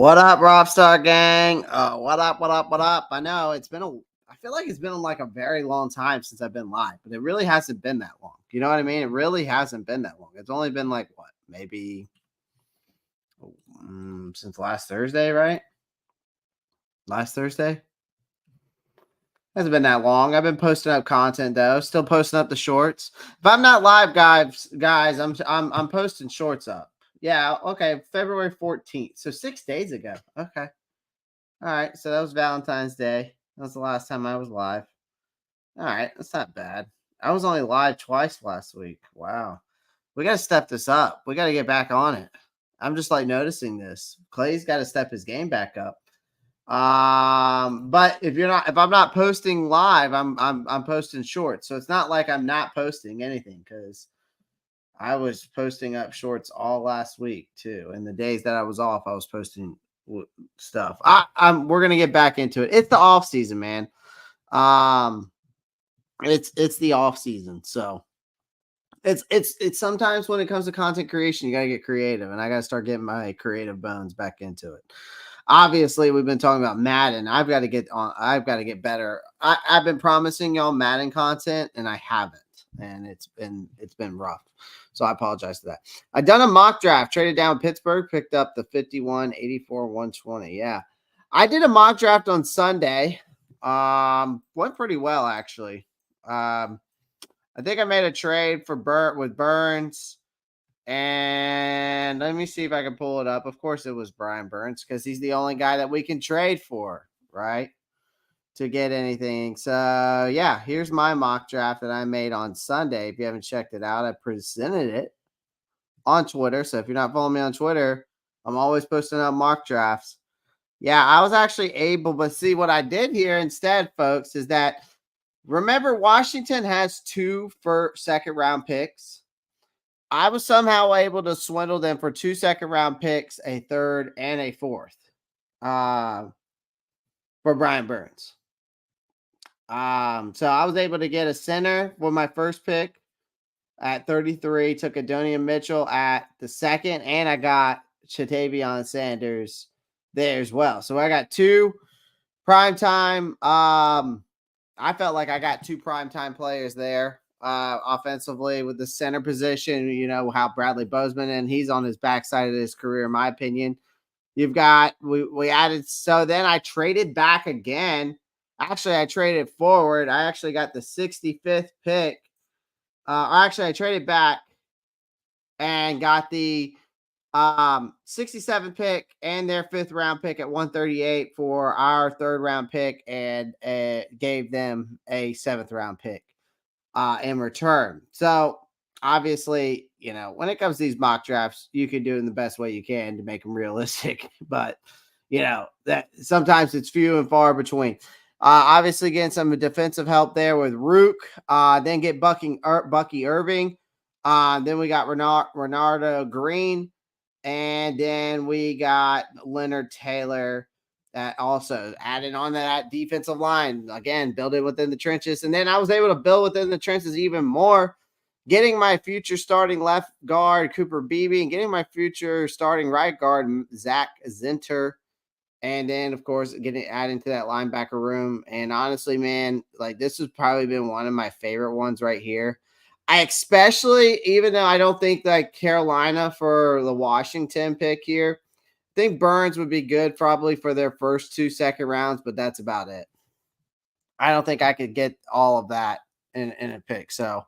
What up, Rockstar Gang? What up? What up? What up? I know I feel like it's been like a very long time since I've been live, but it really hasn't been that long. You know what I mean? It really hasn't been that long. It's only been like what, maybe since last Thursday, right? Last Thursday? Hasn't been that long. I've been posting up content though. Still posting up the shorts. If I'm not live, guys, I'm posting shorts up. Yeah, okay. February 14th. So 6 days ago. Okay. All right, so that was Valentine's Day. That was the last time I was live. All right, that's not bad. I was only live twice last week. Wow. We got to step this up. We got to get back on it. I'm just like noticing this. Clay's got to step his game back up. But if I'm not posting live, I'm posting shorts. So it's not like I'm not posting anything because I was posting up shorts all last week too. And the days that I was off, I was posting stuff. We're gonna get back into it. It's the off season, man. Um, it's the off season, so it's sometimes when it comes to content creation, you gotta get creative, and I gotta start getting my creative bones back into it. Obviously, we've been talking about Madden. I've got to get on. I've got to get better. I've been promising y'all Madden content, and I haven't, and it's been rough. So I apologize for that. I done a mock draft, traded down Pittsburgh, picked up the 51, 84, 120. Yeah. I did a mock draft on Sunday. Went pretty well actually. I think I made a trade for with Burns. And let me see if I can pull it up. Of course, it was Brian Burns because he's the only guy that we can trade for, right? To get anything. So, yeah, here's my mock draft that I made on Sunday. If you haven't checked it out, I presented it on Twitter. So, if you're not following me on Twitter, I'm always posting up mock drafts. Yeah, I was actually able, but see what I did here instead, folks, is that remember Washington has 2 second round picks. I was somehow able to swindle them for 2 second-round picks, a third, and a fourth for Brian Burns. So I was able to get a center for my first pick at 33, took Adonian Mitchell at the second, and I got Chatavion Sanders there as well. So I got 2 primetime. I felt like I got 2 primetime players there. Offensively with the center position, you know how Bradley Bozeman, and he's on his backside of his career, in my opinion. You've got we added, so then I traded back again. Actually, I traded forward. I actually got the 65th pick. Actually, I traded back and got the 67 pick and their 5th round pick at 138 for our 3rd round pick, and gave them a 7th round pick in return. So obviously, you know, when it comes to these mock drafts, you can do it in the best way you can to make them realistic. But you know that sometimes it's few and far between. Obviously, getting some defensive help there with Rook. Then get Bucky Irving. Then we got Renardo Green, and then we got Leonard Taylor. That also added on that defensive line again, build it within the trenches. And then I was able to build within the trenches even more, getting my future starting left guard, Cooper Beebe, and getting my future starting right guard, Zach Zinter. And then, of course, adding to that linebacker room. And honestly, man, like this has probably been one of my favorite ones right here. I especially, even though I don't think like Carolina for the Washington pick here, I think Burns would be good probably for their first 2 second rounds, but that's about it. I don't think I could get all of that in a pick. So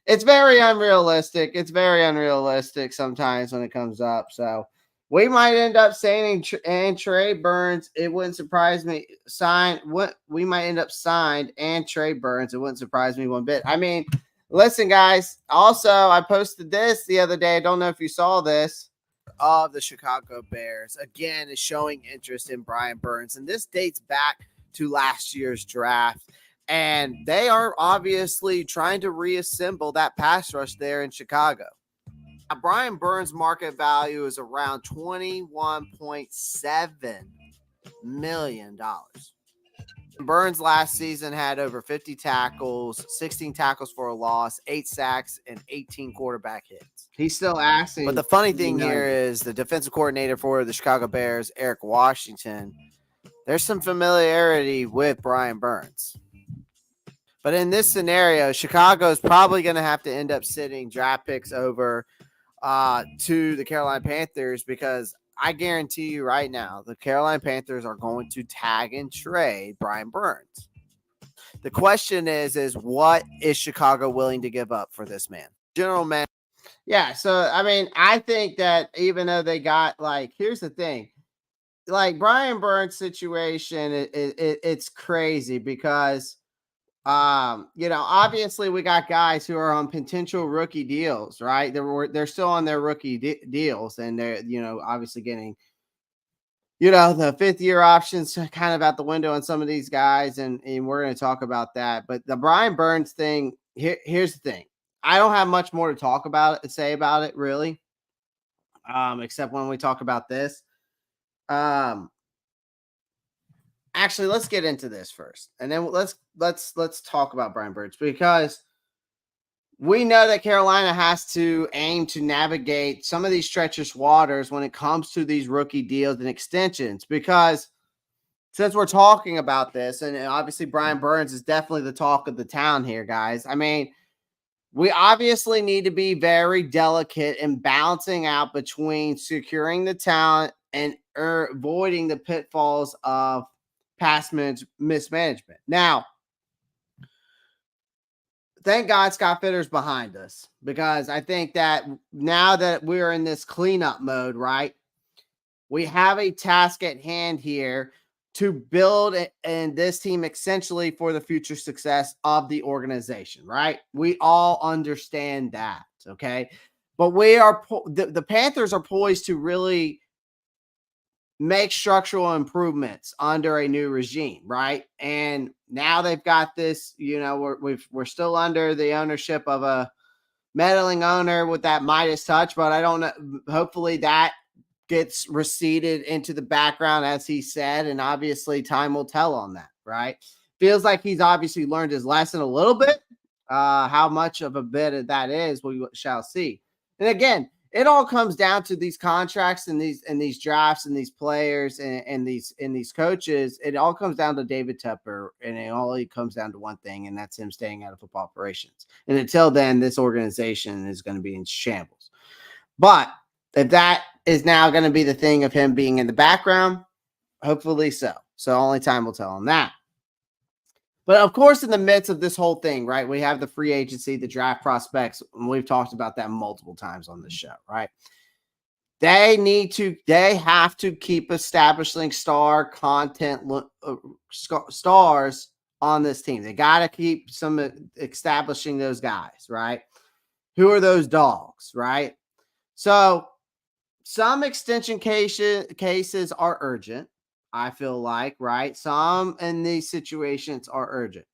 it's very unrealistic. It's very unrealistic sometimes when it comes up. So we might end up signing and Trey Burns. It wouldn't surprise me. We might end up signed and Trey Burns. It wouldn't surprise me one bit. I mean, listen, guys. Also, I posted this the other day. I don't know if you saw this. Of the Chicago Bears again is showing interest in Brian Burns, and this dates back to last year's draft, and they are obviously trying to reassemble that pass rush there in Chicago. Now, Brian Burns' market value is around $21.7 million. Burns last season had over 50 tackles, 16 tackles for a loss, 8 sacks, and 18 quarterback hits. He's still asking. But the funny thing here is the defensive coordinator for the Chicago Bears, Eric Washington, there's some familiarity with Brian Burns. But in this scenario, Chicago is probably going to have to end up sitting draft picks over to the Carolina Panthers, because I guarantee you right now, the Carolina Panthers are going to tag and trade Brian Burns. The question is what is Chicago willing to give up for this man? General man. Yeah, so I mean, I think that even though they got, like, here's the thing, like Brian Burns' situation, it's crazy because obviously we got guys who are on potential rookie deals, right? They're still on their rookie deals, and they're obviously getting the 5th-year options kind of out the window on some of these guys, and we're going to talk about that. But the Brian Burns thing, here's the thing. I don't have much more to say about it, really, except when we talk about this. Actually, let's get into this first, and then let's talk about Brian Burns, because we know that Carolina has to aim to navigate some of these treacherous waters when it comes to these rookie deals and extensions, because since we're talking about this, and obviously Brian Burns is definitely the talk of the town here, guys. I mean, we obviously need to be very delicate in balancing out between securing the talent and avoiding the pitfalls of past mismanagement. Now, thank God Scott Fitter's behind us, because I think that now that we're in this cleanup mode, right, we have a task at hand here to build and this team essentially for the future success of the organization, right? We all understand that, okay? But the Panthers are poised to really make structural improvements under a new regime, right? And now they've got this, we're still under the ownership of a meddling owner with that Midas touch, but I don't know. Hopefully that gets receded into the background, as he said, and obviously time will tell on that, right? Feels like he's obviously learned his lesson a little bit. How much of a bit of that is, we shall see. And again, it all comes down to these contracts and these drafts and these players and these coaches. It all comes down to David Tepper, and it comes down to one thing, and that's him staying out of football operations. And until then, this organization is going to be in shambles. But if that is now going to be the thing of him being in the background, hopefully so. So only time will tell on that. But of course, in the midst of this whole thing, right, we have the free agency, the draft prospects, and we've talked about that multiple times on this show, right? They have to keep establishing stars on this team. They got to keep establishing those guys, right? Who are those dogs, right? So some extension cases are urgent, I feel like, right? Some in these situations are urgent,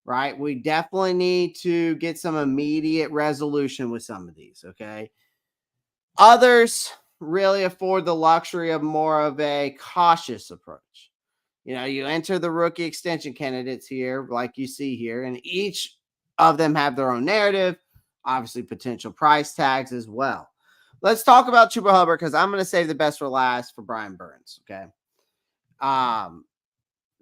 right? We definitely need to get some immediate resolution with some of these, okay? Others really afford the luxury of more of a cautious approach. You enter the rookie extension candidates here, like you see here, and each of them have their own narrative, obviously potential price tags as well. Let's talk about Chuba Hubbard, because I'm going to save the best for last for Brian Burns, okay? Chuba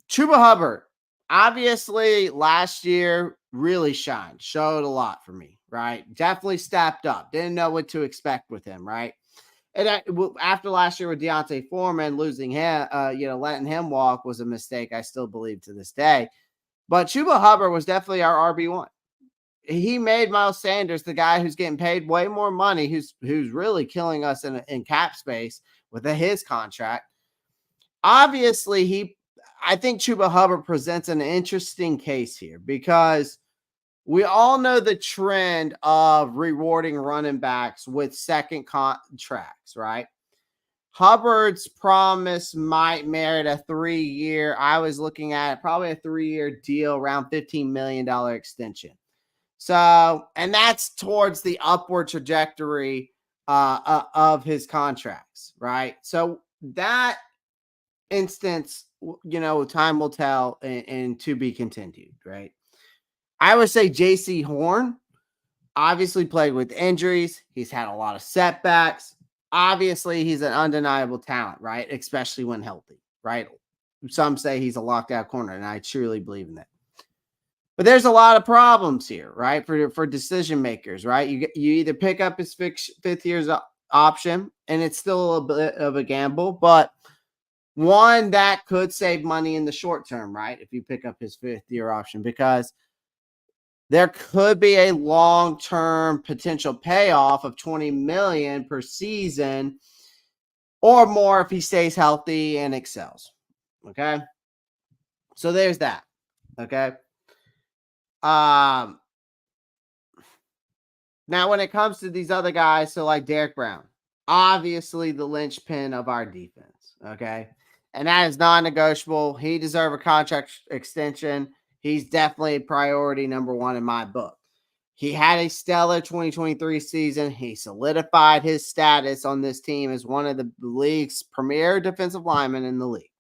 Hubbard, obviously last year really shined, showed a lot for me, right? Definitely stepped up. Didn't know what to expect with him, right? And after last year with Deontay Foreman, losing him, letting him walk was a mistake, I still believe to this day. But Chuba Hubbard was definitely our RB1. He made Miles Sanders, the guy who's getting paid way more money, who's really killing us in cap space with his contract. Obviously, I think Chuba Hubbard presents an interesting case here, because we all know the trend of rewarding running backs with second contracts, right? Hubbard's promise might merit a 3-year. I was looking at probably a 3-year deal, around $15 million extension. So, and that's towards the upward trajectory of his contracts, right? So that instance time will tell and to be continued, right? I would say JC Horn obviously played with injuries. He's had a lot of setbacks. Obviously, he's an undeniable talent, right? Especially when healthy, right? Some say he's a lockdown corner, and I truly believe in that. But there's a lot of problems here, right? For decision makers, right? You either pick up his fifth year's option, and it's still a bit of a gamble, but one that could save money in the short term, right? If you pick up his fifth year option, because there could be a long-term potential payoff of 20 million per season or more if he stays healthy and excels. Okay. So there's that. Okay. Um, Now when it comes to these other guys, so like Derek Brown, obviously the linchpin of our defense. Okay. And that is non-negotiable. He deserves a contract extension. He's definitely priority number one in my book. He had a stellar 2023 season. He solidified his status on this team as one of the league's premier defensive linemen in the league.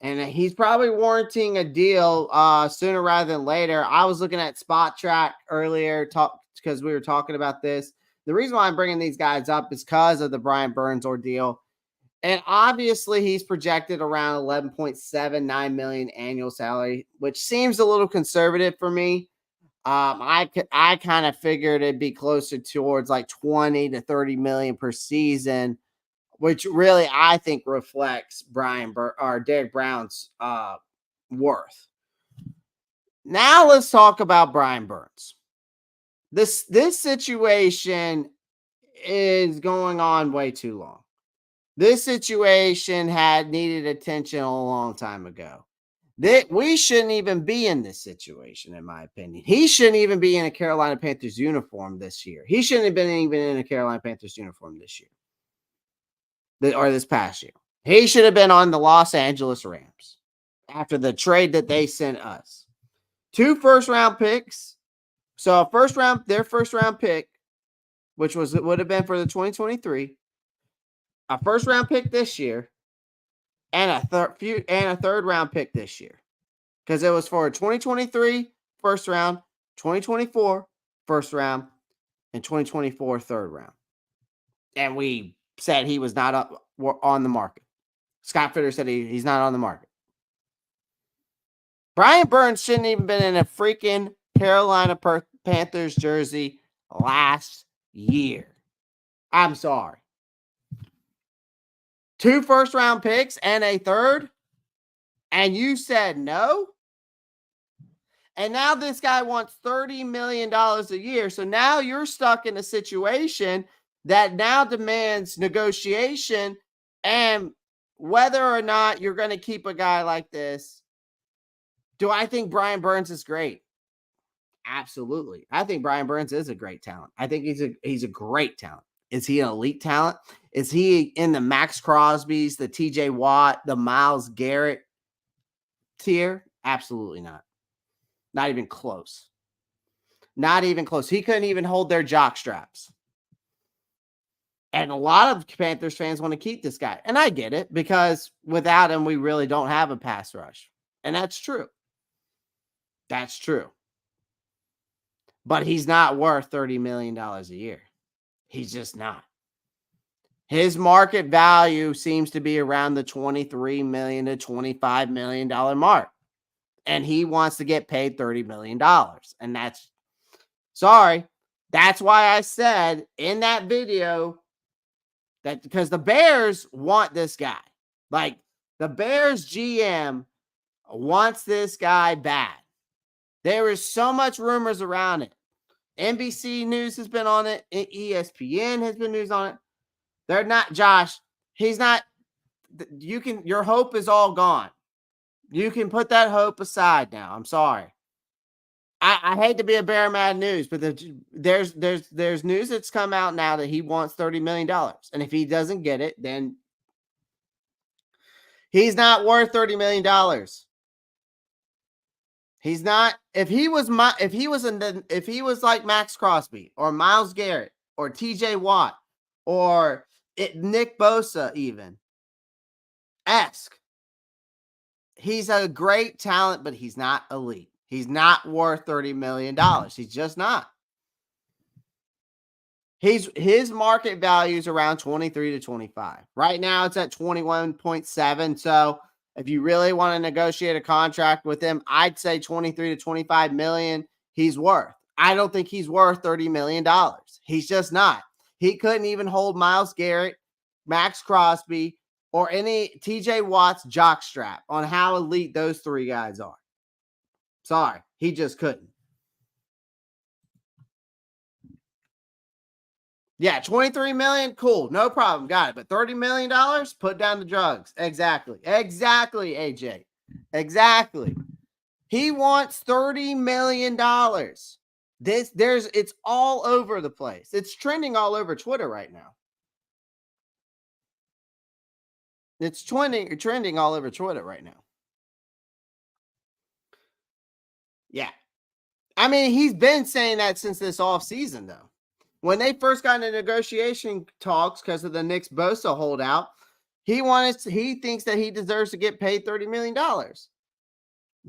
And he's probably warranting a deal sooner rather than later. I was looking at Spot Track earlier because we were talking about this. The reason why I'm bringing these guys up is because of the Brian Burns ordeal. And obviously, he's projected around 11.79 million annual salary, which seems a little conservative for me. I kind of figured it'd be closer towards like 20 to 30 million per season, which really I think reflects Derek Brown's worth. Now let's talk about Brian Burns. This situation is going on way too long. This situation had needed attention a long time ago. We shouldn't even be in this situation, in my opinion. He shouldn't even be in a Carolina Panthers uniform this year. He shouldn't have been even in a Carolina Panthers uniform this year or this past year. He should have been on the Los Angeles Rams after the trade that they sent us. 2 first-round picks. So their first round pick, which would have been for the 2023, a first round pick this year, and a third round pick this year, because it was for a 2023 first round, 2024 first round, and 2024 third round. And we said he was not on the market. Scott Fitter said he's not on the market. Brian Burns shouldn't even been in a freaking Carolina Panthers jersey last year. I'm sorry. 2 first round picks and a third, and you said no? And now this guy wants $30 million a year. So now you're stuck in a situation that now demands negotiation, and whether or not you're going to keep a guy like this. Do I think Brian Burns is great? Absolutely. I think Brian Burns is a great talent. I think he's a great talent. Is he an elite talent? Is he in the Max Crosby's, the TJ Watt, the Myles Garrett tier? Absolutely not. Not even close. Not even close. He couldn't even hold their jock straps. And a lot of Panthers fans want to keep this guy. And I get it, because without him, we really don't have a pass rush. And that's true. That's true. But he's not worth $30 million a year. He's just not. His market value seems to be around the $23 million to $25 million mark. And he wants to get paid $30 million. And that's, sorry, that's why I said in that video that, because the Bears want this guy. Like, the Bears GM wants this guy bad. There is so much rumors around it. NBC News has been on it. ESPN has been news on it. They're not, Josh, he's not, your hope is all gone. You can put that hope aside now. I'm sorry. I hate to be a bear mad news, but there's news that's come out now that he wants $30 million. And if he doesn't get it, then he's not worth $30 million. He's not. If he was like Max Crosby or Myles Garrett or TJ Watt or Nick Bosa even esque, He's a great talent, but he's not elite. He's not worth $30 million. He's just not. His market value is around 23 to 25. Right now it's at 21.7. So if you really want to negotiate a contract with him, I'd say 23 to 25 million he's worth. I don't think he's worth $30 million. He's just not. He couldn't even hold Myles Garrett, Max Crosby, or any TJ Watt's jockstrap on how elite those three guys are. Sorry, he just couldn't. Yeah, 23 million, cool, no problem, got it. But $30 million, put down the drugs. Exactly, AJ, exactly. He wants $30 million. It's all over the place. It's trending all over Twitter right now. It's trending all over Twitter right now. Yeah, I mean, he's been saying that since this offseason, though. When they first got into negotiation talks because of the Nick Bosa holdout, he thinks that he deserves to get paid $30 million.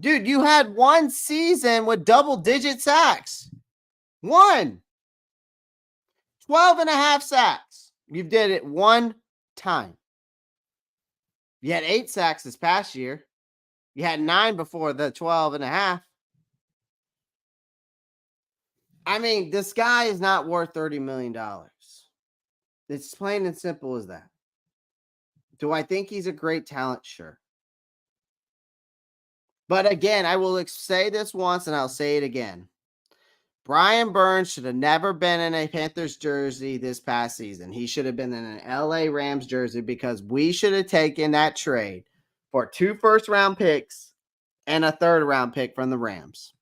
Dude, you had one season with double-digit sacks. 12 and a half sacks. You did it one time. You had 8 sacks this past year. You had 9 before the 12 and a half. I mean, this guy is not worth $30 million. It's plain and simple as that. Do I think he's a great talent? Sure. But again, I will say this once and I'll say it again. Brian Burns should have never been in a Panthers jersey this past season. He should have been in an LA Rams jersey because we should have taken that trade for 2 first-round picks and a third-round pick from the Rams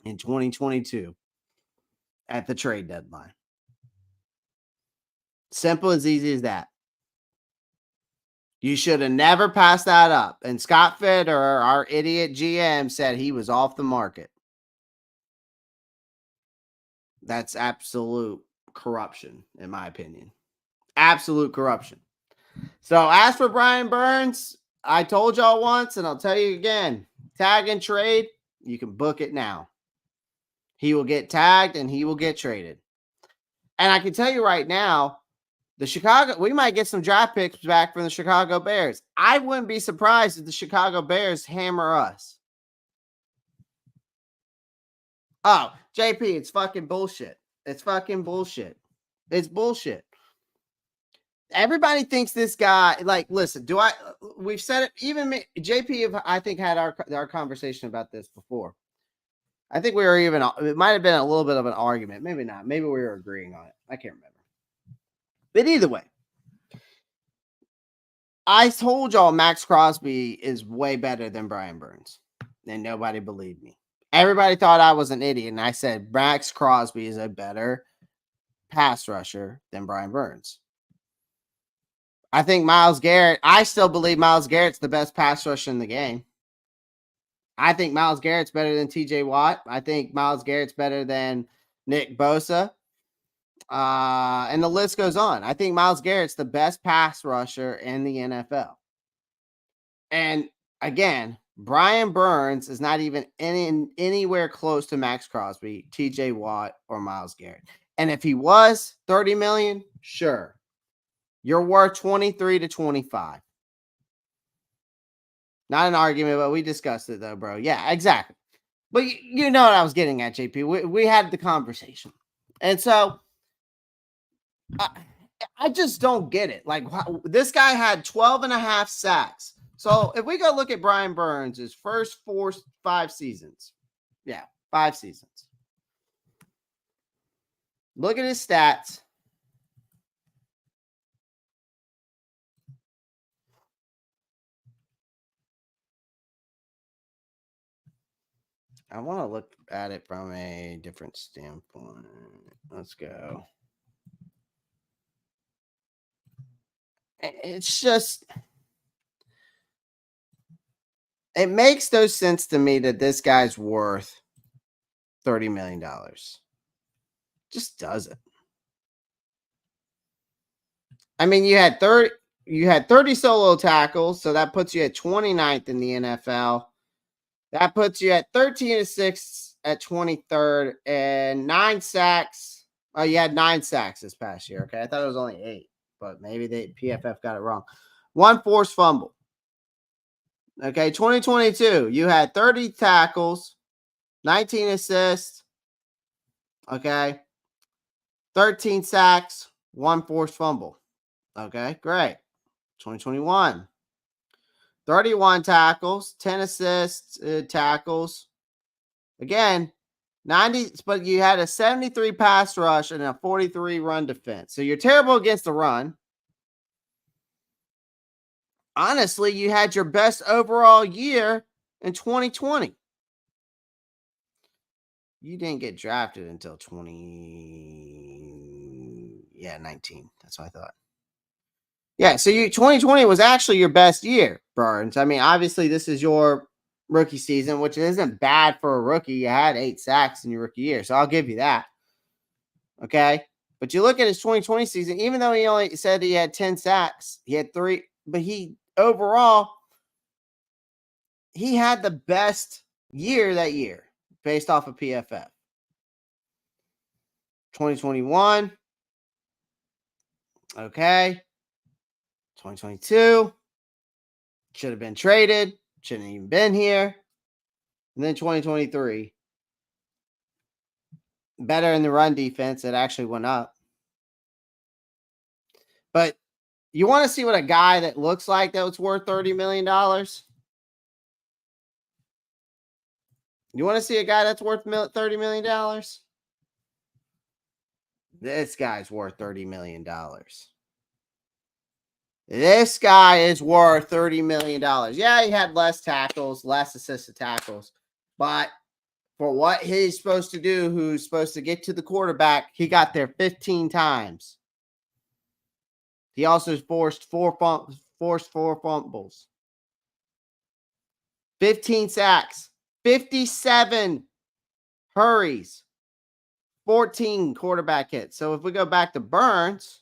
in 2022 at the trade deadline. Simple as easy as that. You should have never passed that up. And Scott Fitterer, our idiot GM, said he was off the market. That's absolute corruption, in my opinion. Absolute corruption. So as for Brian Burns, I told y'all once, and I'll tell you again, tag and trade, you can book it now. He will get tagged and he will get traded. And I can tell you right now, we might get some draft picks back from the Chicago Bears. I wouldn't be surprised if the Chicago Bears hammer us. Oh, JP, it's fucking bullshit. It's fucking bullshit. It's bullshit. Everybody thinks this guy, like, listen, we've said it, even me, JP, I think had our conversation about this before. I think it might have been a little bit of an argument. Maybe not. Maybe we were agreeing on it. I can't remember. But either way, I told y'all Max Crosby is way better than Brian Burns. And nobody believed me. Everybody thought I was an idiot. And I said Max Crosby is a better pass rusher than Brian Burns. I think I still believe Myles Garrett's the best pass rusher in the game. I think Myles Garrett's better than TJ Watt. I think Myles Garrett's better than Nick Bosa. And the list goes on. I think Myles Garrett's the best pass rusher in the NFL. And again, Brian Burns is not even anywhere close to Max Crosby, TJ Watt, or Myles Garrett. And if he was $30 million, sure. You're worth 23 to 25. Not an argument, but we discussed it though, bro. Yeah, exactly. But you know what I was getting at, JP. We had the conversation. And so I just don't get it. Like, this guy had 12 and a half sacks. So if we go look at Brian Burns' his first 5 seasons. Yeah, 5 seasons. Look at his stats. I want to look at it from a different standpoint. Let's go. It's just, it makes no sense to me that this guy's worth $30 million. Just doesn't. I mean, you had you had 30 solo tackles, so that puts you at 29th in the NFL. That puts you at 13 assists at 23rd and 9 sacks. Oh, you had 9 sacks this past year. Okay. I thought it was only 8, but maybe the PFF got it wrong. 1 forced fumble. Okay. 2022, you had 30 tackles, 19 assists. Okay. 13 sacks, 1 forced fumble. Okay. Great. 2021, 31 tackles, 10 assists, tackles. Again, 90, but you had a 73 pass rush and a 43 run defense. So you're terrible against the run. Honestly, you had your best overall year in 2020. You didn't get drafted until 19. That's what I thought. Yeah, so 2020 was actually your best year, Burns. I mean, obviously this is your rookie season, which isn't bad for a rookie. You had 8 sacks in your rookie year, so I'll give you that. Okay. But you look at his 2020 season, even though he only said he had 10 sacks, he had 3, but he overall, he had the best year that year based off of PFF. 2021. Okay. 2022. Should have been traded. Shouldn't have even been here. And then 2023. Better in the run defense. It actually went up. But you want to see what a guy that looks like that was worth $30 million? You want to see a guy that's worth $30 million? This guy's worth $30 million. This guy is worth $30 million. Yeah, he had less tackles, less assisted tackles. But for what he's supposed to do, who's supposed to get to the quarterback, he got there 15 times. He also forced four fumbles. 15 sacks. 57 hurries. 14 quarterback hits. So if we go back to Burns,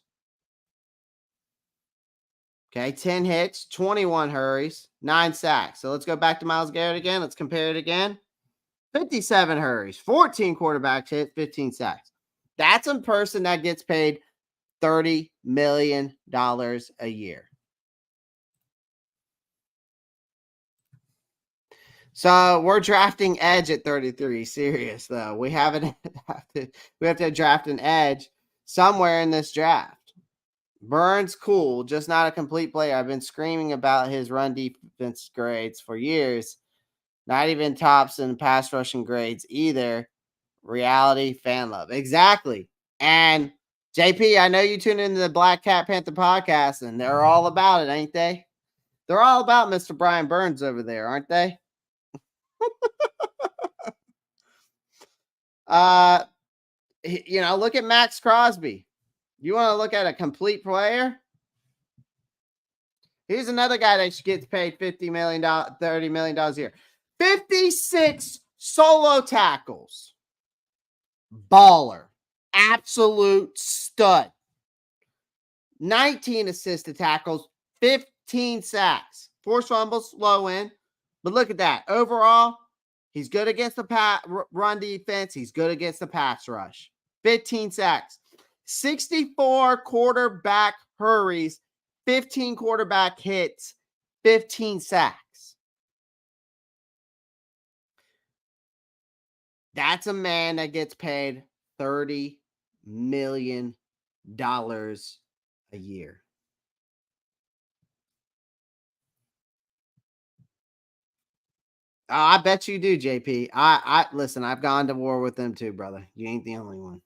okay, 10 hits, 21 hurries, 9 sacks. So let's go back to Myles Garrett again. Let's compare it again. 57 hurries, 14 quarterback hits, 15 sacks. That's a person that gets paid $30 million a year. So we're drafting edge at 33. Serious though. We have to draft an edge somewhere in this draft. Burns, cool, just not a complete player. I've been screaming about his run defense grades for years. Not even tops in pass rushing grades either. Reality, fan love. Exactly. And JP, I know you tune into the Black Cat Panther podcast, and they're all about it, ain't they? They're all about Mr. Brian Burns over there, aren't they? Look at Max Crosby. You want to look at a complete player? Here's another guy that gets paid $50 million, $30 million a year. 56 solo tackles. Baller. Absolute stud. 19 assisted tackles, 15 sacks. Forced fumbles, low end. But look at that. Overall, he's good against the run defense. He's good against the pass rush. 15 sacks. 64 quarterback hurries, 15 quarterback hits, 15 sacks. That's a man that gets paid $30 million a year. I bet you do, JP. I listen, I've gone to war with them too, brother. You ain't the only one.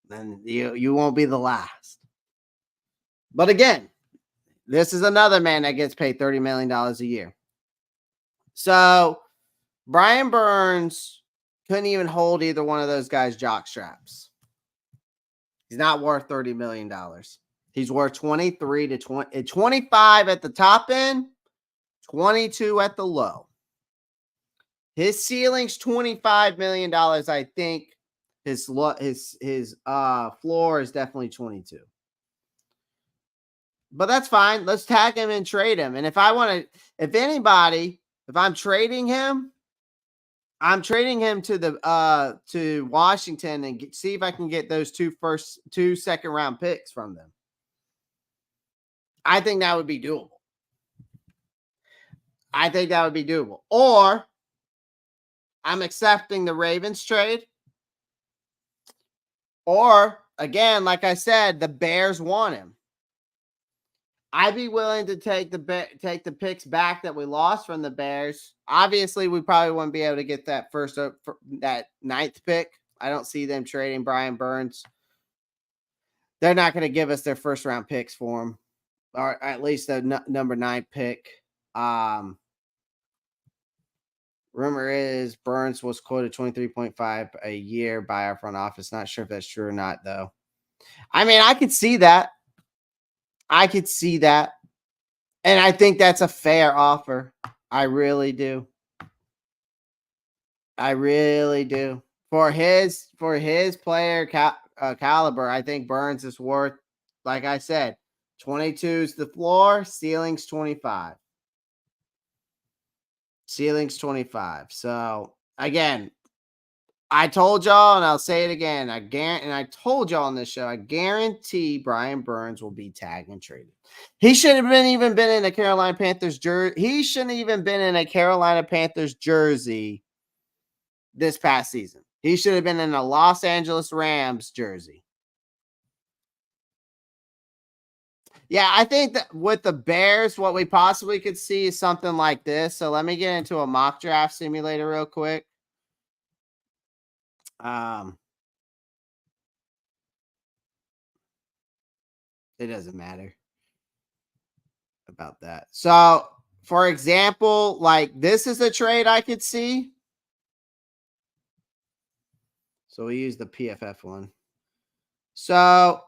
Then you won't be the last. But again, this is another man that gets paid $30 million a year. So Brian Burns couldn't even hold either one of those guys' jock straps. He's not worth $30 million. He's worth 23 to 20, 25 at the top end, 22 at the low. His ceiling's $25 million. I think his floor is definitely 22. But that's fine. Let's tag him and trade him. And if I'm trading him, I'm trading him to Washington and see if I can get those two second round picks from them. I think that would be doable. Or I'm accepting the Ravens trade. Or again, like I said, the Bears want him. I'd be willing to take the picks back that we lost from the Bears. Obviously, we probably wouldn't be able to get that that ninth pick. I don't see them trading Brian Burns. They're not going to give us their first round picks for him, or at least the number 9 pick. Rumor is Burns was quoted 23.5 a year by our front office. Not sure if that's true or not, though. I mean, I could see that. And I think that's a fair offer. I really do. For his player caliber, I think Burns is worth, like I said, 22 is the floor, ceiling's 25. So again, I told y'all, and I'll say it again. I told y'all on this show, I guarantee Brian Burns will be tagged and traded. He shouldn't have even been in a Carolina Panthers jersey. He shouldn't even been in a Carolina Panthers jersey this past season. He should have been in a Los Angeles Rams jersey. Yeah, I think that with the Bears, what we possibly could see is something like this. So let me get into a mock draft simulator real quick. It doesn't matter about that. So, for example, like this is a trade I could see. So we use the PFF one. So,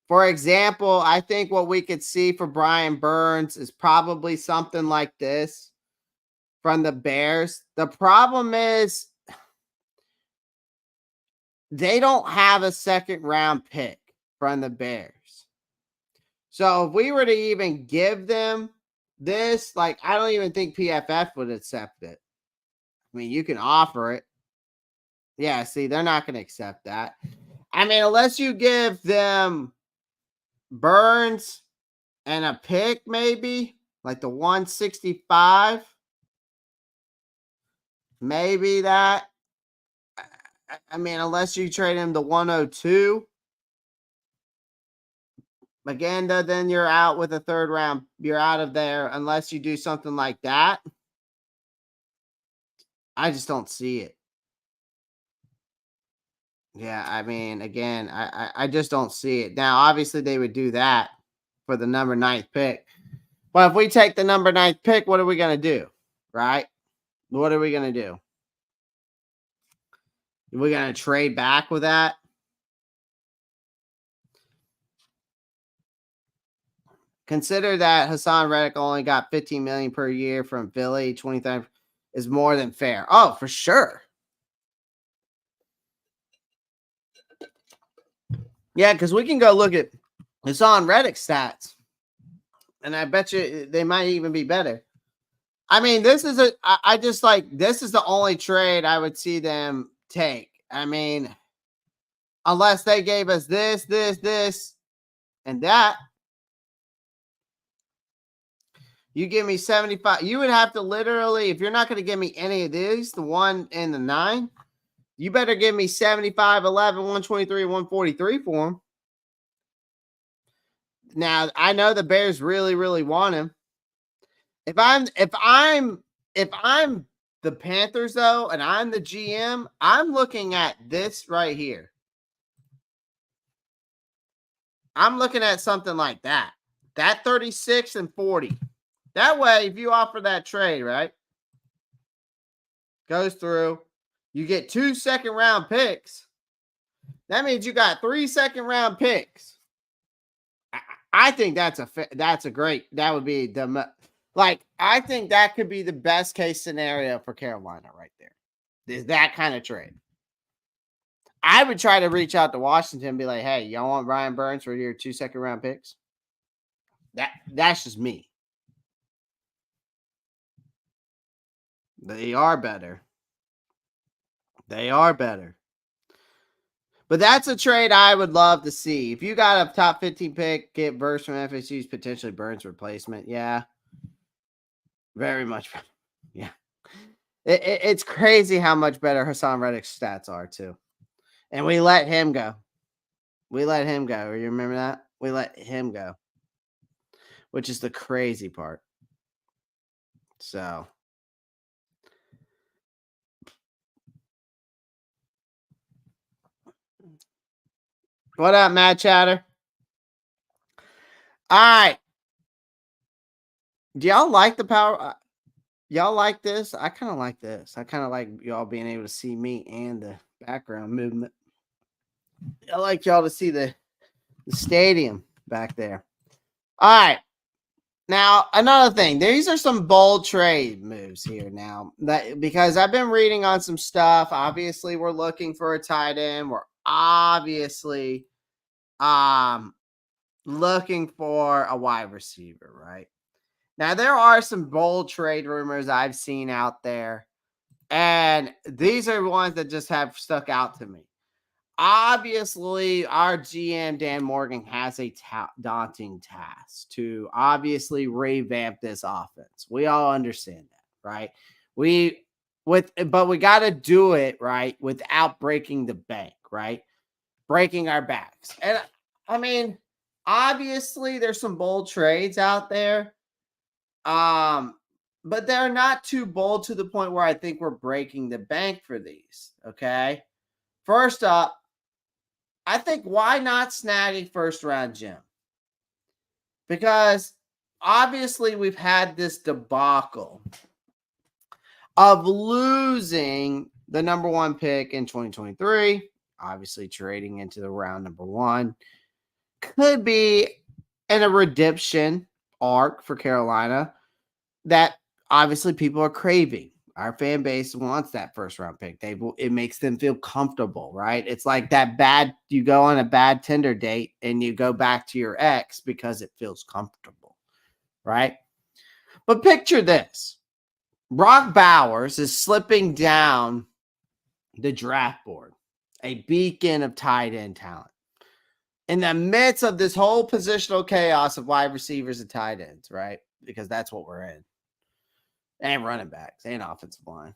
for example, I think what we could see for Brian Burns is probably something like this from the Bears. The problem is they don't have a second round pick from the Bears. So if we were to even give them this, like, I don't even think PFF would accept it. I mean, you can offer it. Yeah, see, they're not going to accept that. I mean, unless you give them Burns and a pick, maybe like the 165, maybe that. I mean, unless you trade him the 102. Again, though, then you're out with a third round. You're out of there unless you do something like that. I just don't see it. Yeah, I mean, again, I just don't see it. Now, obviously, they would do that for the number 9th pick. But if we take the number 9th pick, what are we going to do? Right? What are we going to do? Are we going to trade back with that? Consider that Hassan Reddick only got $15 million per year from Philly. 25 is more than fair. Oh, for sure. Yeah, because we can go look at Hassan Reddick's stats, and I bet you they might even be better. I mean, this is this is the only trade I would see them take. I mean, unless they gave us this, and that. You give me 75. You would have to literally, if you're not going to give me any of these, the 1 and the 9, you better give me 75, 11, 123, 143 for him. Now, I know the Bears really, really want him. If I'm the Panthers, though, and I'm the GM, I'm looking at this right here. I'm looking at something like that. That 36 and 40. That way, if you offer that trade, right, goes through, you get 2 second-round picks. That means you got 3 second-round picks. I think that's a great. That would be I think that could be the best case scenario for Carolina right there. Is that kind of trade. I would try to reach out to Washington and be like, hey, y'all want Brian Burns for your 2 second-round picks? That's just me. They are better. They are better. But that's a trade I would love to see. If you got a top 15 pick, get Burst from FSU's potentially Burns replacement. Yeah. Very much better. Yeah. It's crazy how much better Hassan Reddick's stats are, too. And we let him go. We let him go. You remember that? We let him go, which is the crazy part. So. What up, Matt Chatter? All right. Do y'all like the power? Y'all like this? I kind of like this. I kind of like y'all being able to see me and the background movement. I like y'all to see the stadium back there. All right. Now, another thing. These are some bold trade moves here now. That because I've been reading on some stuff. Obviously, we're looking for a tight end. We're obviously looking for a wide receiver, right? Now, there are some bold trade rumors I've seen out there, and these are ones that just have stuck out to me. Obviously, our GM, Dan Morgan, has a daunting task to obviously revamp this offense. We all understand that, right? But we got to do it, right, without breaking the bank, right? Breaking our backs. And I mean, obviously, there's some bold trades out there. But they're not too bold to the point where I think we're breaking the bank for these. Okay. First up, I think why not snag a first round gem? Because obviously we've had this debacle of losing the number one pick in 2023, obviously trading into the round number one. Could be in a redemption arc for Carolina that obviously people are craving. Our fan base wants that first round pick. It makes them feel comfortable, right? It's like that you go on a bad Tinder date and you go back to your ex because it feels comfortable, right? But picture this. Brock Bowers is slipping down the draft board, a beacon of tight end talent. In the midst of this whole positional chaos of wide receivers and tight ends, right? Because that's what we're in. And running backs and offensive line.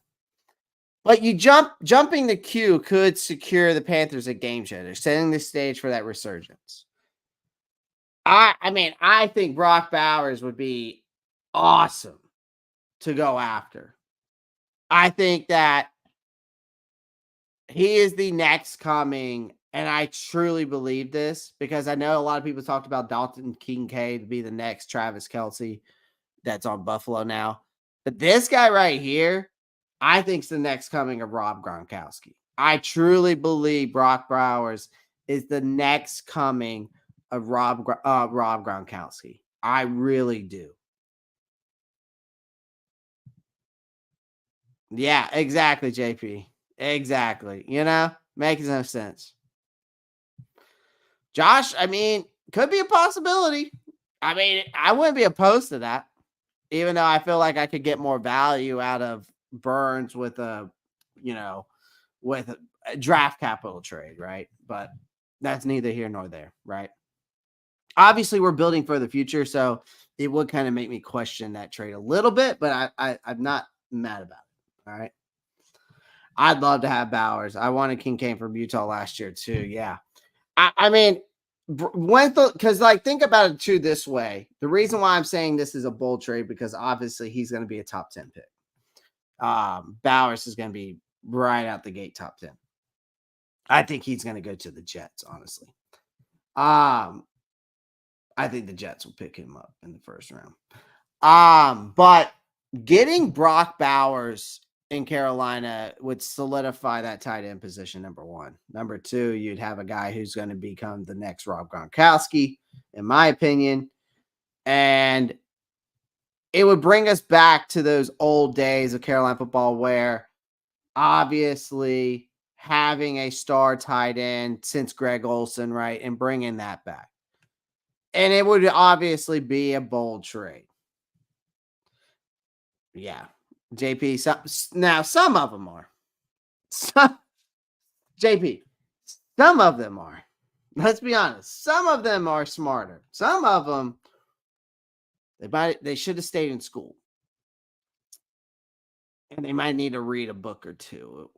But jumping the queue could secure the Panthers a game changer, setting the stage for that resurgence. I think Brock Bowers would be awesome to go after. I think that he is the next coming, and I truly believe this because I know a lot of people talked about Dalton Kincaid to be the next Travis Kelce that's on Buffalo now. But this guy right here, I think is the next coming of Rob Gronkowski. I truly believe Brock Bowers is the next coming of Rob Gronkowski. I really do. Yeah, exactly, JP. Exactly. Makes no sense. Josh, could be a possibility. I wouldn't be opposed to that, even though I feel like I could get more value out of Burns with with a draft capital trade, right? But that's neither here nor there, right? Obviously, we're building for the future, so it would kind of make me question that trade a little bit, but I'm not mad about it. All right. I'd love to have Bowers. I wanted Kincaid from Utah last year too. Yeah. Because think about it too this way. The reason why I'm saying this is a bold trade because obviously he's going to be a top 10 pick. Bowers is going to be right out the gate top 10. I think he's going to go to the Jets, honestly. I think the Jets will pick him up in the first round. But getting Brock Bowers in Carolina would solidify that tight end position, number one. Number two, you'd have a guy who's going to become the next Rob Gronkowski, in my opinion. And it would bring us back to those old days of Carolina football where obviously having a star tight end since Greg Olsen, right, and bringing that back. And it would obviously be a bold trade. Yeah. JP, now some of them are. Some, JP, some of them are. Let's be honest. Some of them are smarter. Some of them, they should have stayed in school. And they might need to read a book or two.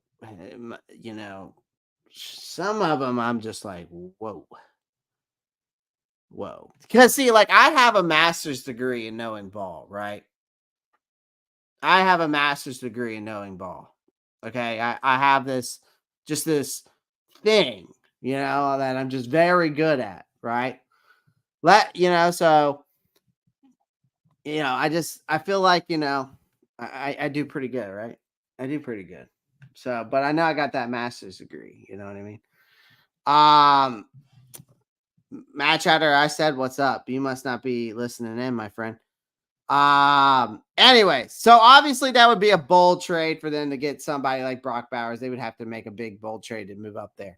You know, some of them I'm just like, whoa. Whoa. Because see, like I have a master's degree in knowing ball, right? I have a master's degree in knowing ball. Okay. I have this thing, that I'm just very good at, right? So I feel like, I do pretty good, right? I do pretty good. So, but I know I got that master's degree, you know what I mean? Matt Chatter, I said, what's up? You must not be listening in, my friend. Anyway, so obviously that would be a bold trade for them to get somebody like Brock Bowers. They would have to make a big bold trade to move up there.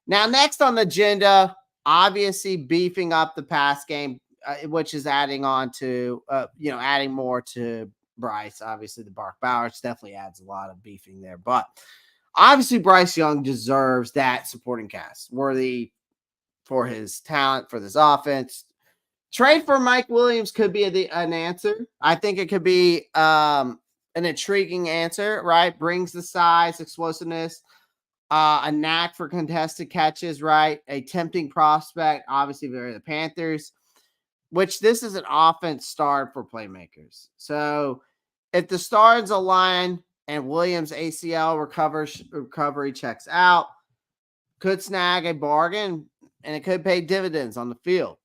Now, next on the agenda, obviously beefing up the pass game, which is adding on to, adding more to Bryce. Obviously, the Brock Bowers definitely adds a lot of beefing there, but obviously Bryce Young deserves that supporting cast worthy for his talent for this offense. Trade for Mike Williams could be an answer. I think it could be an intriguing answer, right? Brings the size, explosiveness, a knack for contested catches, right? A tempting prospect, obviously, for the Panthers, which this is an offense starred for playmakers. So if the stars align and Williams' ACL recovery checks out, could snag a bargain and it could pay dividends on the field.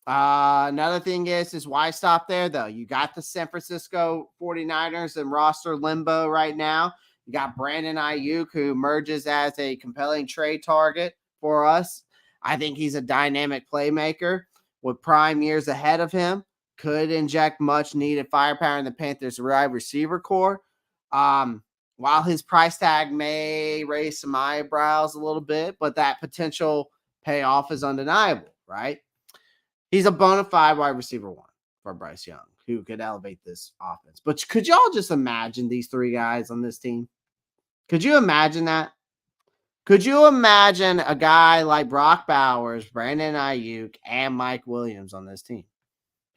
Another thing is why stop there, though? You got the San Francisco 49ers in roster limbo right now. You got Brandon Ayuk, who emerges as a compelling trade target for us. I think he's a dynamic playmaker with prime years ahead of him. Could inject much needed firepower in the Panthers' wide receiver core. While his price tag may raise some eyebrows a little bit, but that potential payoff is undeniable, right? He's a bona fide wide receiver one for Bryce Young, who could elevate this offense. But could y'all just imagine these three guys on this team? Could you imagine that? Could you imagine a guy like Brock Bowers, Brandon Ayuk, and Mike Williams on this team?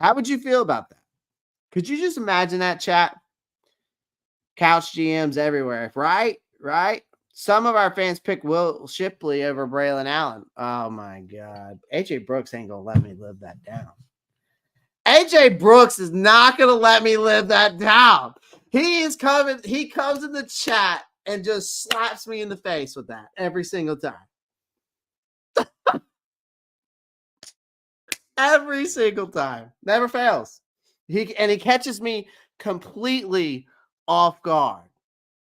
How would you feel about that? Could you just imagine that, chat? Couch GMs everywhere, right? Right? Some of our fans pick Will Shipley over Braylon Allen. Oh, my God. AJ Brooks ain't going to let me live that down. AJ Brooks is not going to let me live that down. He comes in the chat and just slaps me in the face with that every single time. Every single time. Never fails. He catches me completely off guard.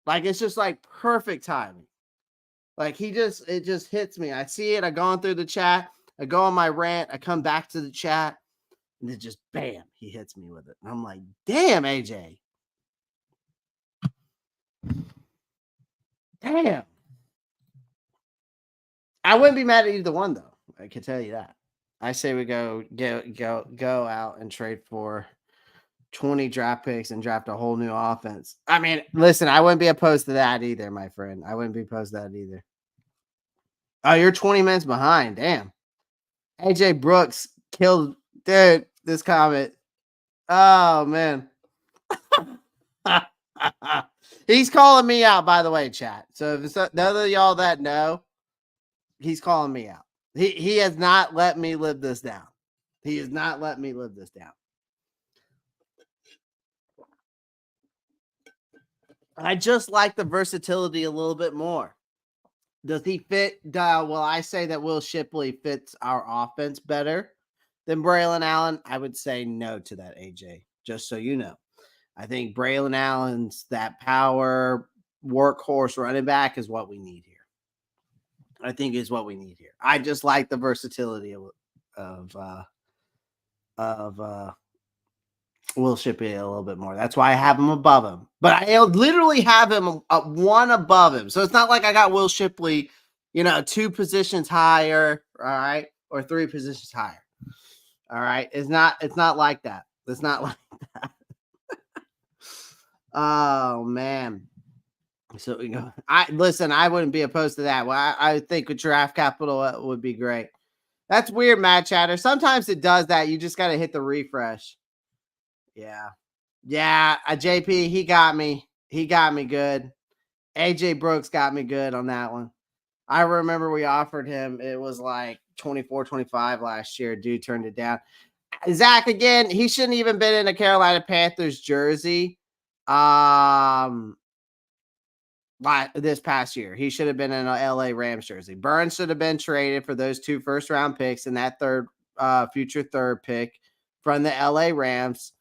Like, it's just like perfect timing. Like, it just hits me. I see it. I go on through the chat. I go on my rant. I come back to the chat. And then just bam, he hits me with it. And I'm like, damn, AJ. Damn. I wouldn't be mad at either one, though. I can tell you that. I say we go out and trade for 20 draft picks and draft a whole new offense. I mean, listen, I wouldn't be opposed to that either, my friend. I wouldn't be opposed to that either. Oh, you're 20 minutes behind. Damn. AJ Brooks killed, dude, this comment. Oh, man. He's calling me out, by the way, chat. So if it's none of y'all that know, he's calling me out. He has not let me live this down. He has not let me live this down. I just like the versatility a little bit more. Does he fit? Well, I say that Will Shipley fits our offense better than Braylon Allen. I would say no to that, AJ, just so you know. I think Braylon Allen's that power workhorse running back is what we need here. I think is what we need here. I just like the versatility of Will Shipley a little bit more. That's why I have him above him. But I literally have him one above him. So it's not like I got Will Shipley, 2 positions higher, all right, or 3 positions higher. All right. It's not like that. It's not like that. Oh man. So we go. I listen, I wouldn't be opposed to that. Well, I think with draft capital would be great. That's weird, Matt Chatter. Sometimes it does that. You just gotta hit the refresh. Yeah. Yeah. JP, he got me. He got me good. AJ Brooks got me good on that one. I remember we offered him, it was like 24, 25 last year. Dude turned it down. Zach, again, he shouldn't even been in a Carolina Panthers jersey. This past year, he should have been in an LA Rams jersey. Burns should have been traded for those 2 first-round picks and that future third pick from the LA Rams,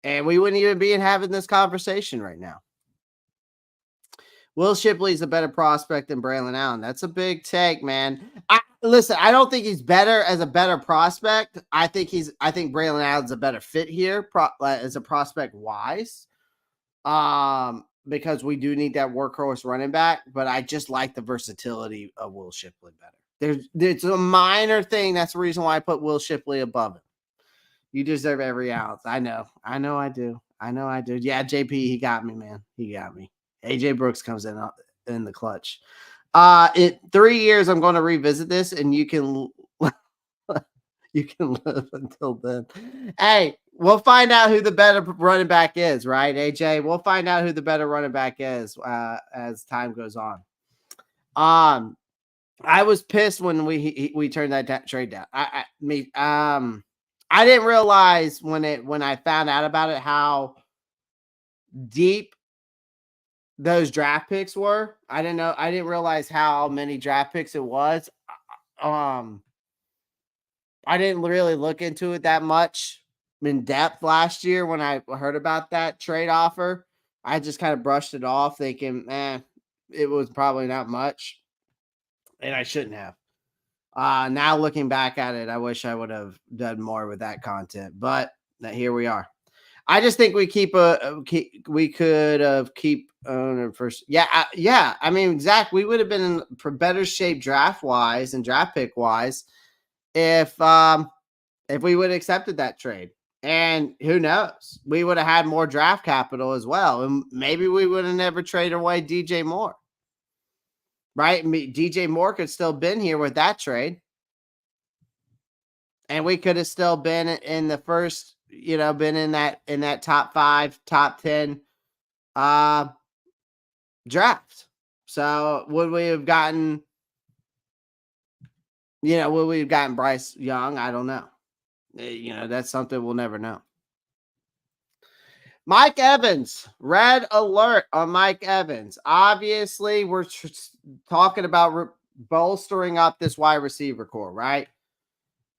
and we wouldn't even be having this conversation right now. Will Shipley's a better prospect than Braylon Allen. That's a big take, man. Listen, I don't think he's better as a better prospect. I think Braylon Allen's a better fit here as a prospect wise. Because we do need that workhorse running back, but I just like the versatility of Will Shipley better. There's a minor thing. That's the reason why I put Will Shipley above him. You deserve every ounce. I know I do. Yeah, JP, he got me, man. He got me. AJ Brooks comes in the clutch. In 3 years, I'm going to revisit this, and you can you can live until then. Hey, we'll find out who the better running back is, right, AJ? We'll find out who the better running back is as time goes on. I was pissed when we turned that trade down. I didn't realize when I found out about it how deep those draft picks were. I didn't realize how many draft picks it was. I didn't really look into it that much in depth last year when I heard about that trade offer. I just kind of brushed it off thinking, it was probably not much. And I shouldn't have. Now looking back at it, I wish I would have done more with that content, but here we are. I just think we could have keep owner first. Yeah. I mean, Zach, we would have been in better shape draft wise and draft pick wise if we would have accepted that trade. And who knows, we would have had more draft capital as well, and maybe we would have never traded away DJ Moore. Right? DJ Moore could still been here with that trade. And we could have still been in the first, been in that top 5, top 10 draft. So would we have gotten Bryce Young? I don't know. That's something we'll never know. Mike Evans, red alert on Mike Evans. Obviously, we're talking about bolstering up this wide receiver core, right?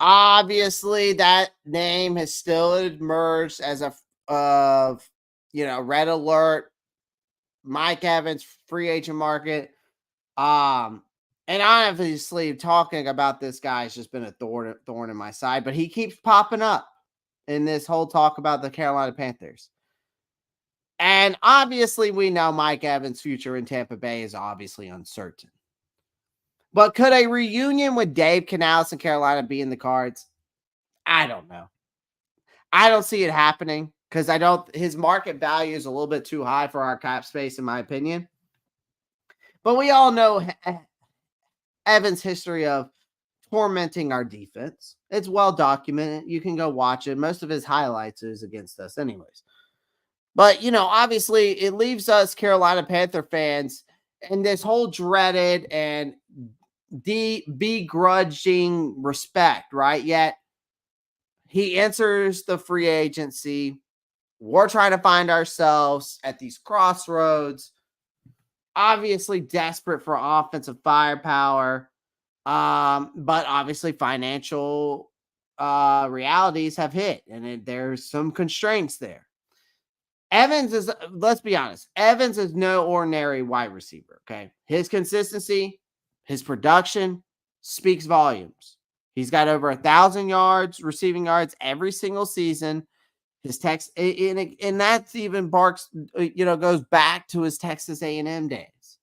Obviously, that name has still emerged as red alert, Mike Evans, free agent market. And obviously, talking about this guy has just been a thorn in my side, but he keeps popping up in this whole talk about the Carolina Panthers. And obviously, we know Mike Evans' future in Tampa Bay is obviously uncertain. But could a reunion with Dave Canales in Carolina be in the cards? I don't know. I don't see it happening because his market value is a little bit too high for our cap space, in my opinion. But we all know Evans' history of tormenting our defense. It's well documented. You can go watch it. Most of his highlights is against us anyways. But, obviously it leaves us Carolina Panther fans in this whole dreaded and begrudging respect, right? Yet he enters the free agency. We're trying to find ourselves at these crossroads, obviously desperate for offensive firepower. But obviously financial realities have hit, and there's some constraints there. Evans is, let's be honest, Evans is no ordinary wide receiver, okay? His consistency, his production speaks volumes. He's got over 1,000 yards, receiving yards every single season. His and that's even goes back to his Texas A&M days.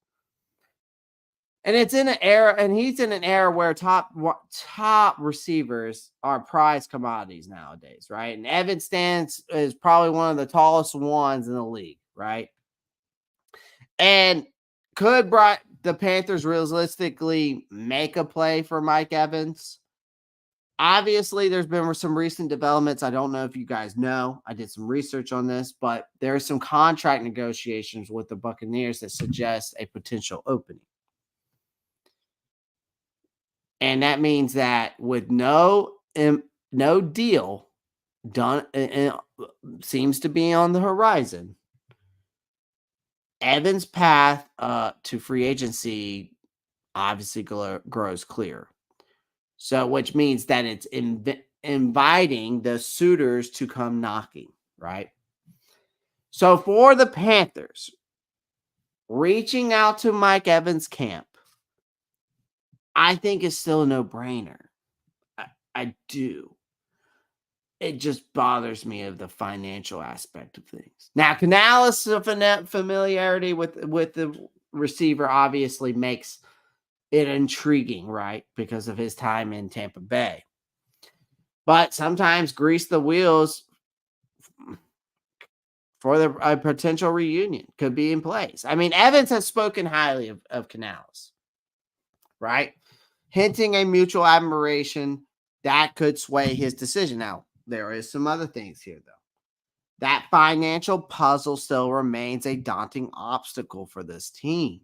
And it's in an era, and he's in an era where top receivers are prized commodities nowadays, right? And Evan stands is probably one of the tallest ones in the league, right? And could the Panthers realistically make a play for Mike Evans? Obviously, there's been some recent developments. I don't know if you guys know. I did some research on this, but there are some contract negotiations with the Buccaneers that suggest a potential opening. And that means that with no deal done, seems to be on the horizon, Evans' path to free agency obviously grows clear. So, which means that it's inviting the suitors to come knocking, right? So, for the Panthers, reaching out to Mike Evans' camp, I think is still a no-brainer. I do. It just bothers me of the financial aspect of things. Now, Canales' familiarity with the receiver obviously makes it intriguing, right? Because of his time in Tampa Bay. But sometimes grease the wheels for a potential reunion could be in place. I mean, Evans has spoken highly of Canales, right? Hinting a mutual admiration that could sway his decision. Now, there is some other things here, though. That financial puzzle still remains a daunting obstacle for this team.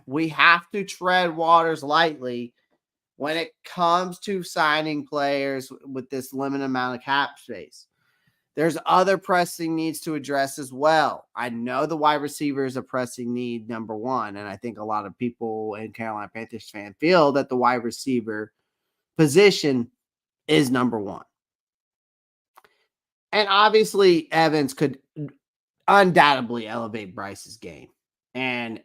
We have to tread waters lightly when it comes to signing players with this limited amount of cap space. There's other pressing needs to address as well. I know the wide receiver is a pressing need, number one, and I think a lot of people in Carolina Panthers fan feel that the wide receiver position is number one. And obviously, Evans could undoubtedly elevate Bryce's game. And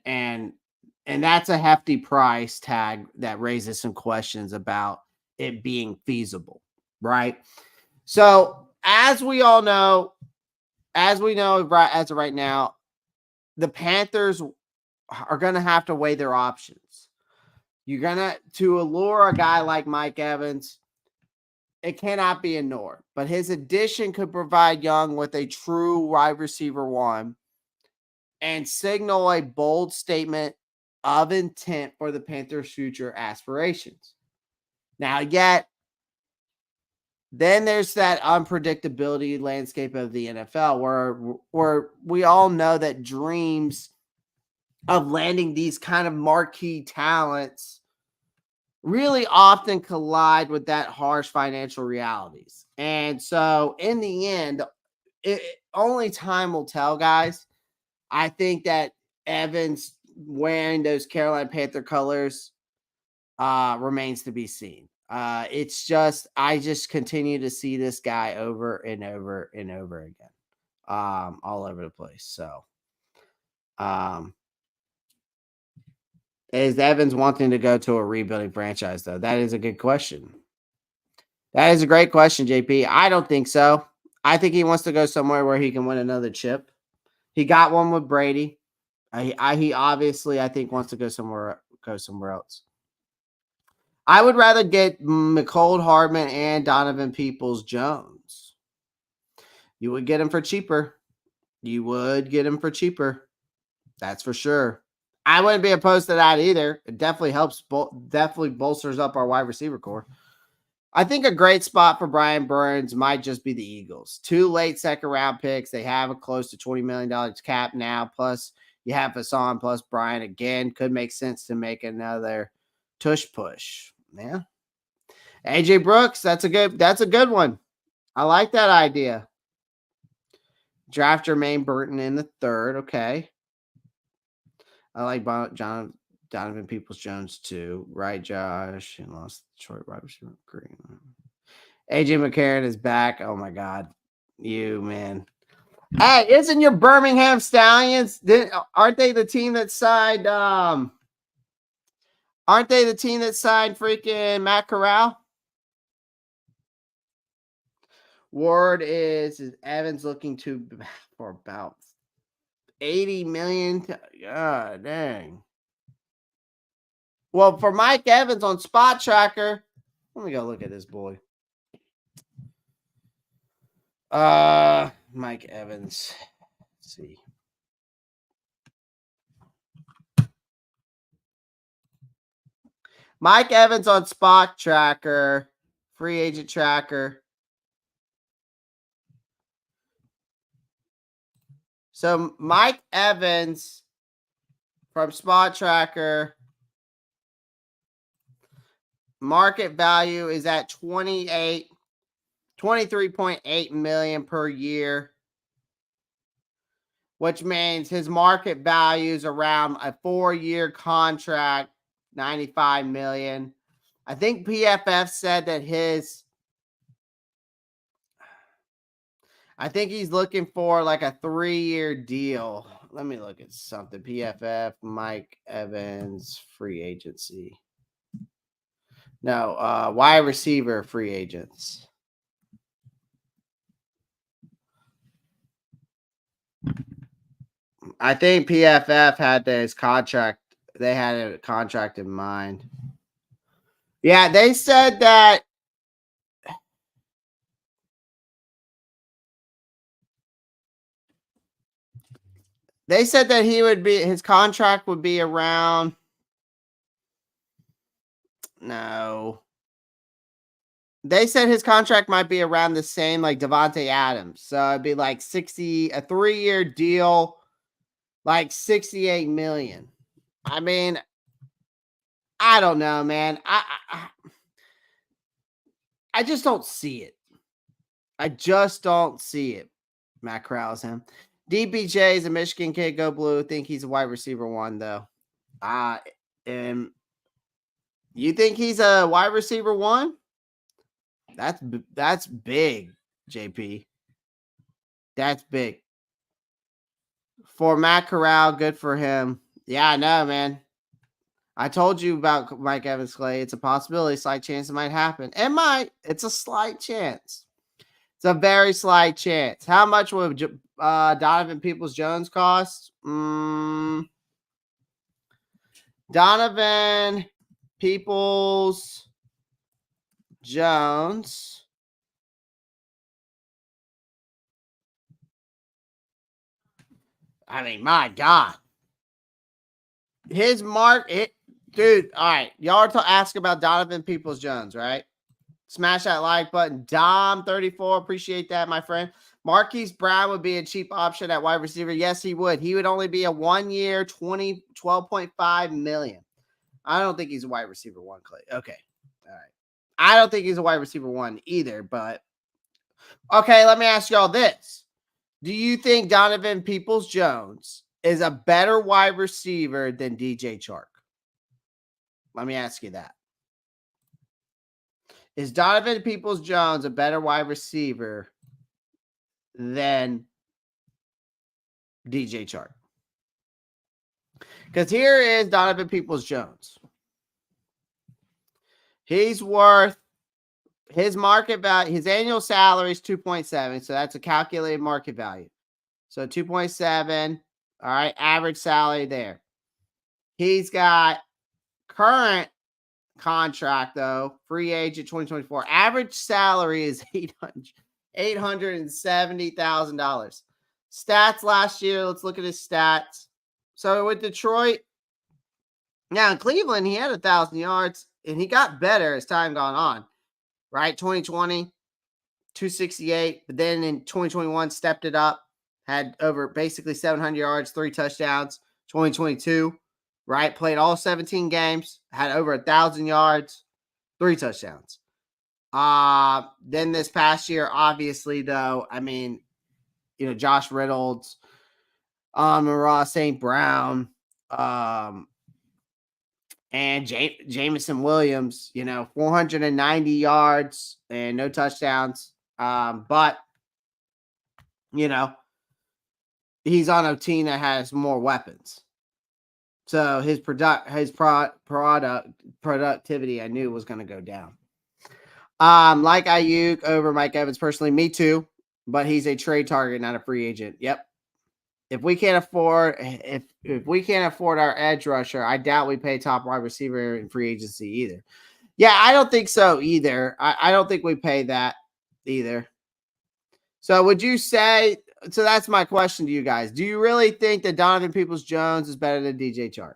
that's a hefty price tag that raises some questions about it being feasible, right? So, as we know as of right now, the Panthers are going to have to weigh their options. You're going to allure a guy like Mike Evans, it cannot be ignored. But his addition could provide Young with a true wide receiver one and signal a bold statement of intent for the Panthers' future aspirations. Now, yet, then there's that unpredictability landscape of the NFL where we all know that dreams of landing these kind of marquee talents really often collide with that harsh financial realities. And so in the end, only time will tell, guys. I think that Evans wearing those Carolina Panther colors remains to be seen. It's just I just continue to see this guy over and over and over again, all over the place. So, is Evans wanting to go to a rebuilding franchise though? That is a good question. That is a great question, JP. I don't think so. I think he wants to go somewhere where he can win another chip. He got one with Brady. He obviously I think wants to go somewhere else. I would rather get McCold Hardman and Donovan Peoples-Jones. You would get him for cheaper. That's for sure. I wouldn't be opposed to that either. It definitely helps. Definitely bolsters up our wide receiver core. I think a great spot for Brian Burns might just be the Eagles. 2 late second round picks. They have a close to $20 million cap now. Plus, you have Hassan plus Brian again. Could make sense to make another tush push. Yeah. AJ Brooks, that's a good one. I like that idea. Draft Jermaine Burton in the 3rd. Okay. I like Donovan Peoples-Jones too. Right, Josh? And lost Detroit wide receiver. Green. AJ McCarron is back. Oh my God. You, man. Hey, isn't your Birmingham Stallions? Aren't they the team that signed freaking Matt Corral? Ward is Evans looking for about $80 million. God dang. Well, for Mike Evans on Spot Tracker, let me go look at this boy. Mike Evans. Let's see. Mike Evans on Spot Tracker, free agent tracker. So Mike Evans from Spot Tracker, market value is at 23.8 million per year, which means his market value is around a 4-year contract, 95 million. I think PFF said that I think he's looking for like a 3-year deal. Let me look at something. PFF, Mike Evans, free agency. No, wide receiver free agents. I think PFF had his contract. They had a contract in mind. Yeah, they said that. They said that his contract would be around. No. They said his contract might be around the same like Devontae Adams. So it'd be like a 3-year deal, like 68 million. I mean, I don't know, man. I just don't see it. I just don't see it. Matt Corral's him. DBJ is a Michigan kid. Go Blue. Think he's a wide receiver 1 though. And you think he's a wide receiver 1? That's big, JP. That's big. For Matt Corral, good for him. Yeah, I know, man. I told you about Mike Evans, Clay. It's a possibility, slight chance it might happen. It might. It's a slight chance. It's a very slight chance. How much would Donovan Peoples-Jones cost? Donovan Peoples-Jones. I mean, my God. His dude, all right. Y'all are asking about Donovan Peoples-Jones, right? Smash that like button. Dom34, appreciate that, my friend. Marquise Brown would be a cheap option at wide receiver. Yes, he would. He would only be a 1-year, 12.5 million. I don't think he's a wide receiver 1, Clay. Okay. All right. I don't think he's a wide receiver 1 either, but okay, let me ask y'all this. Do you think Donovan Peoples-Jones is a better wide receiver than DJ Chark? Let me ask you that. Is Donovan Peoples-Jones a better wide receiver than DJ Chark? Because here is Donovan Peoples-Jones. He's worth his market value, his annual salary is 2.7. So that's a calculated market value. So 2.7. All right. Average salary there. He's got current contract, though, free agent 2024. Average salary is $870,000. Stats last year. Let's look at his stats. So with Detroit, now in Cleveland, he had 1,000 yards, and he got better as time gone on. Right, 2020, 268, but then in 2021 stepped it up, had over basically 700 yards, 3 touchdowns. 2022, right, played all 17 games, had over 1,000 yards, 3 touchdowns. Then this past year, obviously, though, I mean, Josh Reynolds, Ross St. Brown, and Jameson Williams, 490 yards and no touchdowns. But, he's on a team that has more weapons. So his productivity, I knew was going to go down. Like Ayuk over Mike Evans personally, me too. But he's a trade target, not a free agent. Yep. if we can't afford if we can't afford our edge rusher, I doubt we pay top wide receiver in free agency either. Yeah, I don't think so either. I don't think we pay that either. So would you say so that's my question to you guys. Do you really think that Donovan Peoples Jones is better than DJ Chark?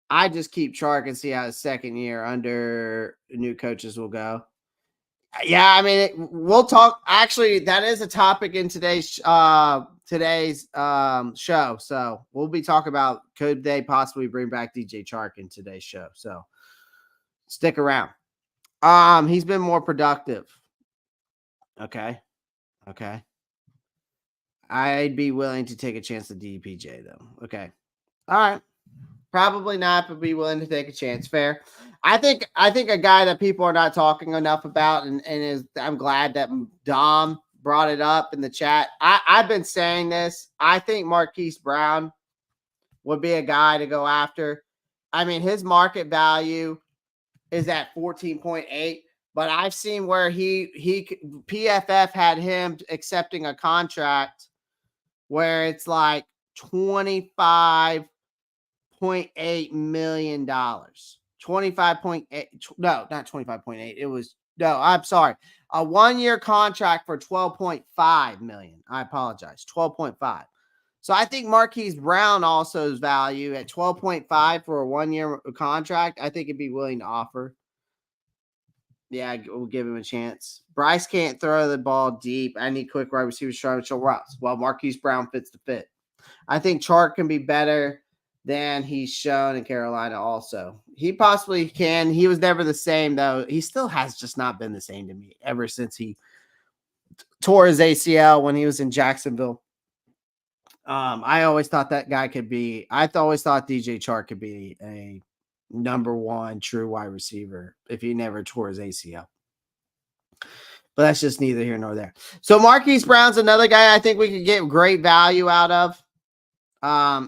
I just keep Chark and see how his second year under new coaches will go. Yeah, I mean, we'll talk. Actually, that is a topic in today's show. So we'll be talking about could they possibly bring back DJ Chark in today's show. So stick around. He's been more productive. Okay, okay. I'd be willing to take a chance at DPJ though. Okay, all right. Probably not, but be willing to take a chance. Fair. I think a guy that people are not talking enough about, and is I'm glad that Dom brought it up in the chat. I've been saying this. I think Marquise Brown would be a guy to go after. I mean, his market value is at 14.8, but I've seen where he PFF had him accepting a contract where it's like 25.8 million. 25.8. No, not 25.8. It was no, I'm sorry. A 1-year contract for 12.5 million. I apologize. 12.5. So I think Marquise Brown also's value at 12.5 for a 1-year contract. I think it'd be willing to offer. Yeah, we'll give him a chance. Bryce can't throw the ball deep. I need quick wide receivers trying to show routes. Well, Marquise Brown fits the fit. I think Chark can be better than he's shown in Carolina also. He possibly can. He was never the same, though. He still has just not been the same to me ever since he tore his ACL when he was in Jacksonville. I always thought that guy could be – I always thought DJ Chark could be a number one true wide receiver if he never tore his ACL. But that's just neither here nor there. So Marquise Brown's another guy I think we could get great value out of.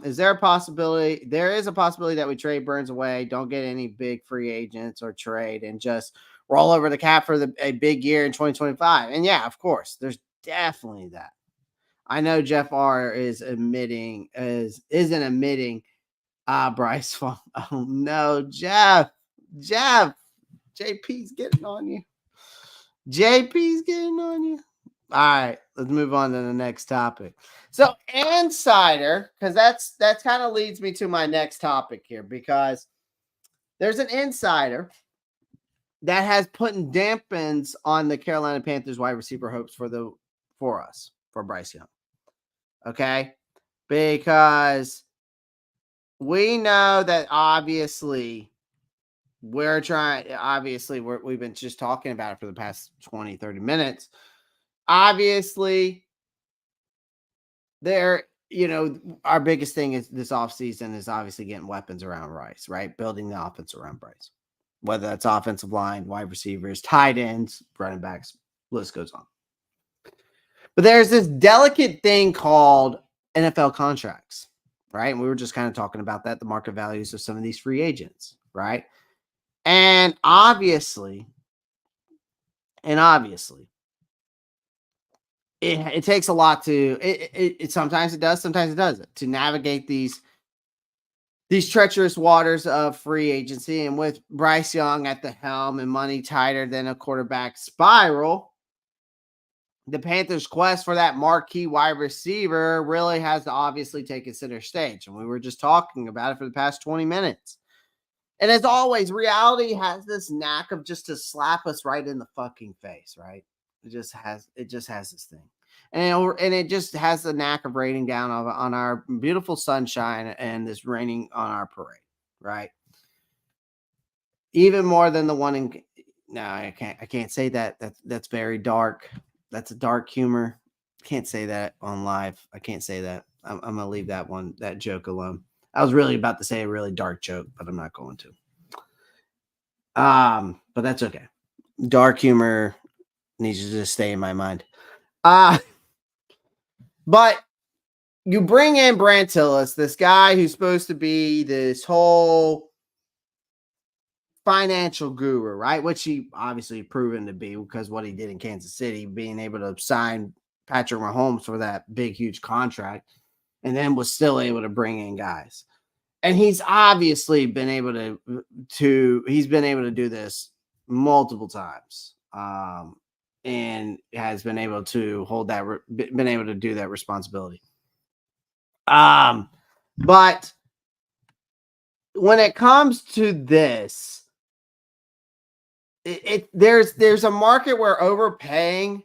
Is there a possibility? There is a possibility that we trade Burns away, don't get any big free agents or trade, and just roll over the cap for a big year in 2025. And yeah, of course, there's definitely that. I know Jeff R isn't admitting Bryce Funk. Oh no, Jeff, JP's getting on you. JP's getting on you. All right, let's move on to the next topic. So insider, because that's kind of leads me to my next topic here, because there's an insider that has put dampens on the Carolina Panthers wide receiver hopes for Bryce Young. Okay, because we know that obviously we've been just talking about it for the past 20, 30 minutes. Obviously, our biggest thing is this offseason is obviously getting weapons around Bryce, right? Building the offense around Bryce, whether that's offensive line, wide receivers, tight ends, running backs, list goes on. But there's this delicate thing called NFL contracts, right? And we were just kind of talking about that, the market values of some of these free agents, right? And obviously, it takes a lot to it sometimes it does, sometimes it doesn't, to navigate these treacherous waters of free agency. And with Bryce Young at the helm and money tighter than a quarterback spiral, the Panthers' quest for that marquee wide receiver really has to obviously take a center stage. And we were just talking about it for the past 20 minutes. And as always, reality has this knack of just to slap us right in the fucking face, right? It just has this thing. And it just has the knack of raining down on our beautiful sunshine and this raining on our parade, right? Even more than the one in no, I can't say that. That's very dark. That's a dark humor. Can't say that on live. I can't say that. I'm gonna leave that joke alone. I was really about to say a really dark joke, but I'm not going to. But that's okay. Dark humor needs to just stay in my mind. But you bring in Brant Tillis, this guy who's supposed to be this whole financial guru, right? Which he obviously proven to be because what he did in Kansas City, being able to sign Patrick Mahomes for that big, huge contract, and then was still able to bring in guys. And he's obviously been able to do this multiple times, and has been able to been able to do that responsibility. But when it comes to this, there's a market where overpaying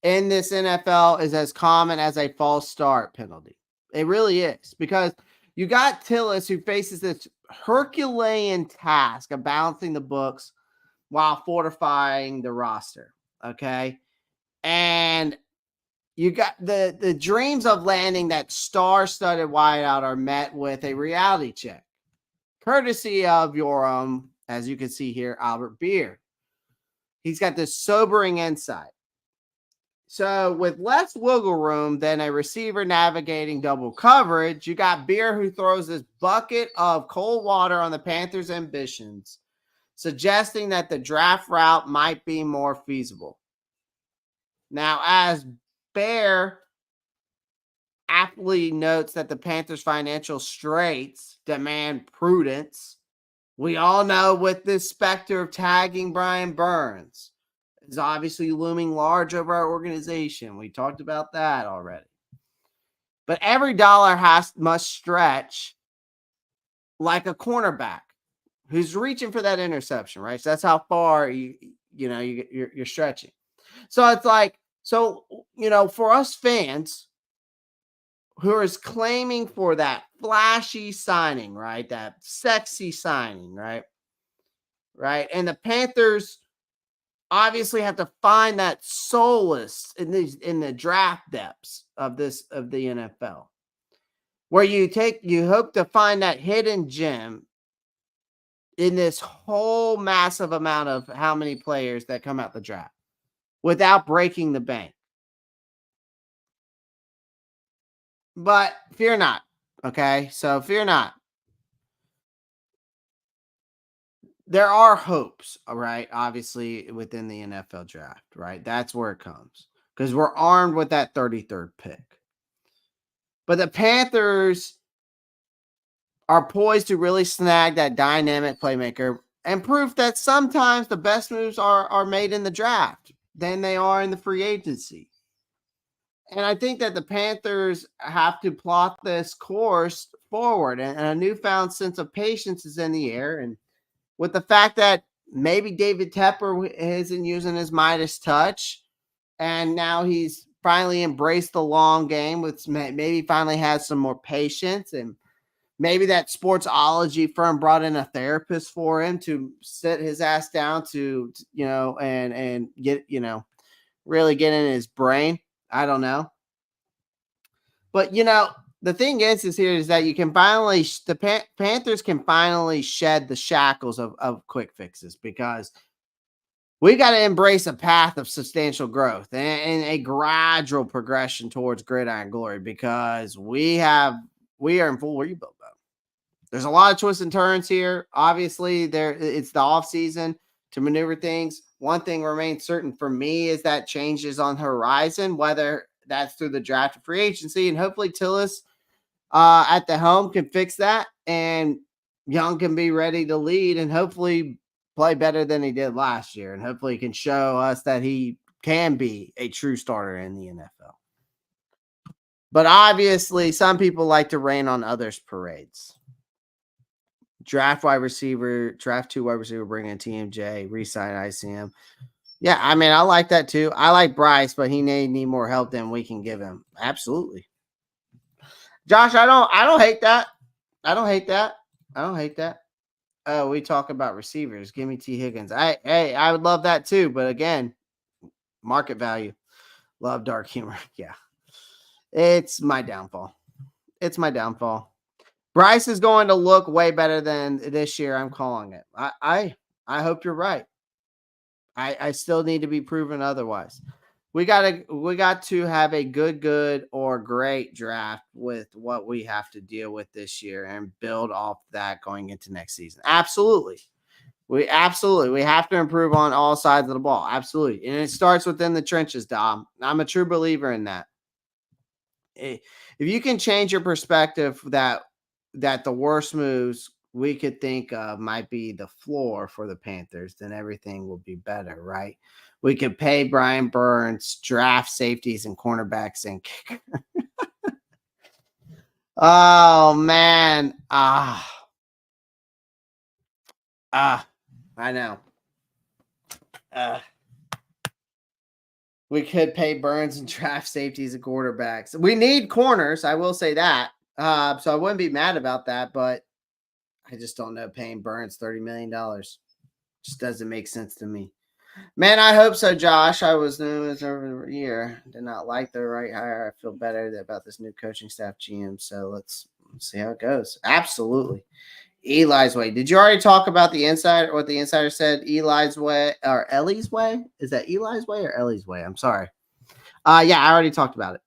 in this NFL is as common as a false start penalty. It really is, because you got Tillis, who faces this Herculean task of balancing the books while fortifying the roster. Okay. And you got the dreams of landing that star-studded wideout are met with a reality check, courtesy of your as you can see here, Albert Beer. He's got this sobering insight. So with less wiggle room than a receiver navigating double coverage, you got Beer, who throws this bucket of cold water on the Panthers' ambitions, suggesting that the draft route might be more feasible. Now, as Bear aptly notes that the Panthers' financial straits demand prudence, we all know with this specter of tagging Brian Burns is obviously looming large over our organization. We talked about that already. But every dollar must stretch like a cornerback who's reaching for that interception, right? So that's how far you're stretching. So it's like, for us fans who is claiming for that flashy signing, right? That sexy signing, right? Right. And the Panthers obviously have to find that solace in the draft depths of the NFL, where you hope to find that hidden gem in this whole massive amount of how many players that come out the draft without breaking the bank. But fear not. Okay. So fear not. There are hopes, all right, obviously within the NFL draft, right? That's where it comes, because we're armed with that 33rd pick. But the Panthers are poised to really snag that dynamic playmaker, and proof that sometimes the best moves are made in the draft than they are in the free agency. And I think that the Panthers have to plot this course forward, and a newfound sense of patience is in the air. And with the fact that maybe David Tepper isn't using his Midas touch, and now he's finally embraced the long game, with maybe finally has some more patience, and maybe that sportsology firm brought in a therapist for him to sit his ass down to and get really get in his brain. I don't know. But the thing is here is that you can finally Panthers can finally shed the shackles of quick fixes, because we got to embrace a path of substantial growth and a gradual progression towards gridiron glory, because we are in full rebuild mode. There's a lot of twists and turns here. Obviously, it's the off season to maneuver things. One thing remains certain for me is that change is on the horizon, whether that's through the draft or free agency, and hopefully Tillis at the helm can fix that, and Young can be ready to lead, and hopefully play better than he did last year, and hopefully he can show us that he can be a true starter in the NFL. But obviously, some people like to rain on others' parades. Draft 2 wide receiver, bring in TMJ, re-sign ICM. Yeah, I mean, I like that too. I like Bryce, but he may need more help than we can give him. Absolutely. Josh, I don't hate that. I don't hate that. Oh, we talk about receivers. Give me T. Higgins. I would love that too, but again, market value. Love dark humor. Yeah. It's my downfall. Bryce is going to look way better than this year. I'm calling it. I hope you're right. I still need to be proven otherwise. We got to have a good or great draft with what we have to deal with this year and build off that going into next season. Absolutely. We have to improve on all sides of the ball. Absolutely. And it starts within the trenches, Dom. I'm a true believer in that. If you can change your perspective that the worst moves we could think of might be the floor for the Panthers, then everything will be better, right? We could pay Brian Burns, draft safeties and cornerbacks and kicker. Oh man. I know. We could pay Burns and draft safeties and quarterbacks. We need corners. I will say that. So I wouldn't be mad about that, but I just don't know paying Burns $30 million. Just doesn't make sense to me. Man, I hope so, Josh. I was new as over a year. Did not like the right hire. I feel better about this new coaching staff GM. So let's see how it goes. Absolutely. Eli's way. Did you already talk about the insider? What the insider said? Eli's way or Ellie's way? Is that Eli's way or Ellie's way? I'm sorry. Yeah, I already talked about it.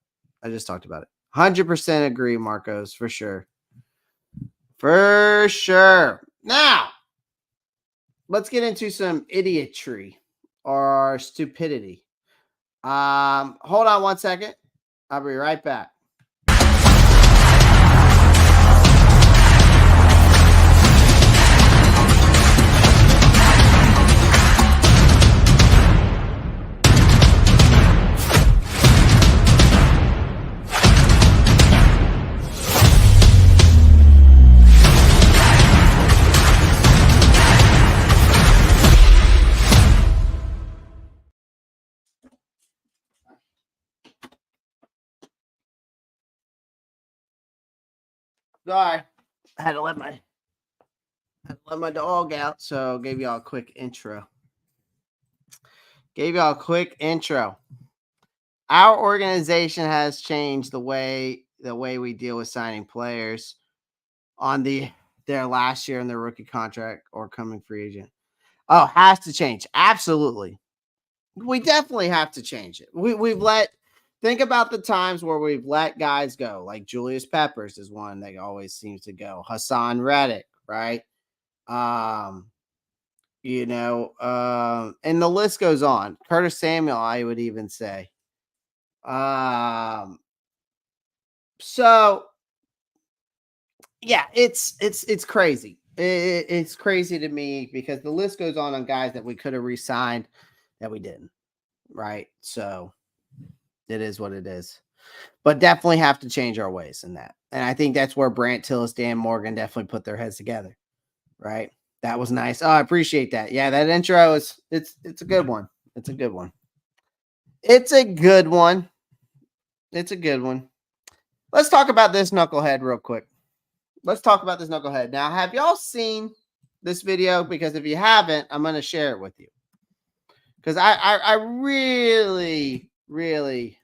I just talked about it. 100% agree, Marcos, for sure. For sure. Now, let's get into some idiotry or stupidity. Hold on 1 second. I'll be right back. Sorry, I had to let my dog out, so gave y'all a quick intro. Our organization has changed the way we deal with signing players on their last year in their rookie contract or coming free agent. Oh, has to change. Absolutely. We definitely have to change it. Think about the times where we've let guys go, like Julius Peppers is one that always seems to go. Hassan Reddick, right? And the list goes on. Curtis Samuel, I would even say. So yeah, it's crazy. It's crazy to me because the list goes on guys that we could have re-signed that we didn't, right? So it is what it is. But definitely have to change our ways in that. And I think that's where Brant Tillis, Dan Morgan definitely put their heads together, right? That was nice. Oh, I appreciate that. Yeah, that intro it's a good one. It's a good one. Let's talk about this knucklehead real quick. Now, have y'all seen this video? Because if you haven't, I'm going to share it with you. Because I really, really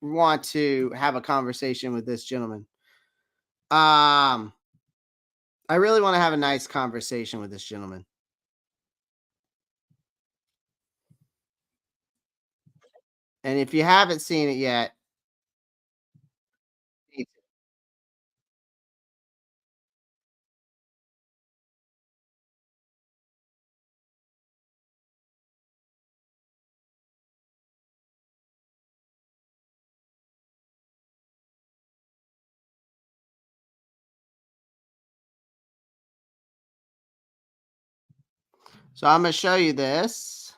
want to have a conversation with this gentleman. I really want to have a nice conversation with this gentleman. And if you haven't seen it yet, so I'm going to show you this.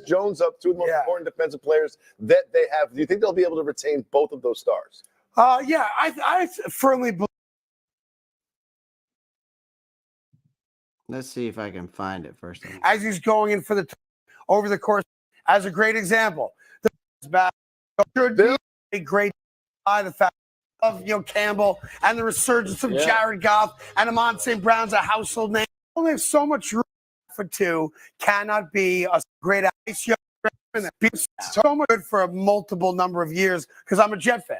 Jones up, two of the most important defensive players that they have. Do you think they'll be able to retain both of those stars? Yeah, I firmly believe. Let's see if I can find it first. As he's going in for over the course, as a great example, the should be a great by the fact of Campbell and the resurgence of Jared Goff and Amon St. Brown's a household name. Only have so much room for two. Cannot be a great ice young so much good for a multiple number of years because I'm a Jet fan.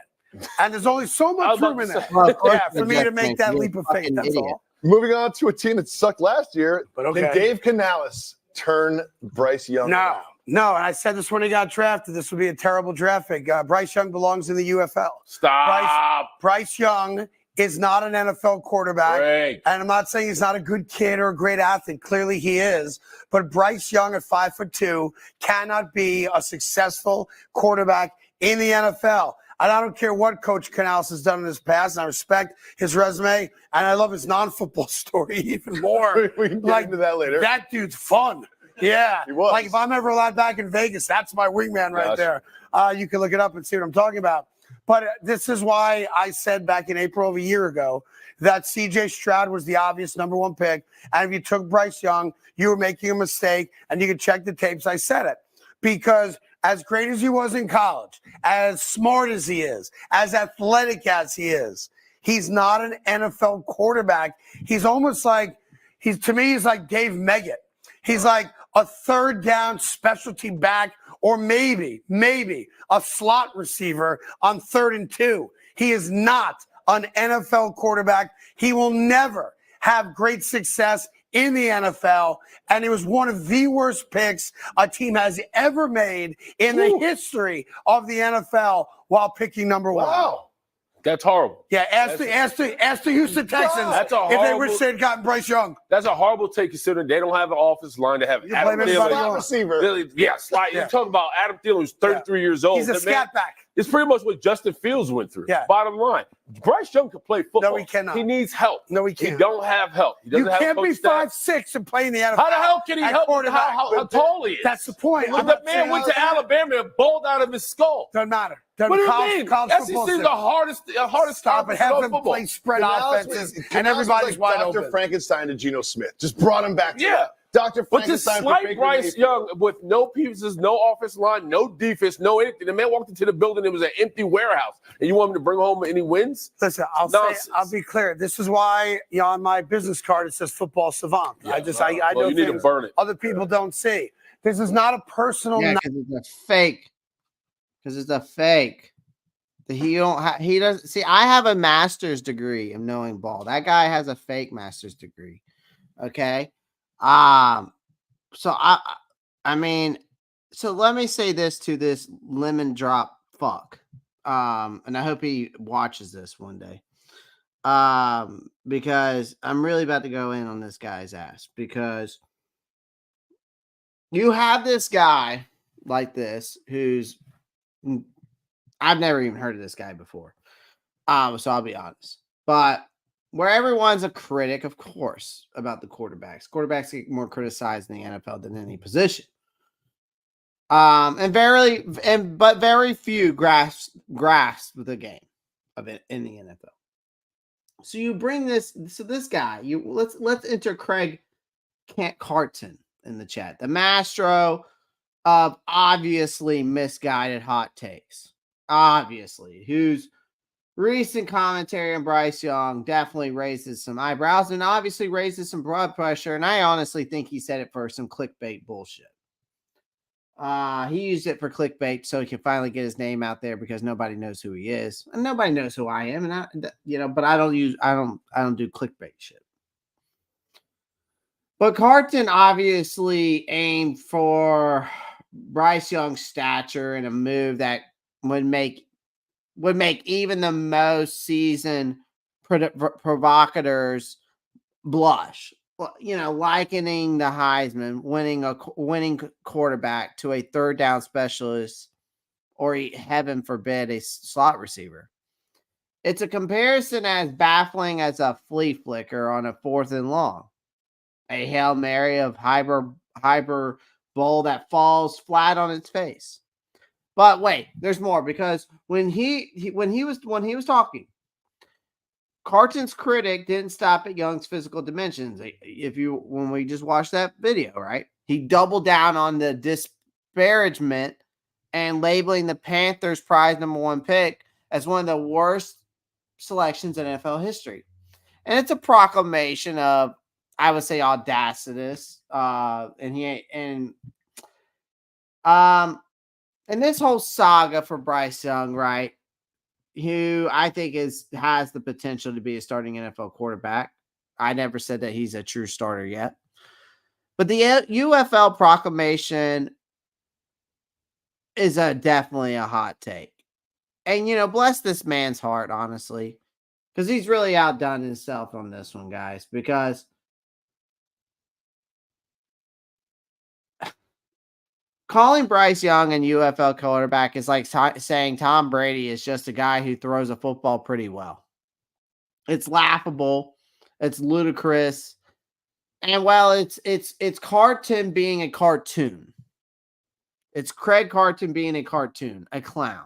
And there's only so much room in there for me to make that leap of faith. That's all. Moving on to a team that sucked last year, did Dave Canales turn Bryce Young around? No, and I said this when he got drafted. This would be a terrible draft pick. Bryce Young belongs in the UFL. Stop. Bryce Young is not an NFL quarterback. Right. And I'm not saying he's not a good kid or a great athlete. Clearly he is. But Bryce Young at 5'2" cannot be a successful quarterback in the NFL. And I don't care what Coach Canales has done in his past, and I respect his resume, and I love his non-football story even more. We can get into that later. That dude's fun. Yeah. He was. Like, if I'm ever allowed back in Vegas, that's my wingman right there. You can look it up and see what I'm talking about. But this is why I said back in April of a year ago that C.J. Stroud was the obvious number one pick. And if you took Bryce Young, you were making a mistake, and you can check the tapes. I said it. Because as great as he was in college, as smart as he is, as athletic as he is, he's not an NFL quarterback. He's almost like, to me, he's like Dave Meggett. He's like a third down specialty back, or maybe a slot receiver on 3rd and 2. He is not an NFL quarterback. He will never have great success in the NFL, and it was one of the worst picks a team has ever made in the history of the NFL while picking number one. Wow. That's horrible. Yeah, ask the Houston Texans That's a if they horrible- wish they'd gotten Bryce Young. That's a horrible take considering they don't have an offensive line. They have You Adam blame anybody Thielen. else. Receiver. Slide. Yeah. You're talking about Adam Thielen, who's 33 years old. He's a The scat back. It's pretty much what Justin Fields went through. Yeah. Bottom line, Bryce Young can play football. No, he cannot. He needs help. No, he He can't. don't have help. He doesn't You have can't coach be staff. 5'6" and play in the NFL. How the hell can he at help? quarterback? How tall he is? That's the point. But the man went to Alabama and balled out of his skull. Doesn't matter. What do you College- mean? college SEC football's is the different. hardest Stop it. conference Have in them football. play spread Canales offenses, was- and Canales was everybody's like wide Dr. open. Frankenstein to Geno Smith. Just brought him back. Yeah. Dr. But to Frankenstein. for slight Baker Bryce Mayfield. Young with no pieces, no offense line, no defense, no anything. The man walked into the building, it was an empty warehouse. And you want him to bring home any wins? Listen, I'll be clear. This is why on my business card it says football savant. Yeah, I well, know you need to things burn it. other people don't see. This is not a personal. Yeah, because it's a fake. Because it's a fake. He doesn't see. I have a master's degree in knowing ball. That guy has a fake master's degree. Okay. So I mean, so let me say this to this lemon drop fuck. And I hope he watches this one day. Because I'm really about to go in on this guy's ass, because you have this guy like this who's I've never even heard of this guy before. So I'll be honest. But where everyone's a critic, of course, about the quarterbacks. Quarterbacks get more criticized in the NFL than any position. But very few grasp the game of it in the NFL. So you bring this guy. Let's enter Craig Carton in the chat. The maestro of obviously misguided hot takes. Obviously, whose recent commentary on Bryce Young definitely raises some eyebrows and obviously raises some blood pressure. And I honestly think he said it for some clickbait bullshit. He used it for clickbait so he can finally get his name out there, because nobody knows who he is and nobody knows who I am. And but I don't do clickbait shit. But Carton obviously aimed for Bryce Young's stature in a move that would make even the most seasoned provocateurs blush. Likening the Heisman, winning quarterback to a third down specialist, or heaven forbid, a slot receiver. It's a comparison as baffling as a flea flicker on a 4th and long, a Hail Mary of hyper bowl that falls flat on its face. But wait, there's more, because when he was talking, Carton's critic didn't stop at Young's physical dimensions. When we just watched that video, right? He doubled down on the disparagement and labeling the Panthers' prize #1 pick as one of the worst selections in NFL history. And it's a proclamation of, I would say, audacitous. And this whole saga for Bryce Young, right? Who I think has the potential to be a starting NFL quarterback. I never said that he's a true starter yet. But the UFL proclamation is definitely a hot take. And, bless this man's heart, honestly. because he's really outdone himself on this one, guys, because calling Bryce Young an UFL quarterback is like saying Tom Brady is just a guy who throws a football pretty well. It's laughable. It's ludicrous. And well, it's Carton being a cartoon. It's Craig Carton being a cartoon, a clown.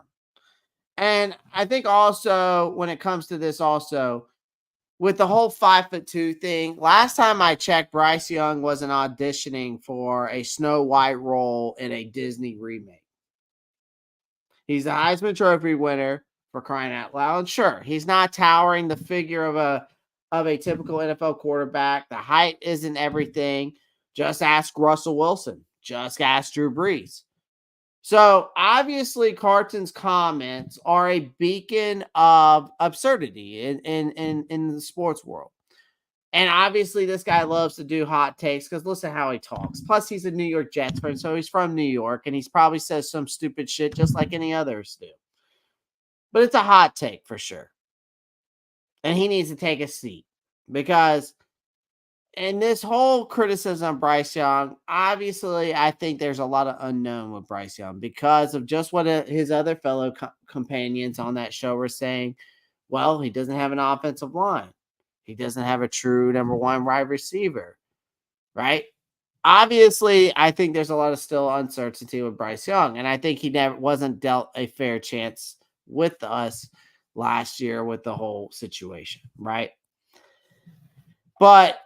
And I think also when it comes to this also, with the whole 5'2" thing, last time I checked, Bryce Young wasn't auditioning for a Snow White role in a Disney remake. He's the Heisman Trophy winner, for crying out loud. Sure, he's not towering the figure of a typical NFL quarterback. The height isn't everything. Just ask Russell Wilson. Just ask Drew Brees. So obviously, Carton's comments are a beacon of absurdity in the sports world. And obviously, this guy loves to do hot takes because listen how he talks. Plus, he's a New York Jets fan, so he's from New York, and he's probably says some stupid shit just like any others do. But it's a hot take for sure. And he needs to take a seat because in this whole criticism of Bryce Young, obviously, I think there's a lot of unknown with Bryce Young because of just what his other fellow companions on that show were saying. Well, he doesn't have an offensive line. He doesn't have a true number one wide receiver, right? Obviously, I think there's a lot of still uncertainty with Bryce Young, and I think he wasn't dealt a fair chance with us last year with the whole situation, right? But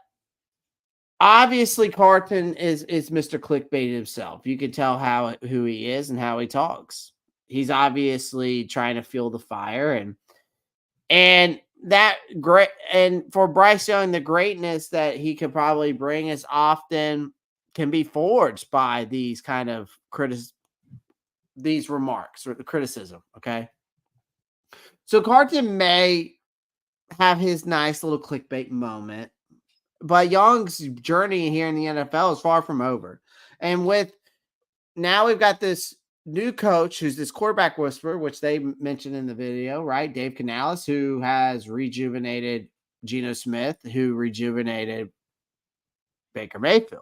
obviously, Carton is Mr. Clickbait himself. You can tell who he is and how he talks. He's obviously trying to fuel the fire, and that great. And for Bryce Young, the greatness that he could probably bring is often can be forged by these kind of these remarks or the criticism. Okay, so Carton may have his nice little clickbait moment. But Young's journey here in the NFL is far from over. And now we've got this new coach who's this quarterback whisperer, which they mentioned in the video, right? Dave Canales, who has rejuvenated Geno Smith, who rejuvenated Baker Mayfield.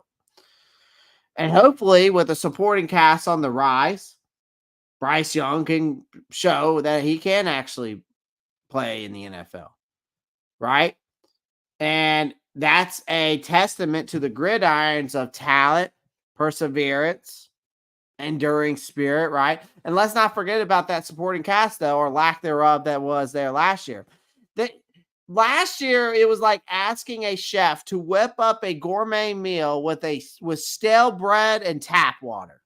And hopefully with a supporting cast on the rise, Bryce Young can show that he can actually play in the NFL, right? And that's a testament to the gridirons of talent, perseverance, enduring spirit, right? And let's not forget about that supporting cast, though, or lack thereof that was there last year. Last year, it was like asking a chef to whip up a gourmet meal with stale bread and tap water.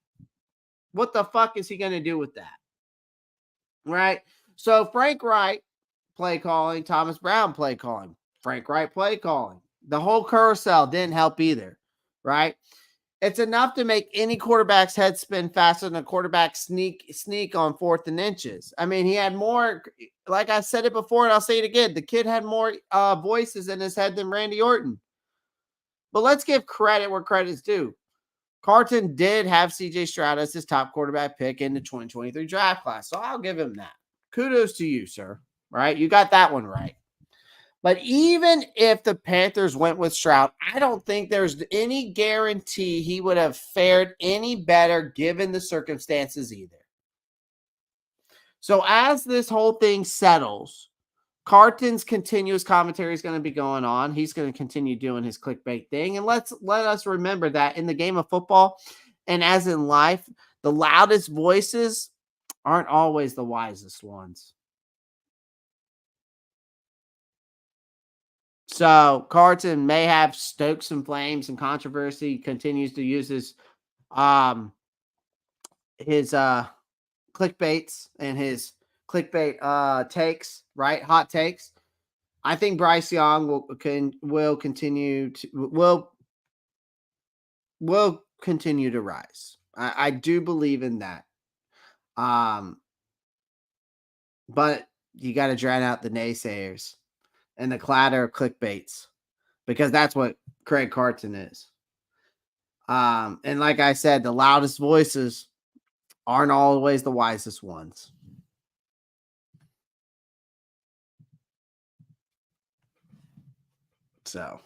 What the fuck is he going to do with that? Right? So Frank Wright, play calling. Thomas Brown, play calling. Frank Wright, play calling. The whole carousel didn't help either, right? It's enough to make any quarterback's head spin faster than a quarterback sneak on 4th and inches. I mean, he had more, like I said it before, and I'll say it again. The kid had more voices in his head than Randy Orton. But let's give credit where credit's due. Carton did have C.J. Stroud as his top quarterback pick in the 2023 draft class, so I'll give him that. Kudos to you, sir, right? You got that one right. But even if the Panthers went with Stroud, I don't think there's any guarantee he would have fared any better given the circumstances either. So as this whole thing settles, Carton's continuous commentary is going to be going on. He's going to continue doing his clickbait thing. And let us remember that in the game of football and as in life, the loudest voices aren't always the wisest ones. So Carton may have stoked some flames and controversy, continues to use his clickbaits and his clickbait takes, right? Hot takes. I think Bryce Young will continue to rise. I do believe in that. But you got to drown out the naysayers and the clatter of clickbaits, because that's what Craig Carton is. And like I said, the loudest voices aren't always the wisest ones. So,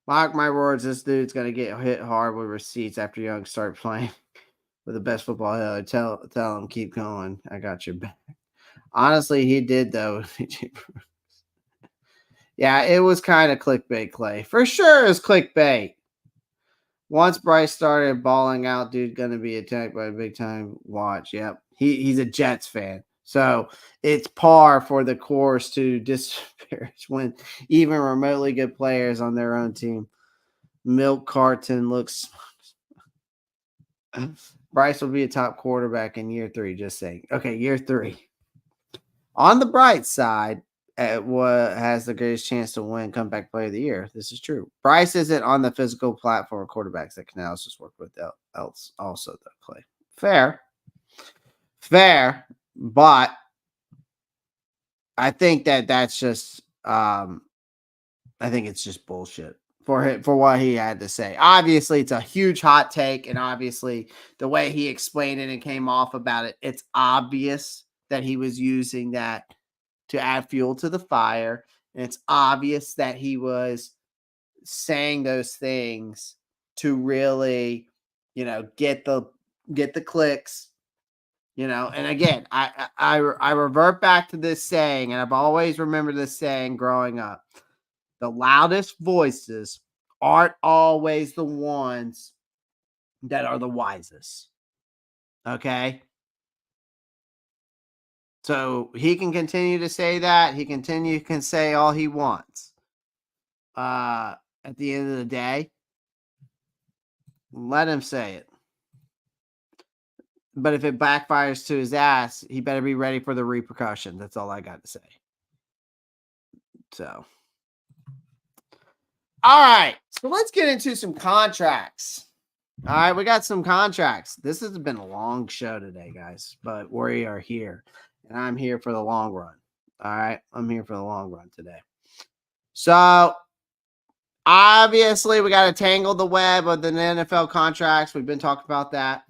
mark my words, this dude's going to get hit hard with receipts after Young start playing with the best football ever. Tell him, keep going. I got your back. Honestly, he did, though. Yeah, it was kind of clickbait, Clay. For sure it was clickbait. Once Bryce started balling out, dude, going to be attacked by a big-time watch. Yep. He's a Jets fan. So it's par for the course to disparage when even remotely good players on their own team. Milk carton looks. Bryce will be a top quarterback in year 3, just saying. Okay, year 3. On the bright side, what has the greatest chance to win comeback player of the year? This is true. Bryce isn't on the physical platform of quarterbacks that Canales just worked with else also, though, Clay. Fair, but I think that's just I think it's just bullshit for what he had to say. Obviously, it's a huge hot take, and obviously the way he explained it and came off about it, it's obvious that he was using that to add fuel to the fire. And it's obvious that he was saying those things to really, get the clicks, And again, I revert back to this saying, and I've always remembered this saying growing up. The loudest voices aren't always the ones that are the wisest. Okay? So he can continue to say that. He can say all he wants. At the end of the day, let him say it. But if it backfires to his ass, he better be ready for the repercussion. That's all I got to say. So, all right. So let's get into some contracts. All right, we got some contracts. This has been a long show today, guys, but we are here. And I'm here for the long run. All right. I'm here for the long run today. So obviously we got to tangle the web of the NFL contracts. We've been talking about that.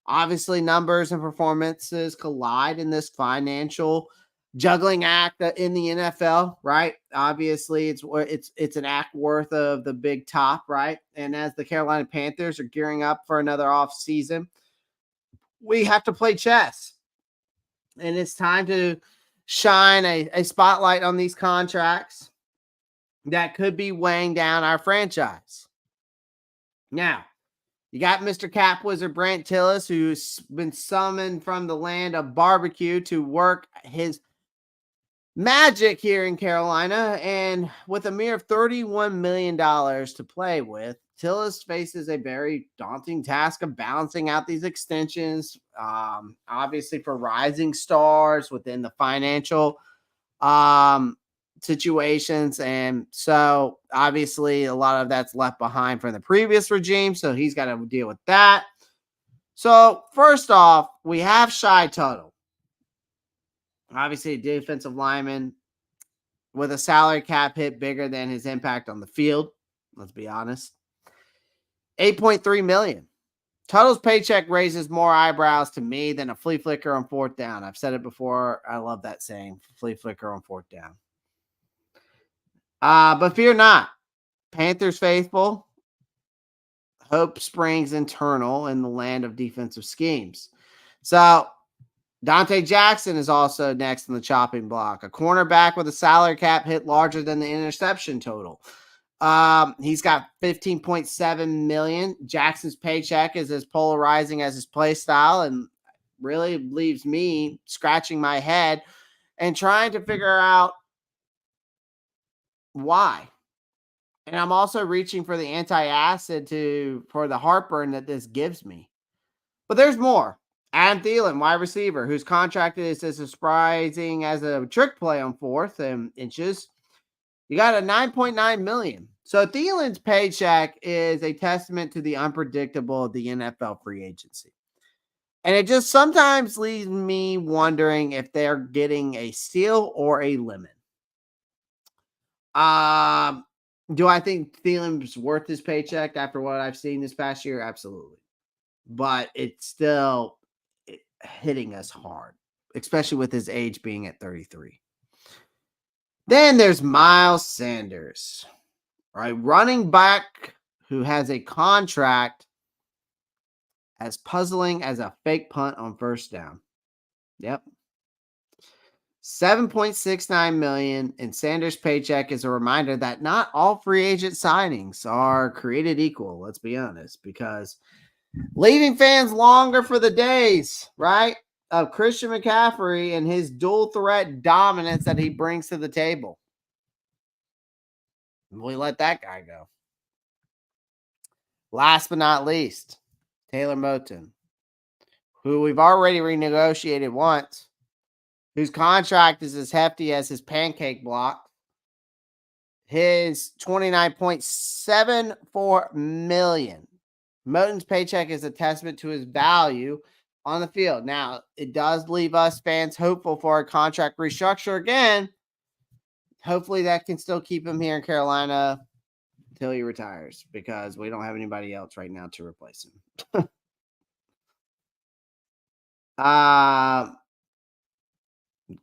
Obviously numbers and performances collide in this financial juggling act in the NFL, right? Obviously it's an act worth of the big top, right? And as the Carolina Panthers are gearing up for another off season, we have to play chess. And it's time to shine a spotlight on these contracts that could be weighing down our franchise. Now, you got Mr. Cap Wizard Brant Tillis, who's been summoned from the land of barbecue to work his magic here in Carolina. And with a mere $31 million to play with, Tillis faces a very daunting task of balancing out these extensions, obviously for rising stars within the financial situations. And so obviously a lot of that's left behind from the previous regime. So he's got to deal with that. So first off, we have Shy Tuttle. Obviously a defensive lineman with a salary cap hit bigger than his impact on the field. Let's be honest. $8.3 million. Tuttle's paycheck raises more eyebrows to me than a flea flicker on 4th down. I've said it before. I love that saying, flea flicker on 4th down. But fear not. Panthers faithful. Hope springs internal in the land of defensive schemes. So Dante Jackson is also next in the chopping block. A cornerback with a salary cap hit larger than the interception total. He's got $15.7 million. Jackson's paycheck is as polarizing as his play style and really leaves me scratching my head and trying to figure out why. And I'm also reaching for the antacid for the heartburn that this gives me. But there's more. Adam Thielen, wide receiver, whose contract is as surprising as a trick play on 4th and inches. You got a $9.9 million. So Thielen's paycheck is a testament to the unpredictable of the NFL free agency. And it just sometimes leaves me wondering if they're getting a steal or a lemon. Do I think Thielen's worth his paycheck after what I've seen this past year? Absolutely. But it's still hitting us hard, especially with his age being at 33. Then there's Miles Sanders, right? Running back who has a contract as puzzling as a fake punt on first down. Yep. $7.69 million, and Sanders' paycheck is a reminder that not all free agent signings are created equal. Let's be honest, because leaving fans longer for the days, right, of Christian McCaffrey and his dual threat dominance that he brings to the table. We let that guy go. Last but not least, Taylor Moton, who we've already renegotiated once, whose contract is as hefty as his pancake block. His $29.74 million. Moton's paycheck is a testament to his value on the field. Now, it does leave us fans hopeful for a contract restructure again. Hopefully that can still keep him here in Carolina until he retires, because we don't have anybody else right now to replace him.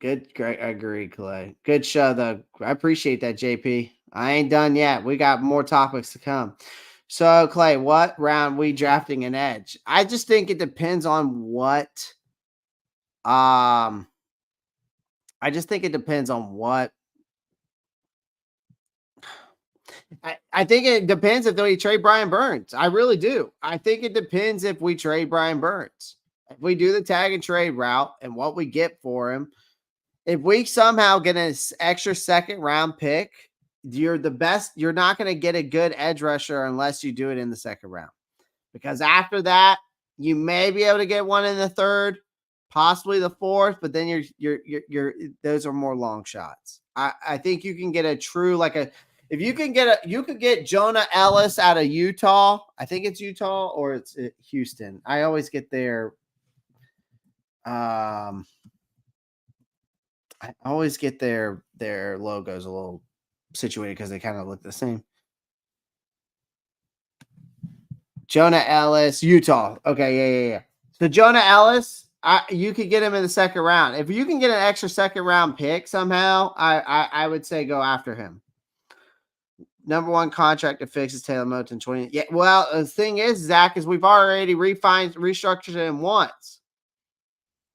Good, great. I agree, Clay. Good show, though. I appreciate that, JP. I ain't done yet. We got more topics to come. So, Clay, what round we drafting an edge? I just think it depends on what. I just think it depends on what. I think it depends if we trade Brian Burns. I really do. I think it depends if we trade Brian Burns. If we do the tag and trade route and what we get for him, if we somehow get an extra second round pick, you're the best. You're not going to get a good edge rusher unless you do it in the second round, because after that, you may be able to get one in the third, possibly the fourth, but then you're those are more long shots. I think you can get a true, if you can you could get Jonah Ellis out of Utah. I think it's Utah or it's Houston. I always get their I always get their logos a little situated because they kind of look the same. Jonah Ellis, Utah. Okay, yeah. So Jonah Ellis, you could get him in the second round. If you can get an extra second round pick somehow, I would say go after him. Number one contract to fix is Taylor Moton 20. Yeah, well, the thing is, Zach, is we've already restructured him once.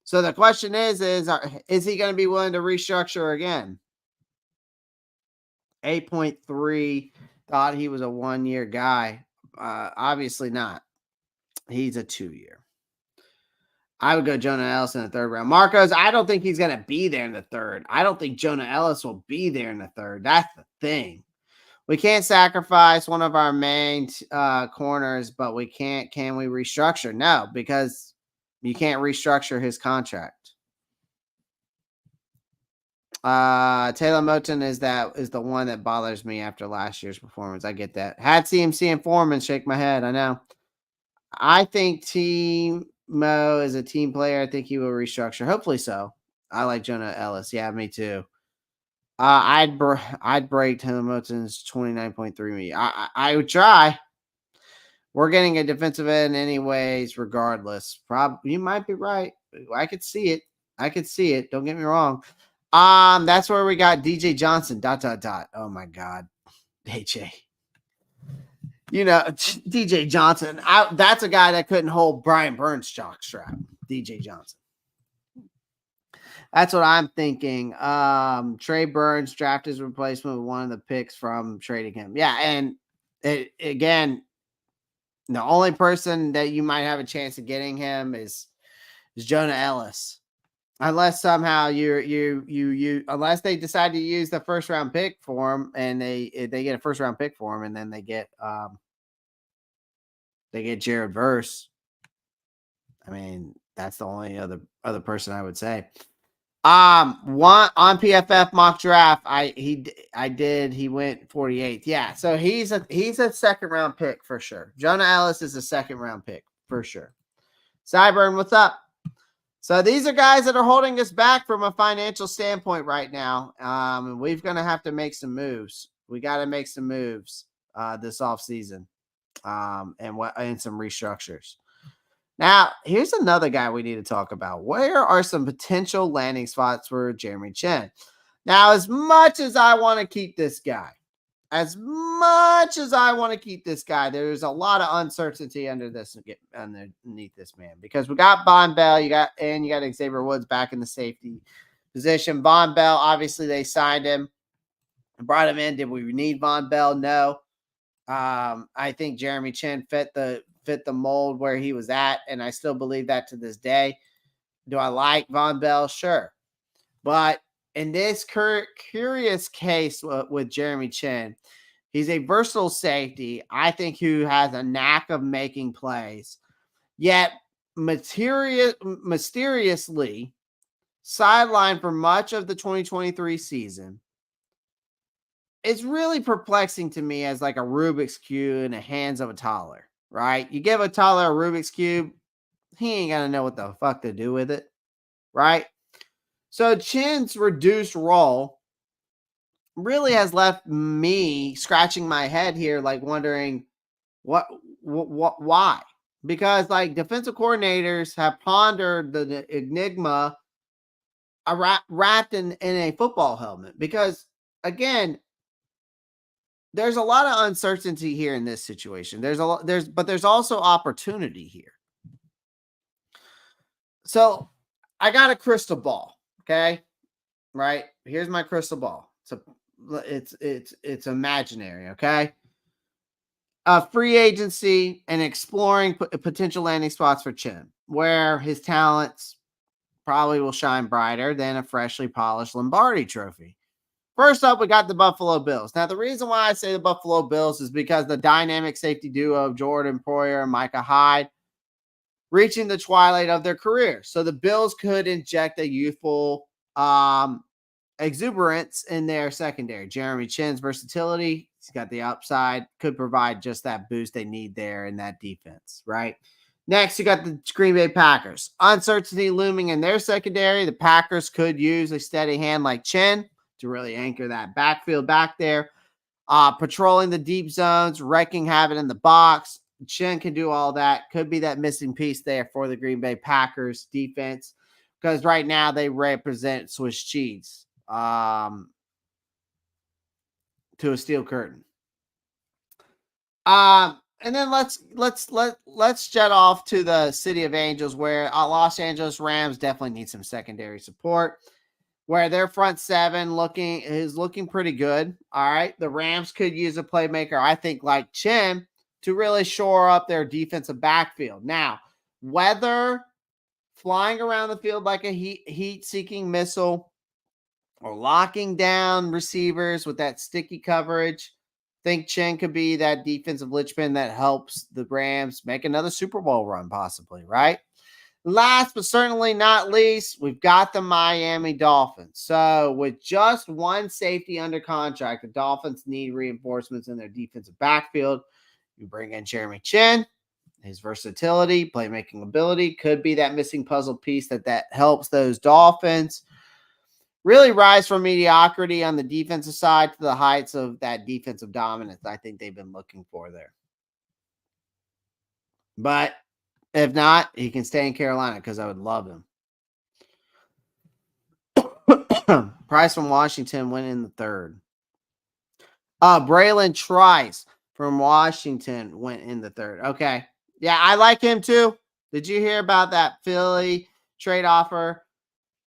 So the question is he going to be willing to restructure again? 8.3 thought he was a 1-year guy. Obviously not. He's a 2-year. I would go Jonah Ellis in the third round. Marcos, I don't think he's going to be there in the third. I don't think Jonah Ellis will be there in the third. That's the thing. We can't sacrifice one of our main corners, but we can't. Can we restructure? No, because you can't restructure his contract. Taylor Moton is the one that bothers me after last year's performance. I get that. Had CMC and Foreman, shake my head. I know. I think Team Mo is a team player. I think he will restructure. Hopefully so. I like Jonah Ellis. Yeah, me too. I'd break Taylor Moton's 29.3 million. I would try. We're getting a defensive end anyways, regardless. You might be right. I could see it. Don't get me wrong. That's where we got DJ Johnson. ... Oh my God, AJ. You know, DJ Johnson. That's a guy that couldn't hold Brian Burns' jockstrap. DJ Johnson. That's what I'm thinking. Trey Burns draft his replacement with one of the picks from trading him. Yeah, and again, the only person that you might have a chance of getting him is Jonah Ellis, unless somehow unless they decide to use the first round pick for him, and they get a first round pick for him, and then they get Jared Verse. I mean, that's the only other person I would say. One on PFF mock draft, he went 48th. Yeah, so he's a second round pick for sure. Jonah Ellis is a second round pick for sure. Cyburn, what's up? So these are guys that are holding us back from a financial standpoint right now. And we're gonna have to make some moves. We got to make some moves this offseason. And some restructures. Now, here's another guy we need to talk about. Where are some potential landing spots for Jeremy Chin? Now, as much as I want to keep this guy, there's a lot of uncertainty underneath this man, because we got Von Bell, you got Xavier Woods back in the safety position. Von Bell, obviously they signed him and brought him in. Did we need Von Bell? No. I think Jeremy Chin fit the mold where he was at, and I still believe that to this day. Do I like Von Bell? Sure. But in this curious case with Jeremy Chin, he's a versatile safety, I think, who has a knack of making plays, yet mysteriously sidelined for much of the 2023 season. It's really perplexing to me as like a Rubik's Cube in the hands of a toddler, right? You give a toddler a Rubik's Cube, he ain't gonna know what the fuck to do with it, right? So Chin's reduced role really has left me scratching my head here, like wondering why? Because like defensive coordinators have pondered the enigma wrapped in a football helmet, because again, there's a lot of uncertainty here in this situation. But there's also opportunity here. So I got a crystal ball. Okay. Right. Here's my crystal ball. It's imaginary. Okay. Free agency and exploring potential landing spots for Chin, where his talents probably will shine brighter than a freshly polished Lombardi trophy. First up, we got the Buffalo Bills. Now, the reason why I say the Buffalo Bills is because the dynamic safety duo of Jordan Poyer and Micah Hyde reaching the twilight of their career. So the Bills could inject a youthful exuberance in their secondary. Jeremy Chin's versatility, he's got the upside, could provide just that boost they need there in that defense, right? Next, you got the Green Bay Packers. Uncertainty looming in their secondary. The Packers could use a steady hand like Chin to really anchor that backfield back there. Patrolling the deep zones, wrecking havoc in the box. Chin can do all that. Could be that missing piece there for the Green Bay Packers defense, because right now they represent Swiss cheese to a steel curtain. And then let's jet off to the City of Angels, where Los Angeles Rams definitely need some secondary support, where their front seven is looking pretty good. All right. The Rams could use a playmaker, I think, like Chin, to really shore up their defensive backfield. Now, whether flying around the field like a heat-seeking missile or locking down receivers with that sticky coverage, I think Chin could be that defensive linchpin that helps the Rams make another Super Bowl run, possibly, right? Last but certainly not least, we've got the Miami Dolphins. So with just one safety under contract, the Dolphins need reinforcements in their defensive backfield. You bring in Jeremy Chin. His versatility, playmaking ability could be that missing puzzle piece that helps those Dolphins really rise from mediocrity on the defensive side to the heights of that defensive dominance I think they've been looking for there. But if not, he can stay in Carolina, because I would love him. Price from Washington went in the third. Braylon Trice from Washington went in the third. Okay. Yeah, I like him too. Did you hear about that Philly trade offer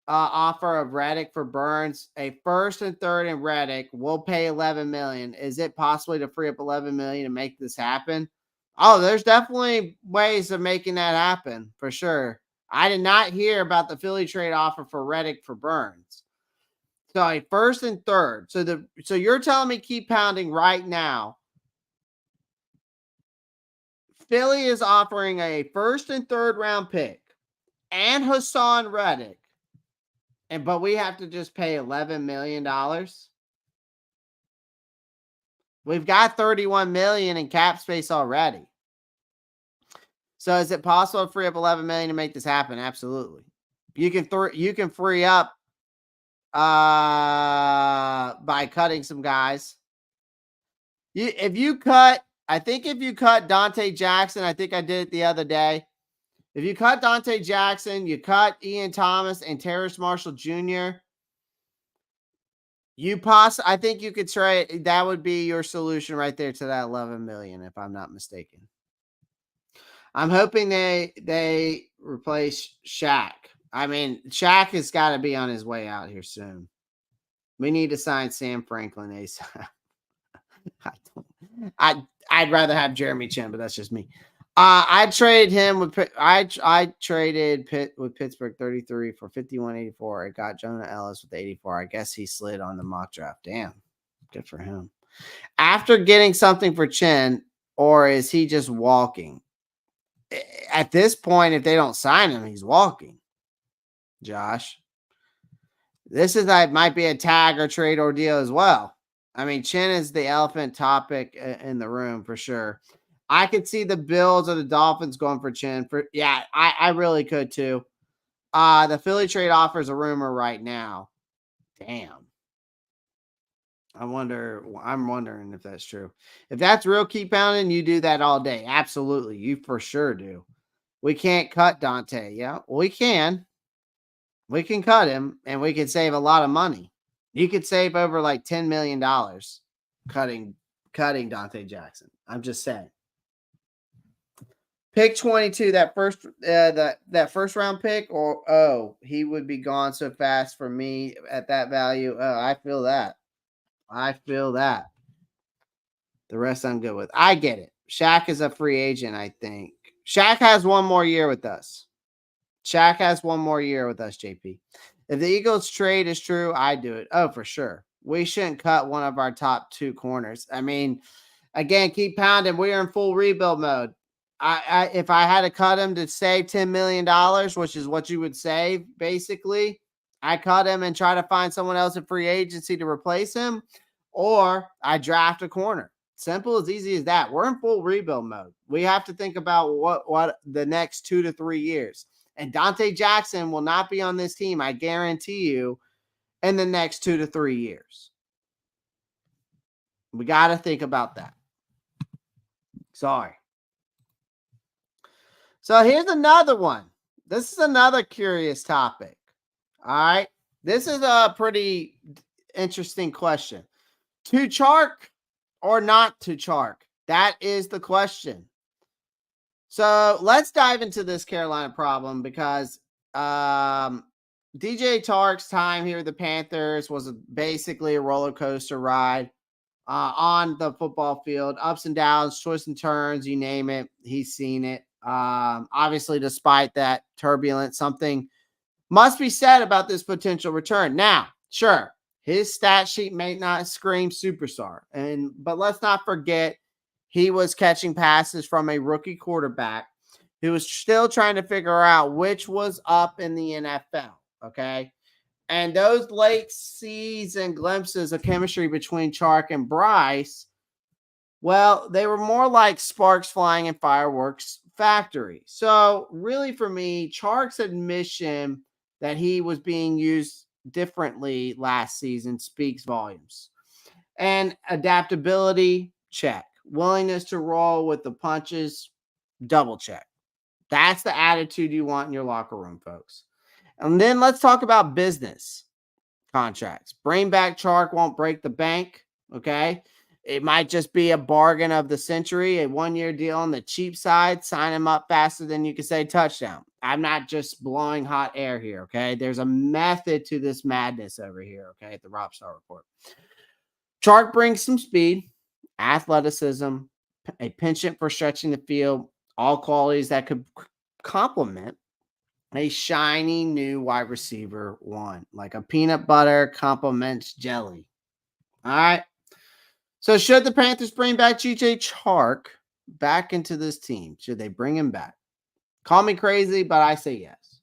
of Reddick for Burns? A first and third in Reddick. We'll pay $11 million. Is it possible to free up $11 million to make this happen? Oh, there's definitely ways of making that happen for sure. I did not hear about the Philly trade offer for Reddick for Burns. So a first and third. So you're telling me keep pounding right now. Philly is offering a first and third round pick and Hassan Reddick, but we have to just pay $11 million. We've got $31 million in cap space already. So is it possible to free up $11 million to make this happen? Absolutely. You can free up by cutting some guys. If you cut Dante Jackson, I think I did it the other day. If you cut Dante Jackson, you cut Ian Thomas and Terrace Marshall Jr., I think you could trade. That would be your solution right there to that 11 million, if I'm not mistaken. I'm hoping they replace Shaq. I mean, Shaq has got to be on his way out here soon. We need to sign Sam Franklin ASAP. I'd rather have Jeremy Chin, but that's just me. I traded him with I traded Pitt with Pittsburgh 33 for 51.84. I got Jonah Ellis with 84. I guess he slid on the mock draft. Damn, good for him. After getting something for Chin, or is he just walking? At this point, if they don't sign him, he's walking. Josh, this is might be a tag or trade ordeal as well. I mean, Chin is the elephant topic in the room for sure. I could see the Bills or the Dolphins going for Chin. I really could too. The Philly trade offers a rumor right now. Damn. I'm wondering if that's true. If that's real, keep pounding. You do that all day. Absolutely. You for sure do. We can't cut Dante. Yeah, we can. We can cut him and we can save a lot of money. You could save over like $10 million cutting Dante Jackson. I'm just saying. Pick 22, that first round pick, he would be gone so fast for me at that value. Oh, I feel that. The rest I'm good with. I get it. Shaq is a free agent, I think. Shaq has one more year with us. JP. If the Eagles trade is true, I do it. Oh, for sure. We shouldn't cut one of our top 2 corners. I mean, again, keep pounding. We are in full rebuild mode. If I had to cut him to save $10 million, which is what you would save, basically, I cut him and try to find someone else in free agency to replace him, or I draft a corner. Simple as easy as that. We're in full rebuild mode. We have to think about what the next 2 to 3 years. And Dante Jackson will not be on this team, I guarantee you, in the next 2 to 3 years. We got to think about that. Sorry. So here's another one. This is another curious topic. All right. This is a pretty interesting question. To Chark or not to Chark? That is the question. So let's dive into this Carolina problem because DJ Chark's time here with the Panthers was basically a roller coaster ride on the football field. Ups and downs, twists and turns, you name it. He's seen it. Obviously, despite that turbulence, something must be said about this potential return. Now, sure, his stat sheet may not scream superstar, but let's not forget he was catching passes from a rookie quarterback who was still trying to figure out which was up in the NFL. Okay. And those late season glimpses of chemistry between Chark and Bryce, well, they were more like sparks flying in fireworks factory. So really for me, Chark's admission that he was being used differently last season speaks volumes. And adaptability, check. Willingness to roll with the punches, double check. That's the attitude you want in your locker room, folks. And then let's talk about business contracts. Bring back Chark won't break the bank, okay? It might just be a bargain of the century, a one-year deal on the cheap side. Sign him up faster than you can say touchdown. I'm not just blowing hot air here, okay? There's a method to this madness over here, okay, at the Ropp Star Report. Chark brings some speed, athleticism, a penchant for stretching the field, all qualities that could complement a shiny new wide receiver one, like a peanut butter complements jelly. All right. So should the Panthers bring back DJ Chark back into this team? Should they bring him back? Call me crazy, but I say yes.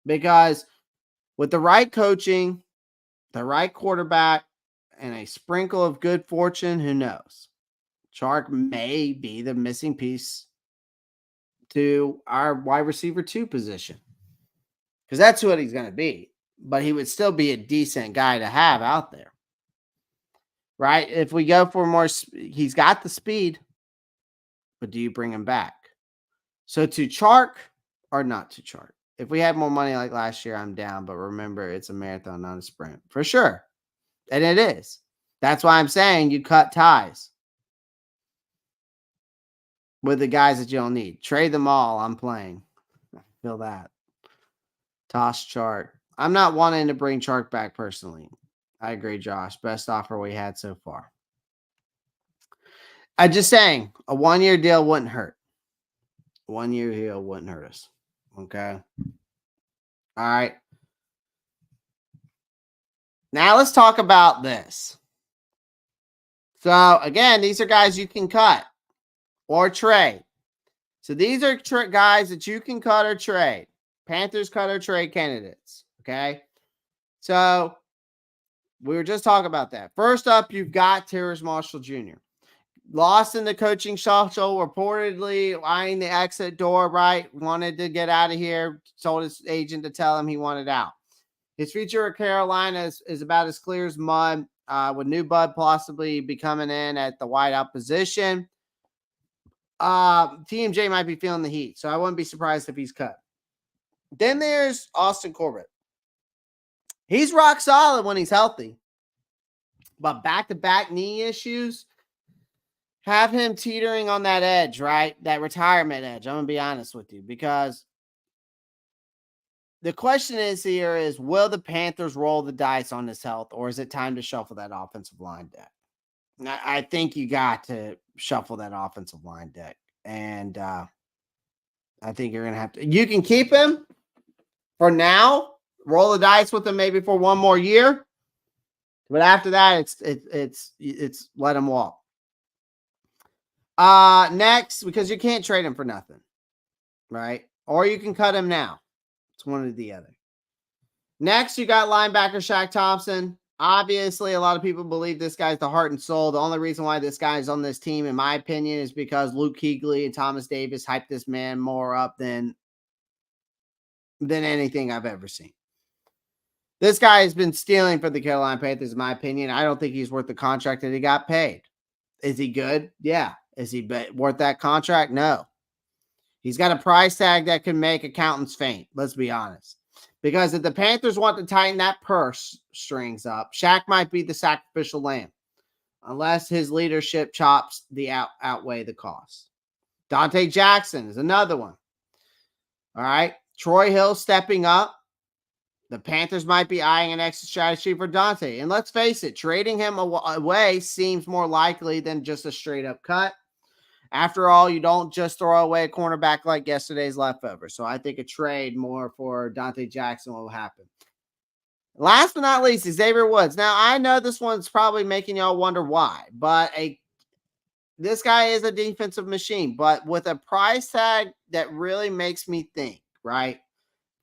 Because with the right coaching, the right quarterback, and a sprinkle of good fortune, who knows? Chark may be the missing piece to our wide receiver 2 position. Because that's what he's going to be. But he would still be a decent guy to have out there. Right? If we go for more, he's got the speed. But do you bring him back? So to Chark or not to Chark? If we had more money like last year, I'm down. But remember, it's a marathon, not a sprint. For sure. And it is. That's why I'm saying you cut ties with the guys that you don't need. Trade them all. I'm playing. I feel that. Toss Chark. I'm not wanting to bring Chark back personally. I agree, Josh. Best offer we had so far. I'm just saying, a 1-year deal wouldn't hurt. 1-year deal wouldn't hurt us. Okay. All right. Now let's talk about this. So again, these are guys you can cut or trade. So these are guys that you can cut or trade. Panthers cut or trade candidates. Okay. So we were just talking about that. First up, you've got Terrace Marshall Jr. Lost in the coaching shuffle, reportedly eyeing the exit door, right? Wanted to get out of here. Told his agent to tell him he wanted out. His future at Carolina is about as clear as mud, with new Bud possibly be coming in at the wideout position. TMJ might be feeling the heat, so I wouldn't be surprised if he's cut. Then there's Austin Corbett. He's rock solid when he's healthy, but back-to-back knee issues have him teetering on that edge, right? That retirement edge. I'm going to be honest with you, because the question is here is, will the Panthers roll the dice on his health, or is it time to shuffle that offensive line deck? I think you got to shuffle that offensive line deck. And I think you're going to have to. You can keep him for now, roll the dice with him maybe for one more year. But after that, it's let him walk. Next, because you can't trade him for nothing, right? Or you can cut him now. It's one or the other. Next, you got linebacker Shaq Thompson. Obviously, a lot of people believe this guy's the heart and soul. The only reason why this guy's on this team, in my opinion, is because Luke Kuechly and Thomas Davis hyped this man more up than anything I've ever seen. This guy has been stealing for the Carolina Panthers, in my opinion. I don't think he's worth the contract that he got paid. Is he good? Yeah. Is he worth that contract? No. He's got a price tag that can make accountants faint. Let's be honest. Because if the Panthers want to tighten that purse strings up, Shaq might be the sacrificial lamb, unless his leadership chops outweigh the cost. Dante Jackson is another one. All right. Troy Hill stepping up. The Panthers might be eyeing an exit strategy for Dante. And let's face it, trading him away seems more likely than just a straight up cut. After all, you don't just throw away a cornerback like yesterday's leftover. So I think a trade more for Dante Jackson will happen. Last but not least, Xavier Woods. Now, I know this one's probably making y'all wonder why, but this guy is a defensive machine, but with a price tag that really makes me think, right?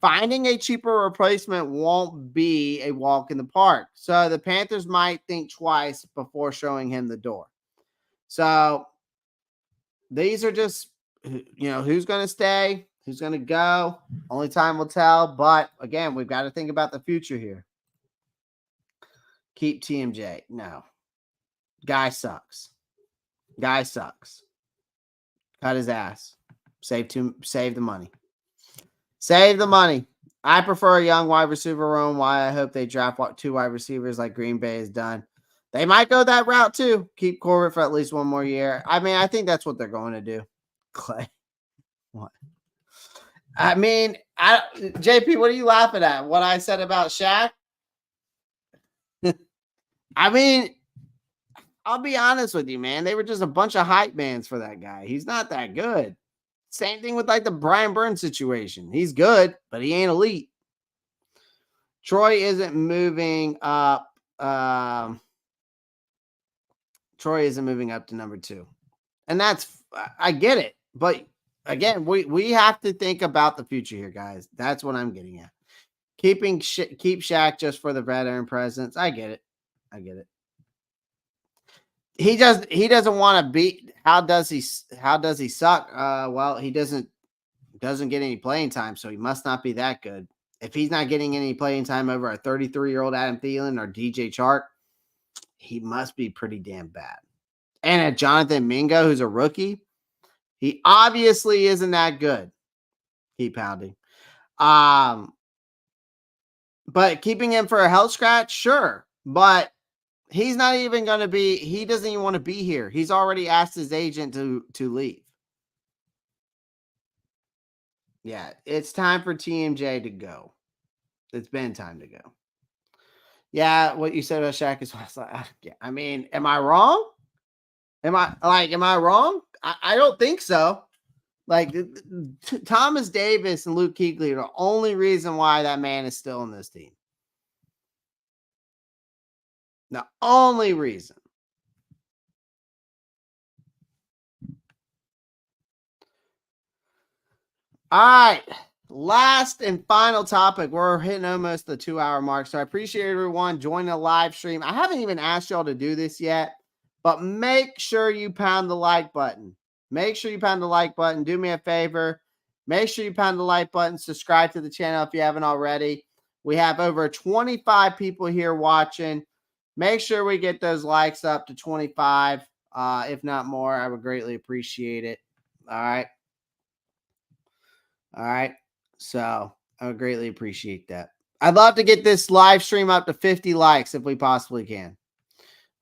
Finding a cheaper replacement won't be a walk in the park. So the Panthers might think twice before showing him the door. So these are just, who's going to stay, who's going to go. Only time will tell. But again, we've got to think about the future here. Keep TMJ. No. Guy sucks. Guy sucks. Cut his ass. Save the money. Save the money. I prefer a young wide receiver room. Why I hope they draft 2 wide receivers like Green Bay has done. They might go that route too. Keep Corbett for at least one more year. I mean, I think that's what they're going to do. Clay. What? I mean, JP, what are you laughing at? What I said about Shaq? I mean, I'll be honest with you, man. They were just a bunch of hype bands for that guy. He's not that good. Same thing with like the Brian Burns situation. He's good, but he ain't elite. Troy isn't moving up. Troy isn't moving up to number 2. And I get it. But again, we have to think about the future here, guys. That's what I'm getting at. Keep Shaq just for the veteran presence. I get it. He doesn't want to beat. How does he suck? Well, he doesn't get any playing time, so he must not be that good. If he's not getting any playing time over a 33-year-old Adam Thielen or DJ Chark, he must be pretty damn bad. And at Jonathan Mingo, who's a rookie, he obviously isn't that good. Keep pounding. But keeping him for a health scratch, sure. But He's not even going to be, he doesn't even want to be here. He's already asked his agent to leave. Yeah, it's time for TMJ to go. It's been time to go. Yeah, what you said about Shaq is like, I mean, am I wrong? Am I wrong? I don't think so. Like Thomas Davis and Luke Kuechly are the only reason why that man is still in this team. The only reason. All right. Last and final topic. We're hitting almost the 2-hour mark. So I appreciate everyone joining the live stream. I haven't even asked y'all to do this yet, but make sure you pound the like button. Make sure you pound the like button. Do me a favor. Make sure you pound the like button. Subscribe to the channel if you haven't already. We have over 25 people here watching. Make sure we get those likes up to 25. If not more, I would greatly appreciate it. All right. All right. So I would greatly appreciate that. I'd love to get this live stream up to 50 likes if we possibly can.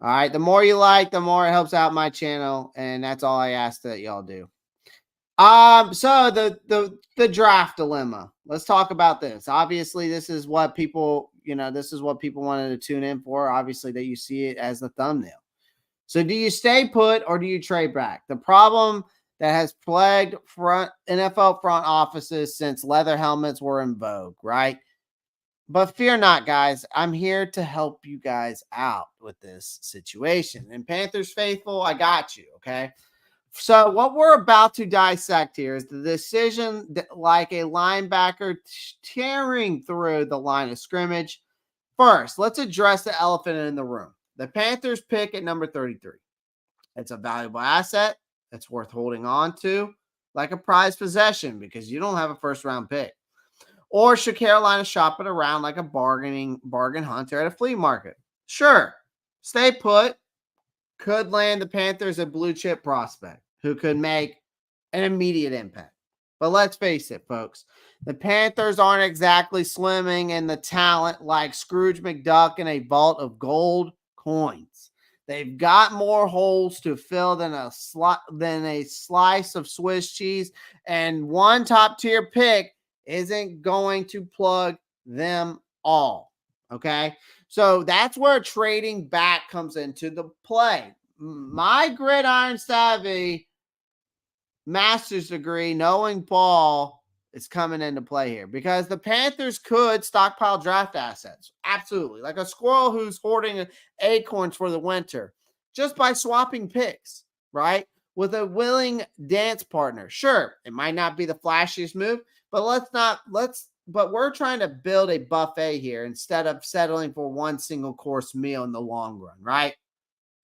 All right. The more you like, the more it helps out my channel. And that's all I ask that y'all do. So the draft dilemma. Let's talk about this. Obviously, this is what people, this is what people wanted to tune in for. Obviously, that you see it as the thumbnail. So do you stay put or do you trade back? The problem that has plagued NFL front offices since leather helmets were in vogue, right? But fear not, guys. I'm here to help you guys out with this situation. And Panthers faithful, I got you, okay? So what we're about to dissect here is the decision that, like a linebacker tearing through the line of scrimmage. First, let's address the elephant in the room. The Panthers pick at number 33. It's a valuable asset that's worth holding on to like a prized possession because you don't have a first-round pick. Or should Carolina shop it around like a bargain hunter at a flea market? Sure. Stay put. Could land the Panthers a blue chip prospect who could make an immediate impact. But let's face it, folks. The Panthers aren't exactly swimming in the talent like Scrooge McDuck in a vault of gold coins. They've got more holes to fill than a slice of Swiss cheese, and one top-tier pick isn't going to plug them all, okay? So that's where trading back comes into the play. My gridiron savvy master's degree, knowing ball, is coming into play here because the Panthers could stockpile draft assets. Absolutely. Like a squirrel who's hoarding acorns for the winter just by swapping picks, right? With a willing dance partner. Sure, it might not be the flashiest move, but but we're trying to build a buffet here instead of settling for one single course meal in the long run, right?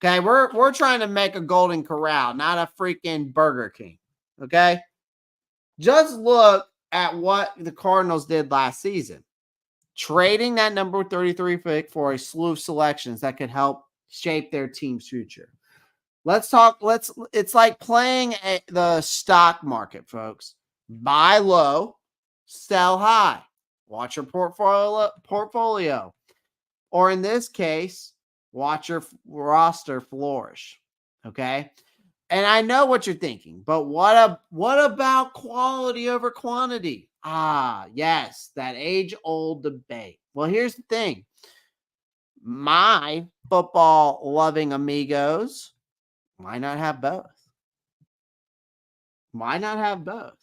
Okay, we're trying to make a Golden Corral, not a freaking Burger King. Okay? Just look at what the Cardinals did last season. Trading that number 33 pick for a slew of selections that could help shape their team's future. It's like playing the stock market, folks. Buy low, sell high. Watch your portfolio. Or in this case, watch your roster flourish. Okay? And I know what you're thinking, but what about quality over quantity? Ah, yes, that age-old debate. Well, here's the thing. My football-loving amigos, why not have both? Why not have both?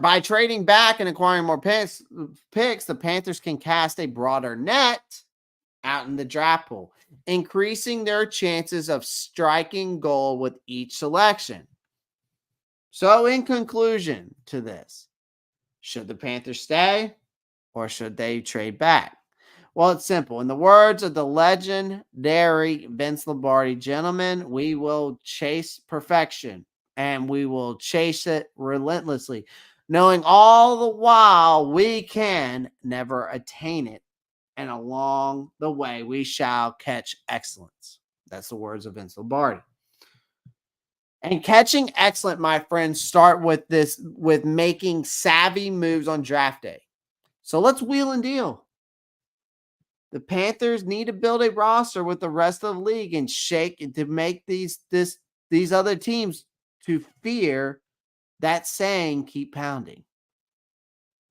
By trading back and acquiring more picks, the Panthers can cast a broader net out in the draft pool, increasing their chances of striking gold with each selection. So in conclusion to this, should the Panthers stay or should they trade back? Well, it's simple. In the words of the legendary Vince Lombardi, gentlemen, we will chase perfection and we will chase it relentlessly, knowing all the while we can never attain it. And along the way, we shall catch excellence. That's the words of Vince Lombardi. And catching excellent, my friends, start with making savvy moves on draft day. So let's wheel and deal. The Panthers need to build a roster with the rest of the league and shake to make these other teams to fear that saying, keep pounding.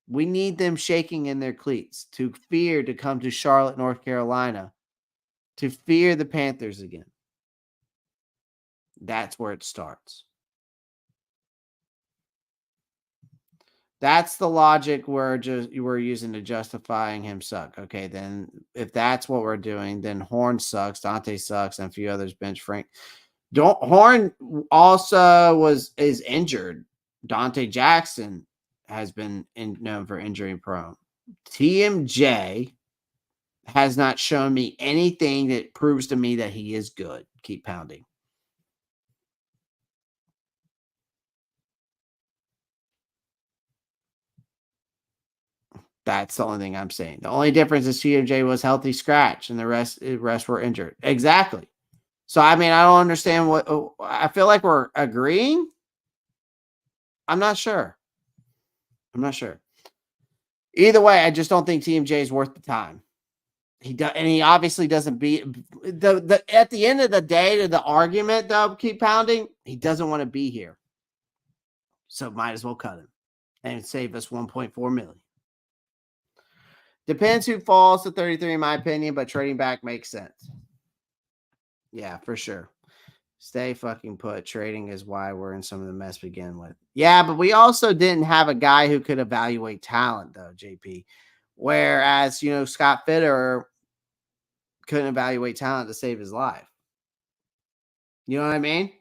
We need them shaking in their cleats to fear to come to Charlotte, North Carolina, to fear the Panthers again. That's where it starts. That's the logic we're using to justifying him suck. Okay, then if that's what we're doing, then Horn sucks, Dante sucks, and a few others bench Frank. Horn also is injured. Dante Jackson has been known for injury prone. TMJ has not shown me anything that proves to me that he is good. Keep pounding. That's the only thing I'm saying. The only difference is TMJ was healthy scratch and the rest were injured. Exactly. So, I mean, I don't understand what I feel like we're agreeing. I'm not sure. Either way, I just don't think TMJ is worth the time. He obviously doesn't beat the at the end of the day to the argument though, keep pounding. He doesn't want to be here. So might as well cut him and save us 1.4 million. Depends who falls to 33 in my opinion, but trading back makes sense. Yeah, for sure. Stay fucking put. Trading is why we're in some of the mess we begin with. Yeah, but we also didn't have a guy who could evaluate talent, though, JP. Whereas, Scott Fitter couldn't evaluate talent to save his life. You know what I mean?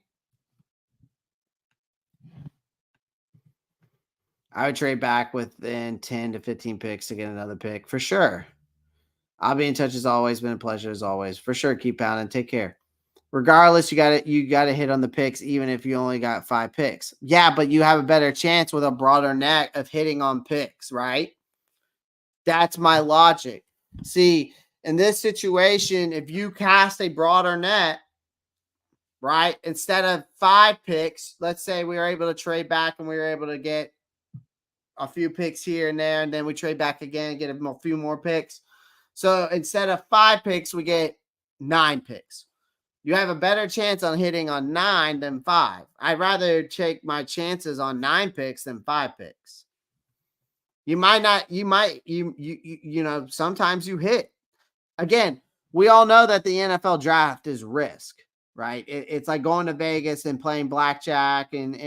I would trade back within 10 to 15 picks to get another pick for sure. I'll be in touch as always. Been a pleasure as always. For sure. Keep pounding. Take care. Regardless, you got to hit on the picks, even if you only got 5 picks. Yeah, but you have a better chance with a broader net of hitting on picks, right? That's my logic. See, in this situation, if you cast a broader net, right, instead of 5 picks, let's say we were able to trade back and we were able to get a few picks here and there, and then we trade back again and get a few more picks. So instead of 5 picks, we get 9 picks. You have a better chance on hitting on 9 than 5. I'd rather take my chances on 9 picks than 5 picks. Sometimes you hit. Again, we all know that the NFL draft is risk, right? It's like going to Vegas and playing blackjack and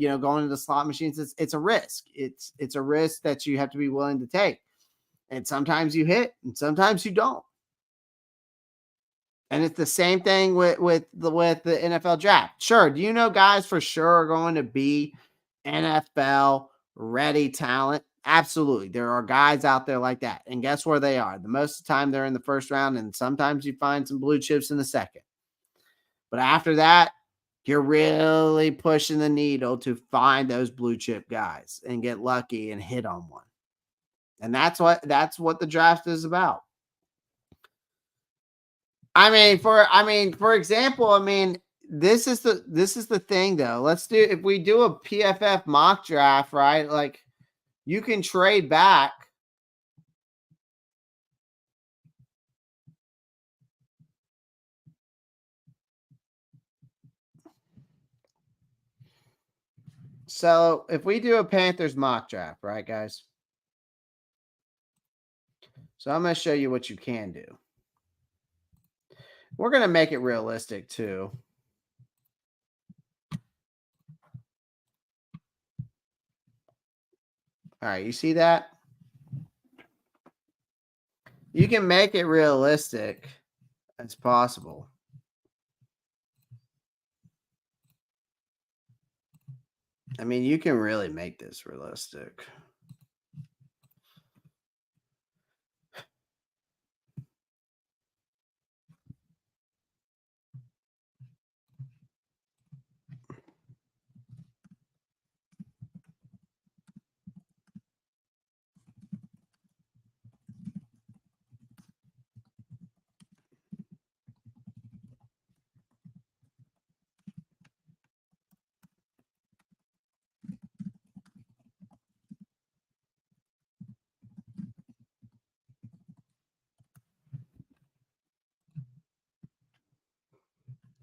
going to the slot machines. It's a risk. It's a risk that you have to be willing to take. And sometimes you hit and sometimes you don't. And it's the same thing with the NFL draft. Sure, do you know guys for sure are going to be NFL ready talent? Absolutely. There are guys out there like that. And guess where they are? The most of the time they're in the first round, and sometimes you find some blue chips in the second. But after that, you're really pushing the needle to find those blue chip guys and get lucky and hit on one. And that's what the draft is about. For example, this is the thing though. If we do a PFF mock draft, right? Like you can trade back. So if we do a Panthers mock draft, right, guys? So I'm going to show you what you can do. We're going to make it realistic too. All right, you see that? You can make it realistic as possible. You can really make this realistic.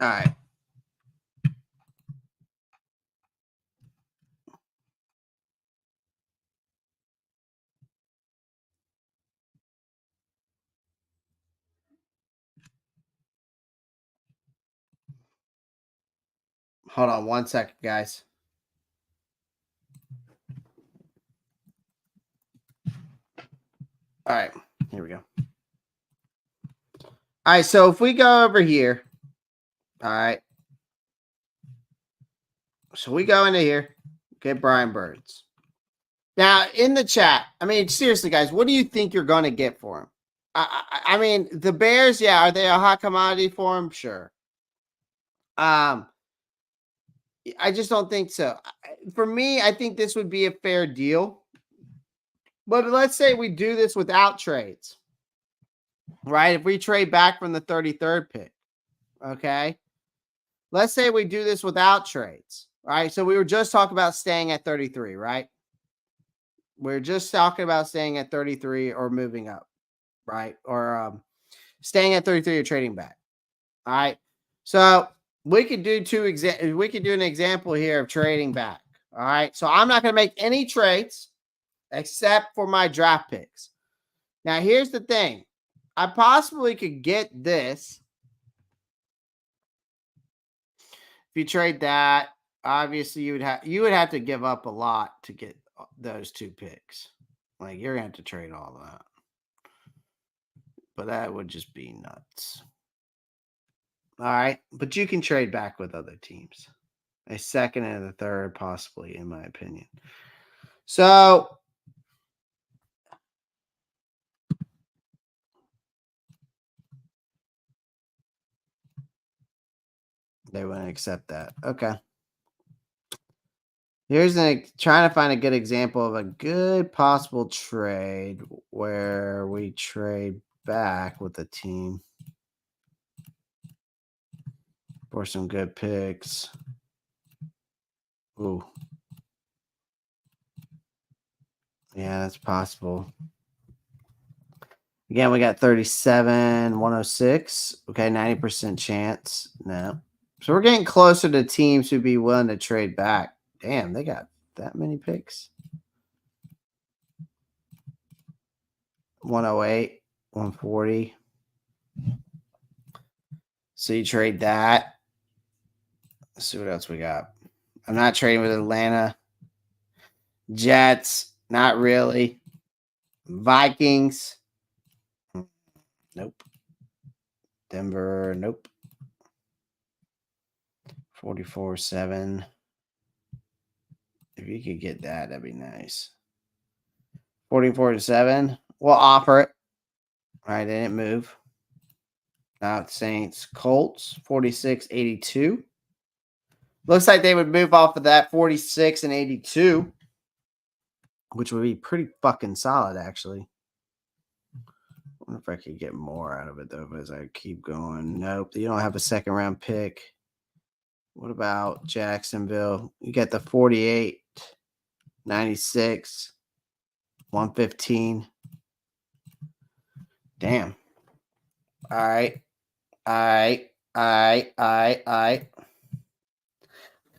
All right. Hold on 1 second, guys. All right, here we go. All right, so if we go over here, all right. So we go into here, get Brian Burns. Now, in the chat, I mean, seriously, guys, what do you think you're going to get for him? I mean, the Bears, yeah, are they a hot commodity for him? Sure. I just don't think so. For me, I think this would be a fair deal. But let's say we do this without trades, right? If we trade back from the 33rd pick, okay? Let's say we do this without trades, right? So we were just talking about staying at 33, right? We're just talking about staying at 33 or moving up, right? Or staying at 33 or trading back. All right. So we could do we could do an example here of trading back. All right. So I'm not going to make any trades except for my draft picks. Now, here's the thing. I possibly could get this. If you trade that, obviously you would have to give up a lot to get those 2 picks. Like, you're going to have to trade all that. But that would just be nuts. All right. But you can trade back with other teams. A second and a third, possibly, in my opinion. So they wouldn't accept that. Okay. Here's trying to find a good example of a good possible trade where we trade back with the team for some good picks. Ooh. Yeah, that's possible. Again, we got 37, 106. Okay, 90% chance. No. So we're getting closer to teams who'd be willing to trade back. Damn, they got that many picks. 108, 140. So you trade that. Let's see what else we got. I'm not trading with Atlanta. Jets, not really. Vikings. Nope. Denver, nope. 44-7. If you could get that, that'd be nice. 44-7. We'll offer it. All right, they didn't move. Now Saints, Colts, 46-82. Looks like they would move off of that 46 and 82, which would be pretty fucking solid, actually. I wonder if I could get more out of it, though, as I keep going. Nope, you don't have a second round pick. What about Jacksonville? You got the 48, 96, 115. Damn. All right.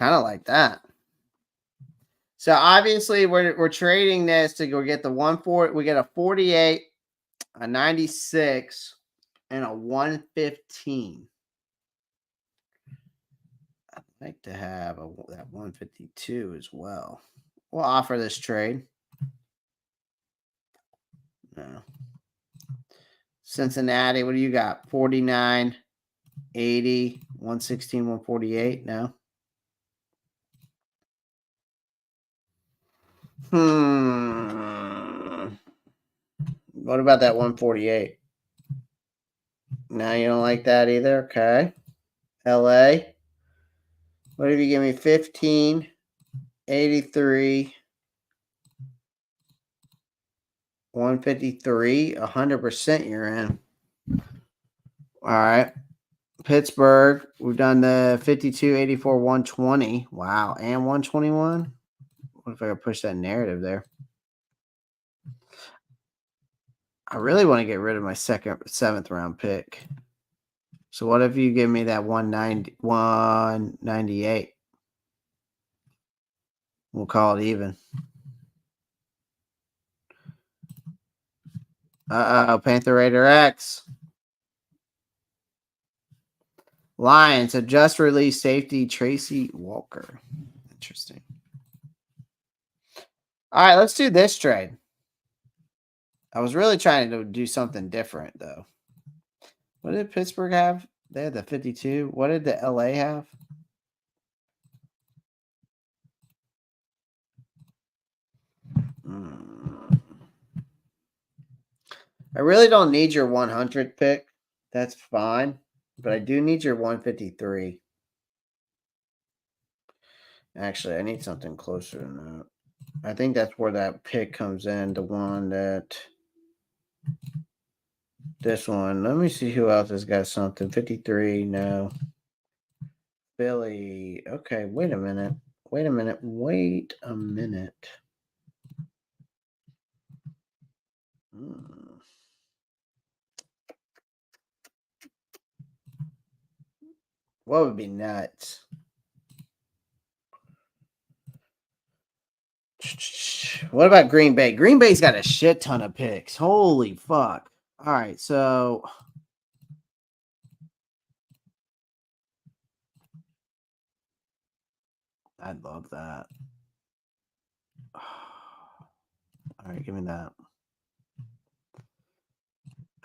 Kind of like that. So obviously we're trading this to go get the 140. We get a 48, a 96, and a 115. I'd like to have that 152 as well. We'll offer this trade. No. Cincinnati, what do you got? 49, 80, 116, 148. No. What about that 148? No, you don't like that either? Okay. LA. What if you give me 15, 83, 153, 100% you're in. All right. Pittsburgh, we've done the 52, 84, 120. Wow. And 121. What if I could push that narrative there? I really want to get rid of my 7th round pick. So what if you give me that 198? We'll call it even. Panther Raider X. Lions have just released safety Tracy Walker. Interesting. All right, let's do this trade. I was really trying to do something different, though. What did Pittsburgh have? They had the 52. What did the LA have? I really don't need your 100 pick. That's fine. But I do need your 153. Actually, I need something closer than that. I think that's where that pick comes in. The one that... This one. Let me see who else has got something. 53. No. Philly. Okay, wait a minute. Wait a minute. What would be nuts? What about Green Bay? Green Bay's got a shit ton of picks. Holy fuck. All right, so I'd love that. All right, give me that.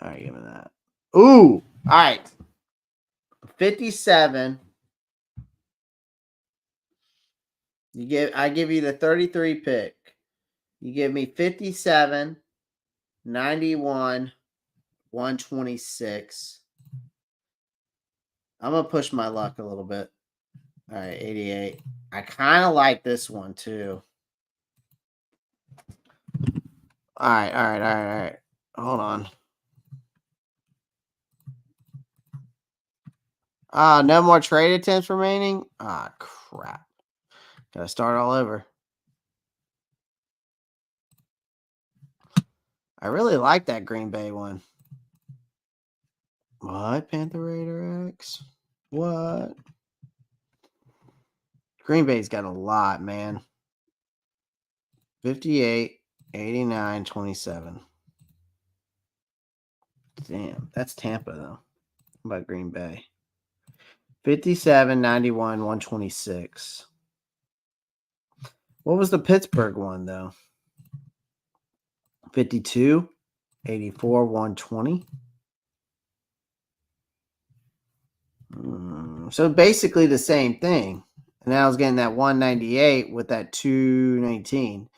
All right, give me that. Ooh, all right. 57. I give you the 33 pick. You give me 57, 91, 126. I'm going to push my luck a little bit. All right, 88. I kind of like this one too. All right. Hold on. No more trade attempts remaining? Crap. Gotta start all over. I really like that Green Bay one. What? Panther Raider X? What? Green Bay's got a lot, man. 58, 89, 27. Damn, that's Tampa, though. How about Green Bay? 57, 91, 126. What was the Pittsburgh one, though? 52, 84, 120. So basically the same thing. And I was getting that 198 with that 219.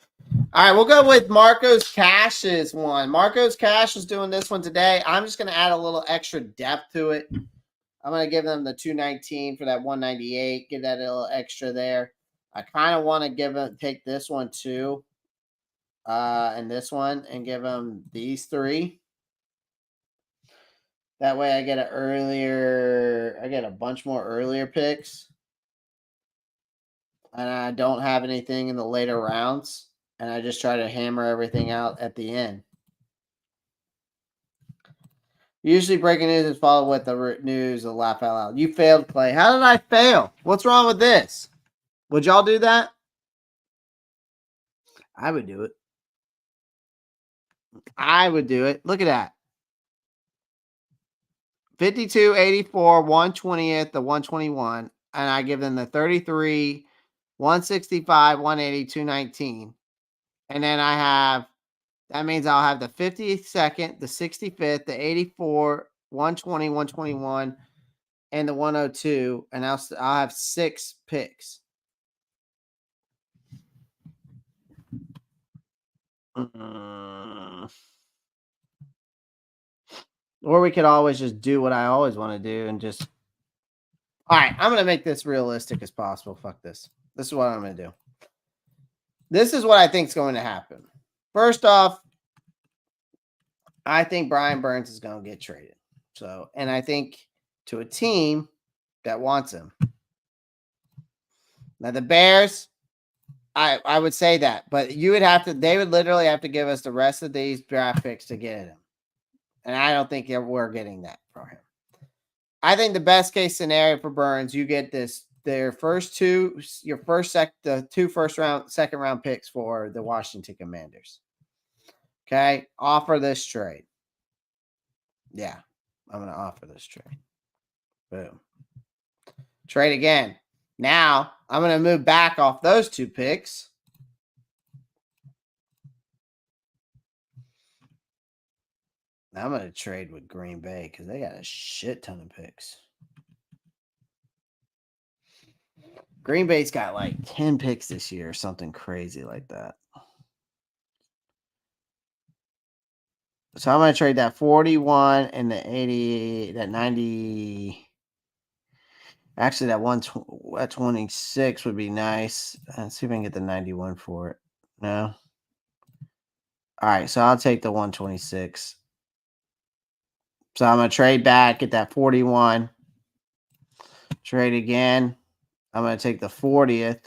All right, we'll go with Marco's Cash's one. Marco's Cash is doing this one today. I'm just going to add a little extra depth to it. I'm going to give them the 219 for that 198. Give that a little extra there. I kind of want to take this one too. And this one and give them these three. That way I get a bunch more earlier picks. And I don't have anything in the later rounds. And I just try to hammer everything out at the end. Usually breaking news is followed with the news of laugh out loud. You failed, Clay. How did I fail? What's wrong with this? Would y'all do that? I would do it. Look at that. 52, 84, 120th, the 121. And I give them the 33, 165, 180, 219. And then that means I'll have the 52nd, the 65th, the 84, 120, 121, and the 102. And I'll have 6 picks. Or we could always just do what I always want to do and just... All right, I'm going to make this realistic as possible. Fuck this. This is what I'm going to do. This is what I think is going to happen. First off, I think Brian Burns is going to get traded. And I think to a team that wants him. Now, the Bears, I would say that. But they would literally have to give us the rest of these draft picks to get him. And I don't think we're getting that for him. I think the best case scenario for Burns, you get the two second round picks for the Washington Commanders. Okay, offer this trade. Yeah, I'm gonna offer this trade. Boom. Trade again. Now I'm gonna move back off those 2 picks. I'm going to trade with Green Bay because they got a shit ton of picks. Green Bay's got like 10 picks this year or something crazy like that. So I'm going to trade that 41 and the 80, that 90. Actually, that 26 would be nice. Let's see if I can get the 91 for it. No. All right, so I'll take the 126. So I'm going to trade back, get that 41. Trade again. I'm going to take the 40th.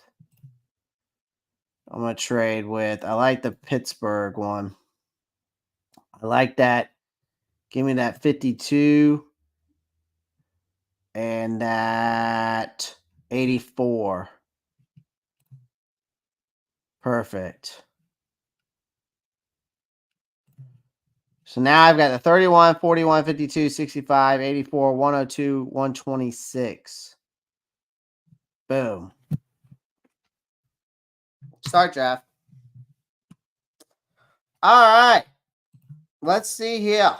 I'm going to trade with, I like the Pittsburgh one. I like that. Give me that 52 and that 84. Perfect. So now I've got the 31, 41, 52, 65, 84, 102, 126. Boom. Start draft. All right. Let's see here.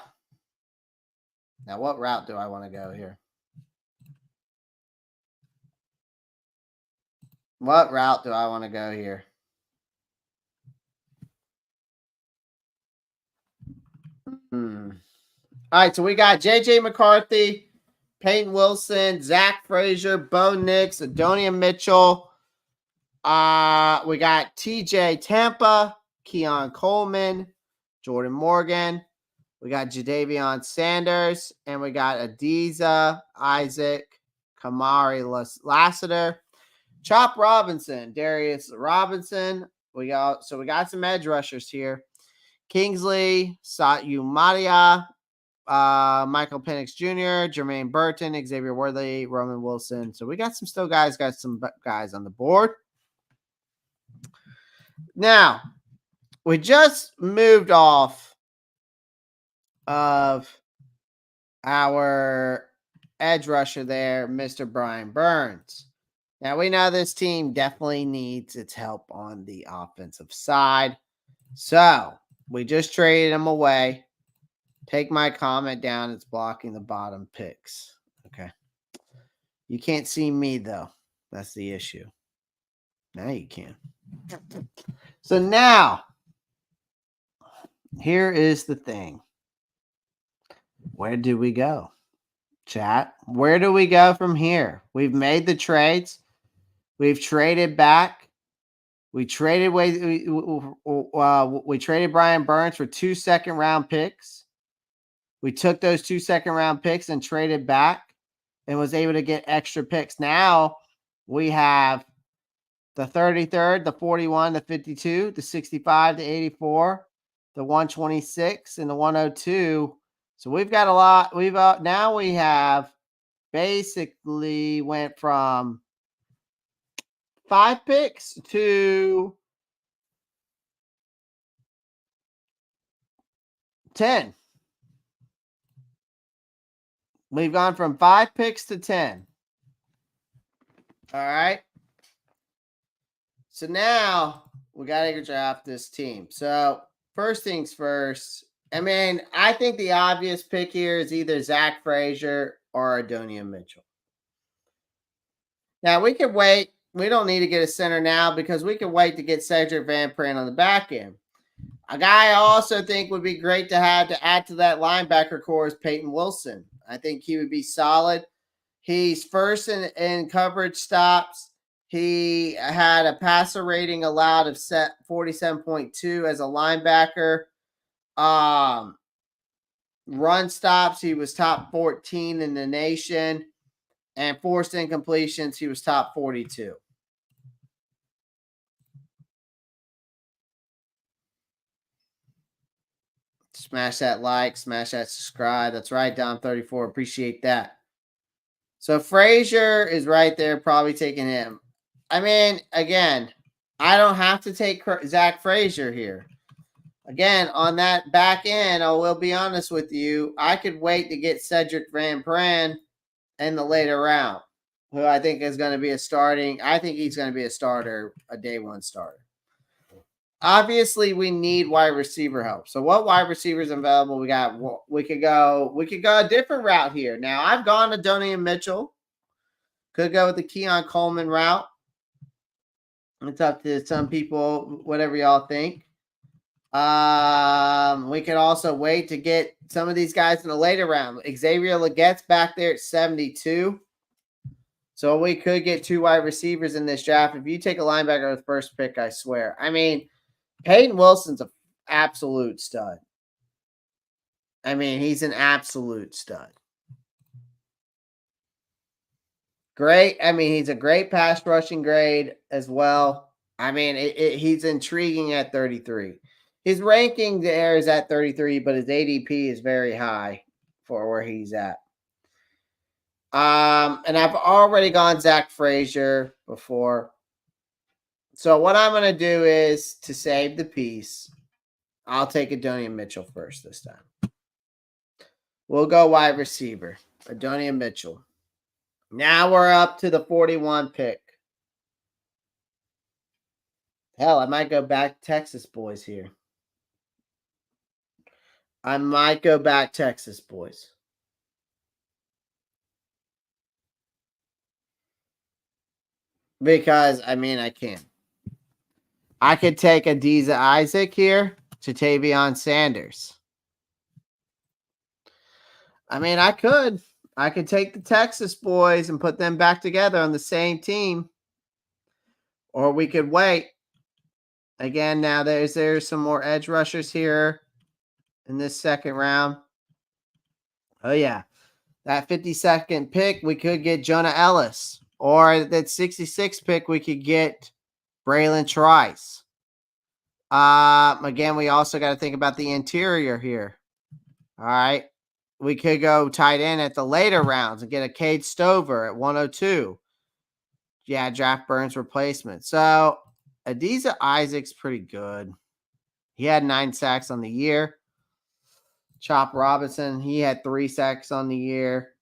Now, what route do I want to go here? What route do I want to go here? All right, so we got J.J. McCarthy, Peyton Wilson, Zach Frazier, Bo Nix, Adonia Mitchell. We got T.J. Tampa, Keon Coleman, Jordan Morgan. We got Jadavion Sanders, and we got Adiza, Isaac, Kamari Lassiter, Chop Robinson, Darius Robinson. We got some edge rushers here. Kingsley, Satyu Madia, Michael Penix Jr., Jermaine Burton, Xavier Worthy, Roman Wilson. So we got some guys on the board. Now, we just moved off of our edge rusher there, Mr. Brian Burns. Now, we know this team definitely needs its help on the offensive side. So, we just traded him away. Take my comment down. It's blocking the bottom picks. Okay. You can't see me, though. That's the issue. Now you can. So now, here is the thing. Where do we go? Chat. Where do we go from here? We've made the trades. We've traded back. We traded Brian Burns for 2 second-round picks. We took those 2 second-round picks and traded back and was able to get extra picks. Now we have the 33rd, the 41, the 52, the 65, the 84, the 126, and the 102. So we've got a lot. Now we have basically went from 5 picks to 10. We've gone from 5 picks to 10. All right. So now we got to draft this team. So first things first. I mean, I think the obvious pick here is either Zach Frazier or Adonia Mitchell. Now we could wait. We don't need to get a center now because we can wait to get Cedric Van Pran on the back end. A guy I also think would be great to have to add to that linebacker core is Peyton Wilson. I think he would be solid. He's first in coverage stops. He had a passer rating allowed of 47.2 as a linebacker. Run stops, he was top 14 in the nation. And forced incompletions, he was top 42. Smash that like, smash that subscribe. That's right, Dom34. Appreciate that. So Frazier is right there, probably taking him. I mean, again, I don't have to take Zach Frazier here. Again, on that back end, I will be honest with you, I could wait to get Cedric Van Pran in the later round, who I think is going to be I think he's going to be a starter, a day one starter. Obviously, we need wide receiver help. So what wide receivers available? We could go a different route here. Now, I've gone to Donian Mitchell. Could go with the Keon Coleman route. It's up to some people, whatever y'all think. We could also wait to get some of these guys in the later round. Xavier Legette's back there at 72. So we could get 2 wide receivers in this draft. If you take a linebacker with first pick, I swear. I mean, Peyton Wilson's an absolute stud. I mean, he's an absolute stud. Great. I mean, he's a great pass rushing grade as well. I mean, he's intriguing at 33. His ranking there is at 33, but his ADP is very high for where he's at. And I've already gone Zach Frazier before. So what I'm going to do is, to save the piece, I'll take Adonian Mitchell first this time. We'll go wide receiver, Adonian Mitchell. Now we're up to the 41 pick. Hell, I might go back Texas boys here. I might go back Texas boys. Because, I mean, I can. I could take Adiza Isaac here to Tavion Sanders. I mean, I could. I could take the Texas boys and put them back together on the same team. Or we could wait. Again, now there's some more edge rushers here in this second round. Oh, yeah. That 52nd pick, we could get Jonah Ellis. Or that 66th pick, we could get Braylon Trice. Again, we also got to think about the interior here. All right. We could go tight end at the later rounds and get a Cade Stover at 102. Yeah, draft Burns replacement. So Adiza Isaac's pretty good. He had 9 sacks on the year. Chop Robinson, he had 3 sacks on the year.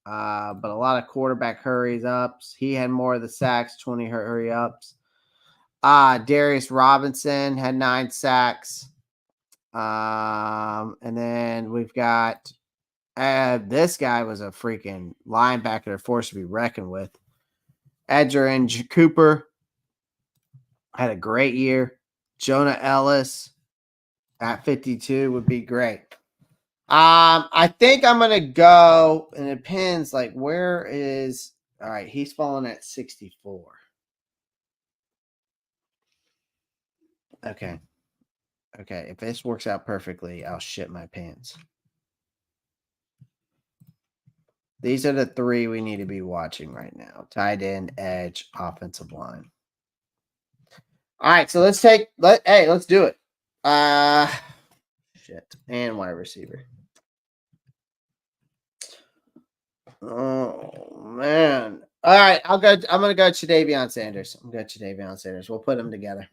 But a lot of quarterback hurries ups. He had more of the sacks, 20 hurry ups. Darius Robinson had 9 sacks. And then we've got this guy was a freaking linebacker, force to be reckoned with. Edgerrin Cooper had a great year. Jonah Ellis at 52 would be great. I think I'm gonna go, and it depends. Like, where is? All right, he's falling at 64. Okay. If this works out perfectly, I'll shit my pants. These are the 3 we need to be watching right now: tight end, edge, offensive line. All right, so let's do it. Shit, and wide receiver. Oh man! All right, I'm gonna go Tre'Davion Sanders. We'll put them together.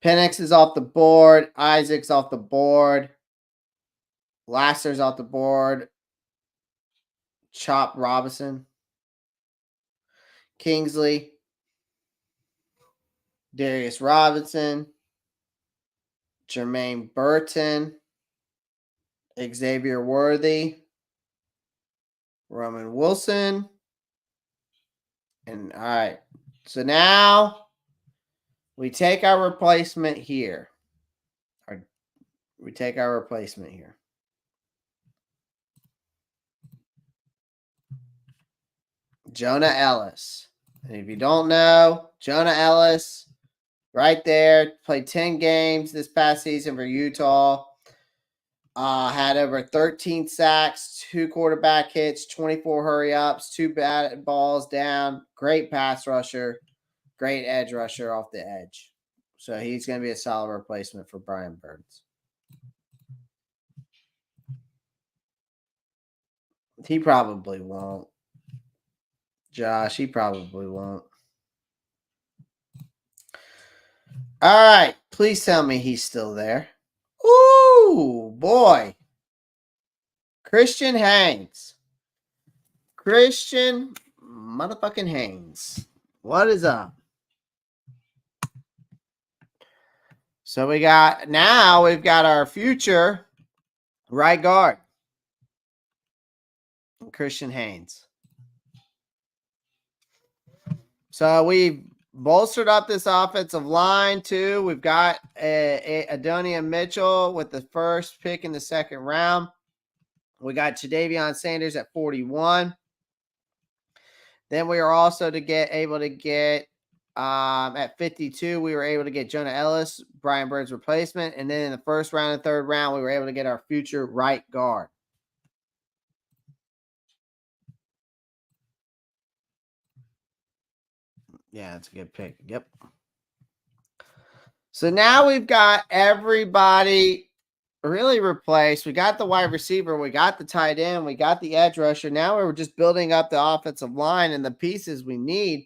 Penix is off the board. Isaac's off the board. Lasser's off the board. Chop Robinson. Kingsley. Darius Robinson. Jermaine Burton. Xavier Worthy. Roman Wilson. And all right. So now we take our replacement here. Jonah Ellis. And if you don't know, Jonah Ellis, right there, played 10 games this past season for Utah. Had over 13 sacks, 2 quarterback hits, 24 hurry-ups, 2 bad balls down. Great pass rusher, great edge rusher off the edge. So he's going to be a solid replacement for Brian Burns. He probably won't. Josh, he probably won't. All right. Please tell me he's still there. Ooh, boy. Christian Haynes. Christian motherfucking Haynes. What is up? So we've got our future right guard, Christian Haynes. So we've bolstered up this offensive line too. We've got Adonia Mitchell with the first pick in the second round. We got Jadavion Sanders at 41. Then we are also able to get at 52, we were able to get Jonah Ellis, Brian Bird's replacement. And then in the first round and third round, we were able to get our future right guard. Yeah, that's a good pick. Yep. So now we've got everybody really replaced. We got the wide receiver. We got the tight end. We got the edge rusher. Now we're just building up the offensive line and the pieces we need.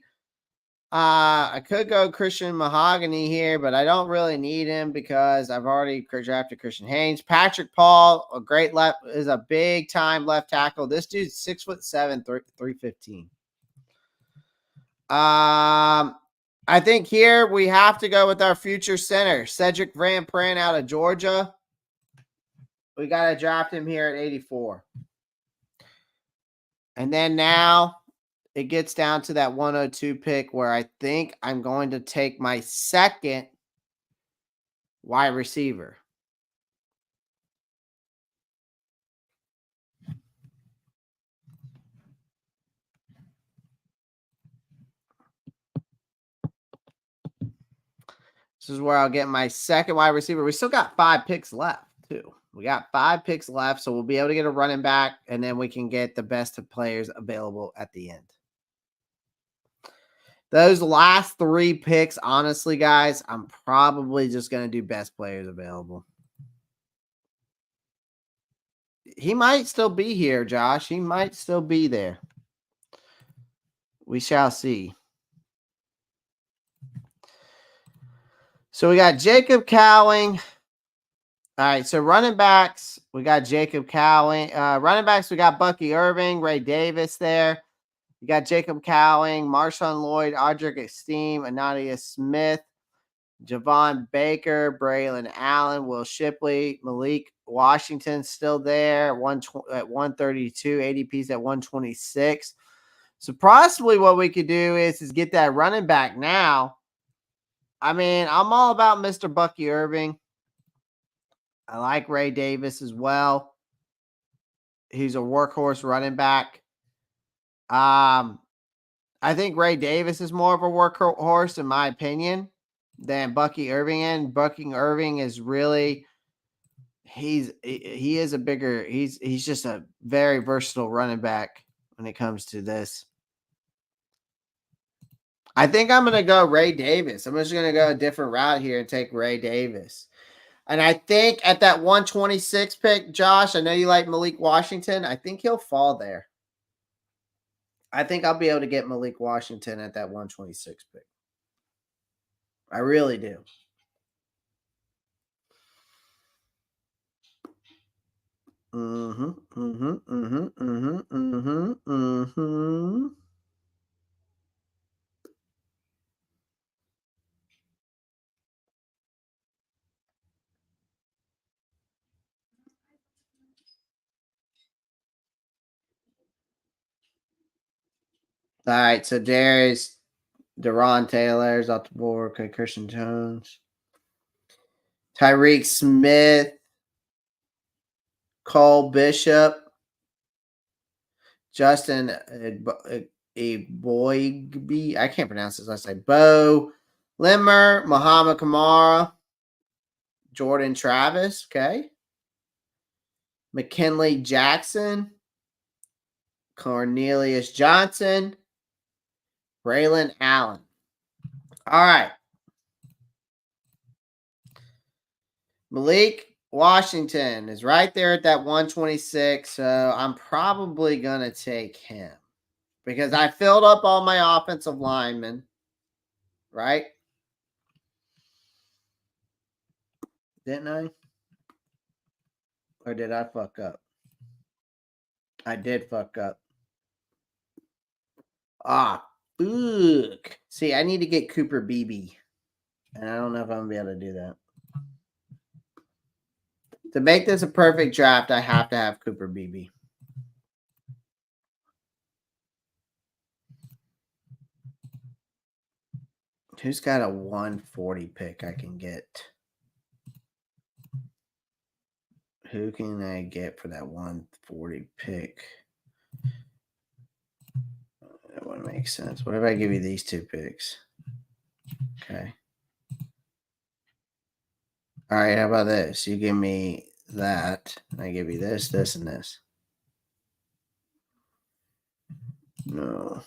I could go Christian Mahogany here, but I don't really need him because I've already drafted Christian Haynes. Patrick Paul, a great is a big time left tackle. This dude's 6'7", 315. I think here we have to go with our future center, Cedric Van Pran out of Georgia. We got to draft him here at 84. And then now it gets down to that 102 pick where I think I'm going to take my second wide receiver. This is where I'll get my second wide receiver. We still got 5 picks left, too. We got 5 picks left, so we'll be able to get a running back, and then we can get the best of players available at the end. Those last 3 picks, honestly, guys, I'm probably just going to do best players available. He might still be here, Josh. He might still be there. We shall see. So we got Jacob Cowing. All right, so running backs, we got Jacob Cowing. Running backs, we got Bucky Irving, Ray Davis there. You got Jacob Cowing, Marshawn Lloyd, Audric Esteem, Anadia Smith, Javon Baker, Braylon Allen, Will Shipley, Malik Washington still there at 132, ADP's at 126. So possibly what we could do is get that running back now. I mean, I'm all about Mr. Bucky Irving. I like Ray Davis as well. He's a workhorse running back. I think Ray Davis is more of a workhorse, in my opinion, than Bucky Irving. And Bucky Irving is really, he's just a very versatile running back when it comes to this. I think I'm going to go Ray Davis. I'm just going to go a different route here and take Ray Davis. And I think at that 126 pick, Josh, I know you like Malik Washington. I think he'll fall there. I think I'll be able to get Malik Washington at that 126 pick. I really do. All right, so there's Deron Taylor's off the board. Okay, Christian Jones. Tyreek Smith. Cole Bishop. Justin Eboigbe. I can't pronounce his last name. Bo Limmer. Muhammad Kamara. Jordan Travis. Okay. McKinley Jackson. Cornelius Johnson. Braylon Allen. All right. Malik Washington is right there at that 126. So I'm probably going to take him because I filled up all my offensive linemen, right? Didn't I? Or did I fuck up? I did fuck up. Ah, fuck. See, I need to get Cooper Beebe. And I don't know if I'm going to be able to do that. To make this a perfect draft, I have to have Cooper Beebe. Who's got a 140 pick I can get? Who can I get for that 140 pick? That wouldn't make sense. What if I give you these two picks? Okay. All right, how about this? You give me that, and I give you this, this, and this. No.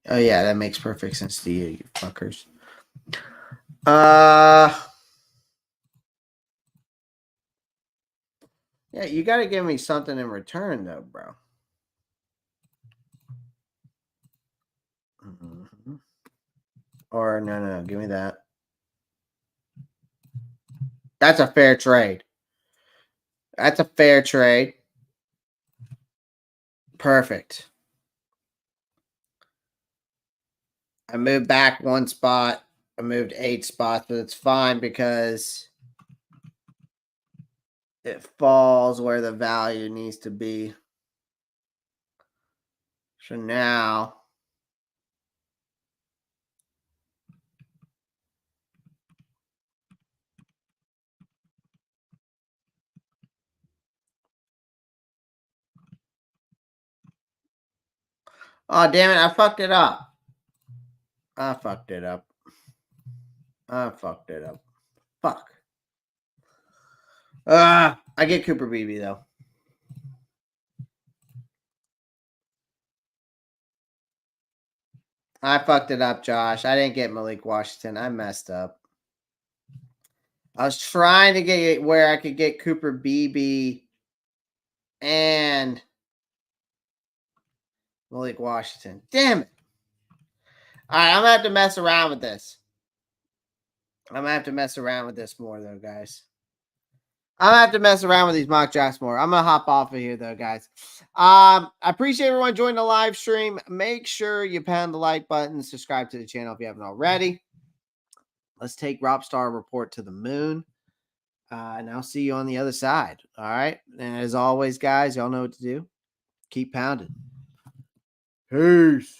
Oh yeah, that makes perfect sense to you fuckers. Yeah, you got to give me something in return, though, bro. Mm-hmm. Or no, give me that. That's a fair trade. That's a fair trade. Perfect. I moved back one spot. I moved 8 spots, but it's fine because it falls where the value needs to be. So now oh damn it, I fucked it up. I fucked it up. Fuck. I get Cooper Beebe though. I fucked it up, Josh. I didn't get Malik Washington. I messed up. I was trying to get where I could get Cooper Beebe and Malik Washington. Damn it. All right, I'm going to have to mess around with this. I'm going to have to mess around with this more, though, guys. I'm going to have to mess around with these mock drafts more. I'm going to hop off of here, though, guys. I appreciate everyone joining the live stream. Make sure you pound the like button. Subscribe to the channel if you haven't already. Let's take Ropp Star Report to the moon. And I'll see you on the other side. All right. And as always, guys, y'all know what to do. Keep pounding. Peace.